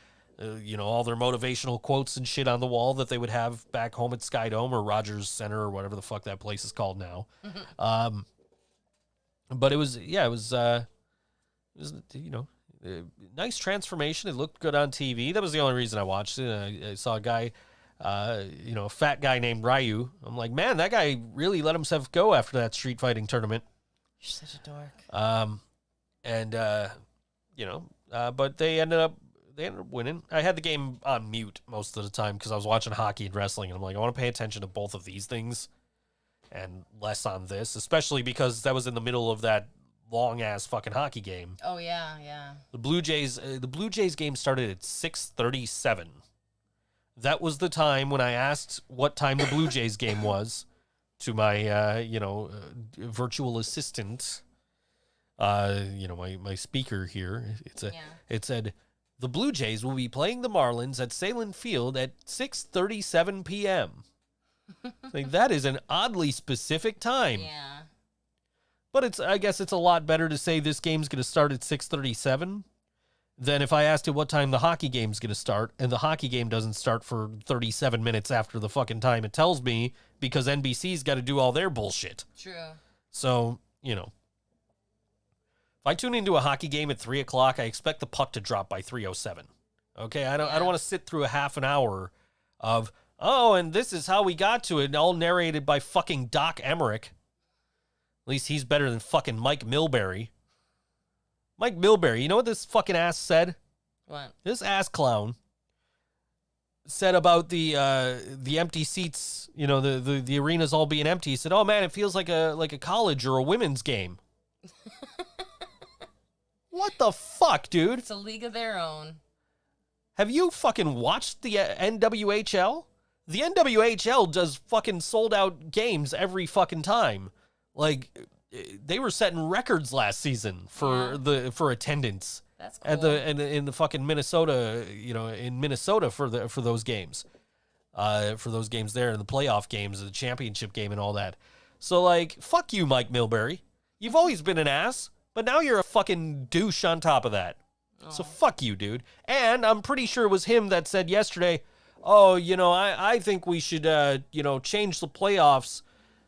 [SPEAKER 2] their motivational quotes and shit on the wall that they would have back home at Skydome or Rogers Center or whatever the fuck that place is called now. But it was nice transformation. It looked good on TV. That was the only reason I watched it. I saw a guy, a fat guy named Ryu. I'm like, man, that guy really let himself go after that street fighting tournament.
[SPEAKER 3] You're such a dork.
[SPEAKER 2] But they ended up winning. I had the game on mute most of the time because I was watching hockey and wrestling, and I'm like, I want to pay attention to both of these things and less on this, especially because that was in the middle of that long ass fucking hockey game.
[SPEAKER 3] Oh yeah.
[SPEAKER 2] The Blue Jays game started at 6:37. That was the time when I asked what time the Blue Jays game was to my virtual assistant. My speaker here. It said the Blue Jays will be playing the Marlins at Salem Field at 6:37 p.m. Like, that is an oddly specific time.
[SPEAKER 3] Yeah.
[SPEAKER 2] But I guess it's a lot better to say this game's going to start at 6:37 than if I asked it what time the hockey game's going to start, and the hockey game doesn't start for 37 minutes after the fucking time it tells me because NBC's got to do all their bullshit.
[SPEAKER 3] True.
[SPEAKER 2] So, if I tune into a hockey game at 3 o'clock, I expect the puck to drop by 3:07. Okay, I don't want to sit through a half an hour of, and this is how we got to it, all narrated by fucking Doc Emmerich. At least he's better than fucking Mike Milbury. Mike Milbury, you know what this fucking ass said?
[SPEAKER 3] What?
[SPEAKER 2] This ass clown said about the empty seats, the arenas all being empty. He said, "Oh man, it feels like a college or a women's game." What the fuck, dude?
[SPEAKER 3] It's a league of their own.
[SPEAKER 2] Have you fucking watched the NWHL? The NWHL does fucking sold out games every fucking time. Like, they were setting records last season for attendance.
[SPEAKER 3] That's cool.
[SPEAKER 2] In the fucking Minnesota, in Minnesota for those games. For those games there, and the playoff games, the championship game and all that. So, like, fuck you, Mike Milbury. You've always been an ass, but now you're a fucking douche on top of that. Oh. So fuck you, dude. And I'm pretty sure it was him that said yesterday, I think we should, change the playoffs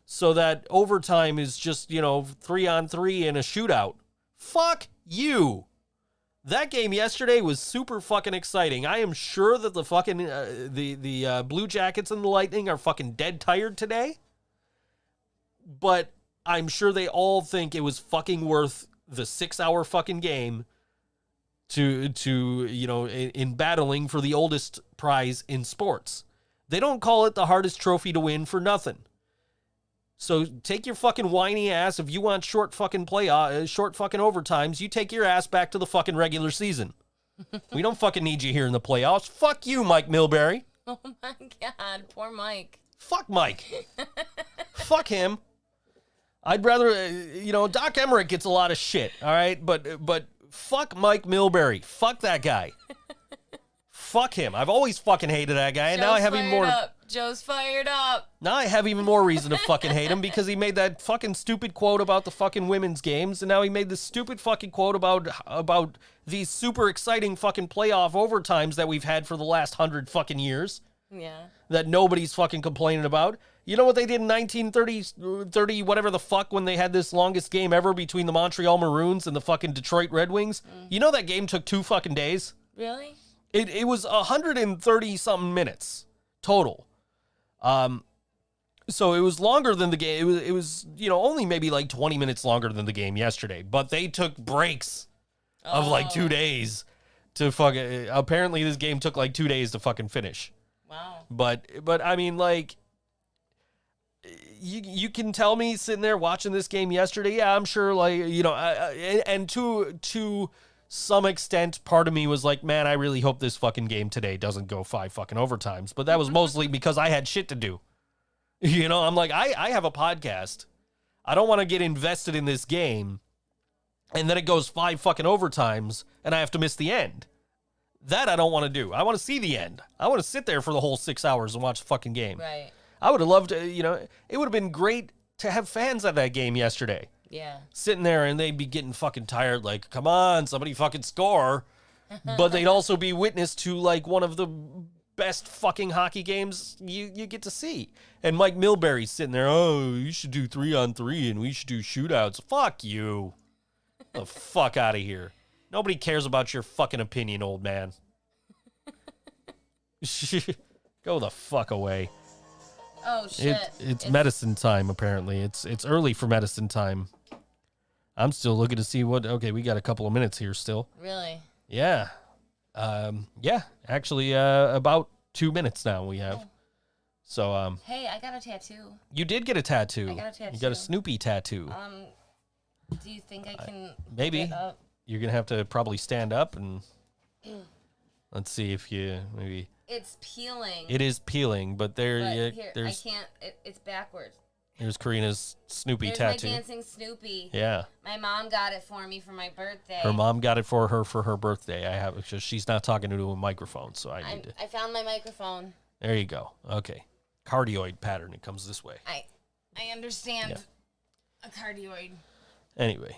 [SPEAKER 2] so that overtime is just, 3-on-3 in a shootout. Fuck you. That game yesterday was super fucking exciting. I am sure that the fucking, the Blue Jackets and the Lightning are fucking dead tired today. But I'm sure they all think it was fucking worth the 6-hour fucking game to in battling for the oldest prize in sports. They don't call it the hardest trophy to win for nothing. So take your fucking whiny ass. If you want short fucking overtimes, you take your ass back to the fucking regular season. We don't fucking need you here in the playoffs. Fuck you, Mike Milbury.
[SPEAKER 3] Oh my God, poor Mike.
[SPEAKER 2] Fuck Mike. Fuck him. I'd rather, Doc Emmerich gets a lot of shit, all right? But fuck Mike Milbury. Fuck that guy. Fuck him. I've always fucking hated that guy, and now I have even more.
[SPEAKER 3] Joe's fired up.
[SPEAKER 2] Now I have even more reason to fucking hate him because he made that fucking stupid quote about the fucking women's games, and now he made this stupid fucking quote about these super exciting fucking playoff overtimes that we've had for the last 100 fucking years.
[SPEAKER 3] Yeah.
[SPEAKER 2] That nobody's fucking complaining about. You know what they did in 1930, whatever the fuck, when they had this longest game ever between the Montreal Maroons and the fucking Detroit Red Wings? You know that game took 2 fucking days?
[SPEAKER 3] Really?
[SPEAKER 2] It was 130-something minutes total. So it was longer than the game. It was only maybe like 20 minutes longer than the game yesterday. But they took breaks of like 2 days to fucking... Apparently this game took like 2 days to fucking finish.
[SPEAKER 3] Wow.
[SPEAKER 2] But I mean, like... You can tell me sitting there watching this game yesterday, yeah, I'm sure, like, and to some extent, part of me was like, man, I really hope this fucking game today doesn't go 5 fucking overtimes. But that was mostly because I had shit to do. I'm like, I have a podcast. I don't want to get invested in this game, and then it goes 5 fucking overtimes, and I have to miss the end. That I don't want to do. I want to see the end. I want to sit there for the whole 6 hours and watch the fucking game.
[SPEAKER 3] Right.
[SPEAKER 2] I would have loved to, it would have been great to have fans at that game yesterday.
[SPEAKER 3] Yeah.
[SPEAKER 2] Sitting there and they'd be getting fucking tired, like, come on, somebody fucking score. But they'd also be witness to, like, one of the best fucking hockey games you get to see. And Mike Milbury's sitting there, you should do 3-on-3 and we should do shootouts. Fuck you. The fuck out of here. Nobody cares about your fucking opinion, old man. Go the fuck away.
[SPEAKER 3] Oh, shit.
[SPEAKER 2] It's medicine time, apparently. It's early for medicine time. I'm still looking to see okay, we got a couple of minutes here still.
[SPEAKER 3] Really?
[SPEAKER 2] Yeah. Actually, about 2 minutes now we have.
[SPEAKER 3] Oh.
[SPEAKER 2] So,
[SPEAKER 3] hey, I got a tattoo.
[SPEAKER 2] You did get a tattoo.
[SPEAKER 3] I got a tattoo.
[SPEAKER 2] You got a Snoopy tattoo.
[SPEAKER 3] Do you think I can
[SPEAKER 2] maybe
[SPEAKER 3] get up?
[SPEAKER 2] you're gonna have to probably stand up and let's see if you maybe.
[SPEAKER 3] It's peeling.
[SPEAKER 2] It is peeling, but
[SPEAKER 3] Here,
[SPEAKER 2] there's
[SPEAKER 3] I can't. It's backwards.
[SPEAKER 2] there's Karina's Snoopy
[SPEAKER 3] There's
[SPEAKER 2] tattoo.
[SPEAKER 3] my dancing Snoopy.
[SPEAKER 2] Yeah.
[SPEAKER 3] My mom got it for me for my birthday.
[SPEAKER 2] Her mom got it for her birthday. I have because she's not talking into a microphone, so I need to.
[SPEAKER 3] I found my microphone.
[SPEAKER 2] There you go. Okay, cardioid pattern. It comes this way.
[SPEAKER 3] I understand a cardioid.
[SPEAKER 2] Anyway,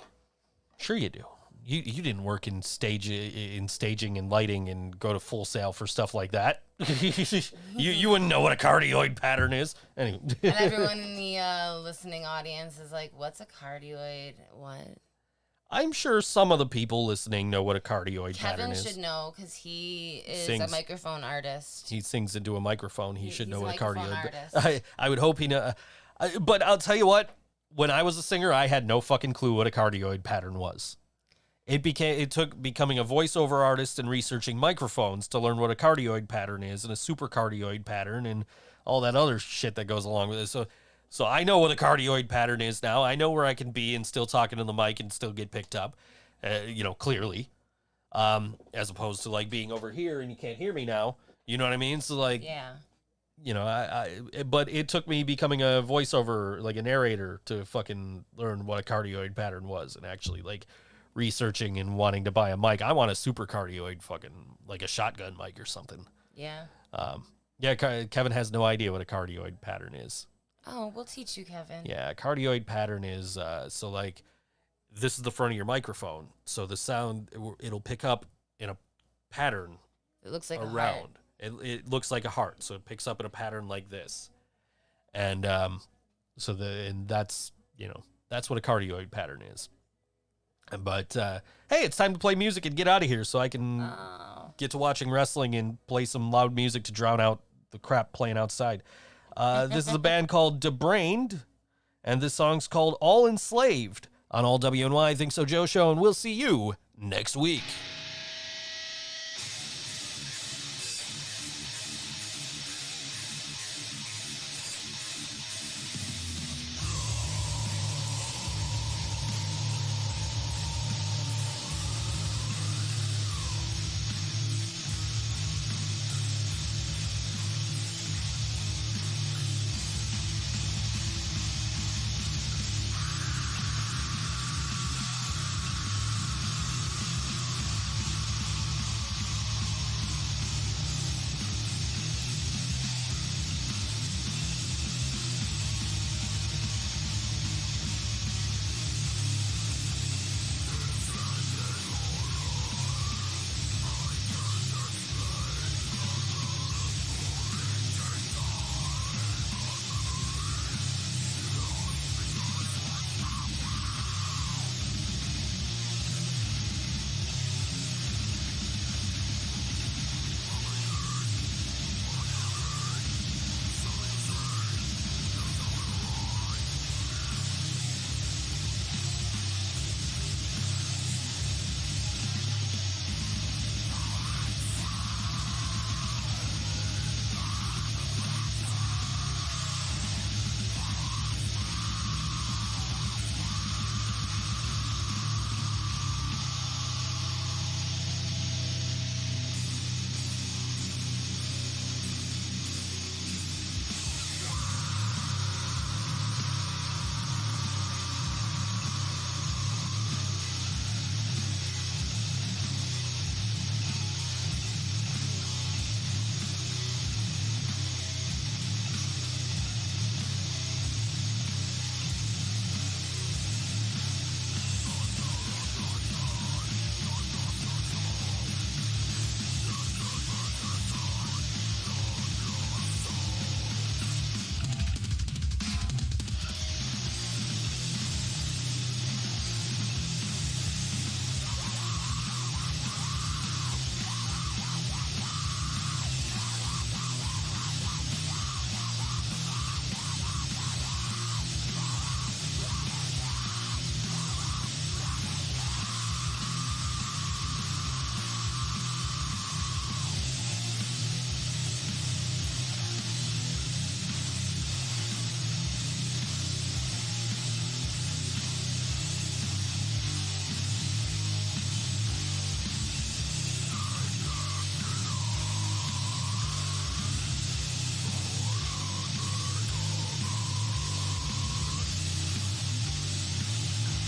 [SPEAKER 2] sure you do. You didn't work in staging and lighting and go to Full Sail for stuff like that. you wouldn't know what a cardioid pattern is. Anyway.
[SPEAKER 3] And everyone in the listening audience is like, "What's a cardioid? What?"
[SPEAKER 2] I'm sure some of the people listening know what a cardioid pattern is.
[SPEAKER 3] Kevin should know because he is
[SPEAKER 2] Sings.
[SPEAKER 3] a microphone artist.
[SPEAKER 2] He sings into a microphone. He should
[SPEAKER 3] he's
[SPEAKER 2] know
[SPEAKER 3] a
[SPEAKER 2] what a
[SPEAKER 3] microphone
[SPEAKER 2] cardioid.
[SPEAKER 3] artist.
[SPEAKER 2] I would hope he know. But I'll tell you what. When I was a singer, I had no fucking clue what a cardioid pattern was. It took becoming a voiceover artist and researching microphones to learn what a cardioid pattern is and a supercardioid pattern and all that other shit that goes along with it. So I know what a cardioid pattern is now. I know where I can be and still talking to the mic and still get picked up, clearly, as opposed to like being over here and you can't hear me now. You know what I mean? So like,
[SPEAKER 3] Yeah.
[SPEAKER 2] But it took me becoming a voiceover, like a narrator, to fucking learn what a cardioid pattern was and actually like researching and wanting to buy a mic. I want a super cardioid fucking like a shotgun mic or something.
[SPEAKER 3] Yeah.
[SPEAKER 2] Kevin has no idea what a cardioid pattern is.
[SPEAKER 3] Oh, we'll teach you, Kevin.
[SPEAKER 2] Yeah, a cardioid pattern is so like this is the front of your microphone, so the sound it'll pick up in a pattern.
[SPEAKER 3] It looks like
[SPEAKER 2] around.
[SPEAKER 3] a heart.
[SPEAKER 2] It looks like a heart, so it picks up in a pattern like this, and that's what a cardioid pattern is. But hey, it's time to play music and get out of here, so I can get to watching wrestling and play some loud music to drown out the crap playing outside. This is a band called Debrained, and this song's called All Enslaved on All WNY ThinkSoJoE Show, and we'll see you next week.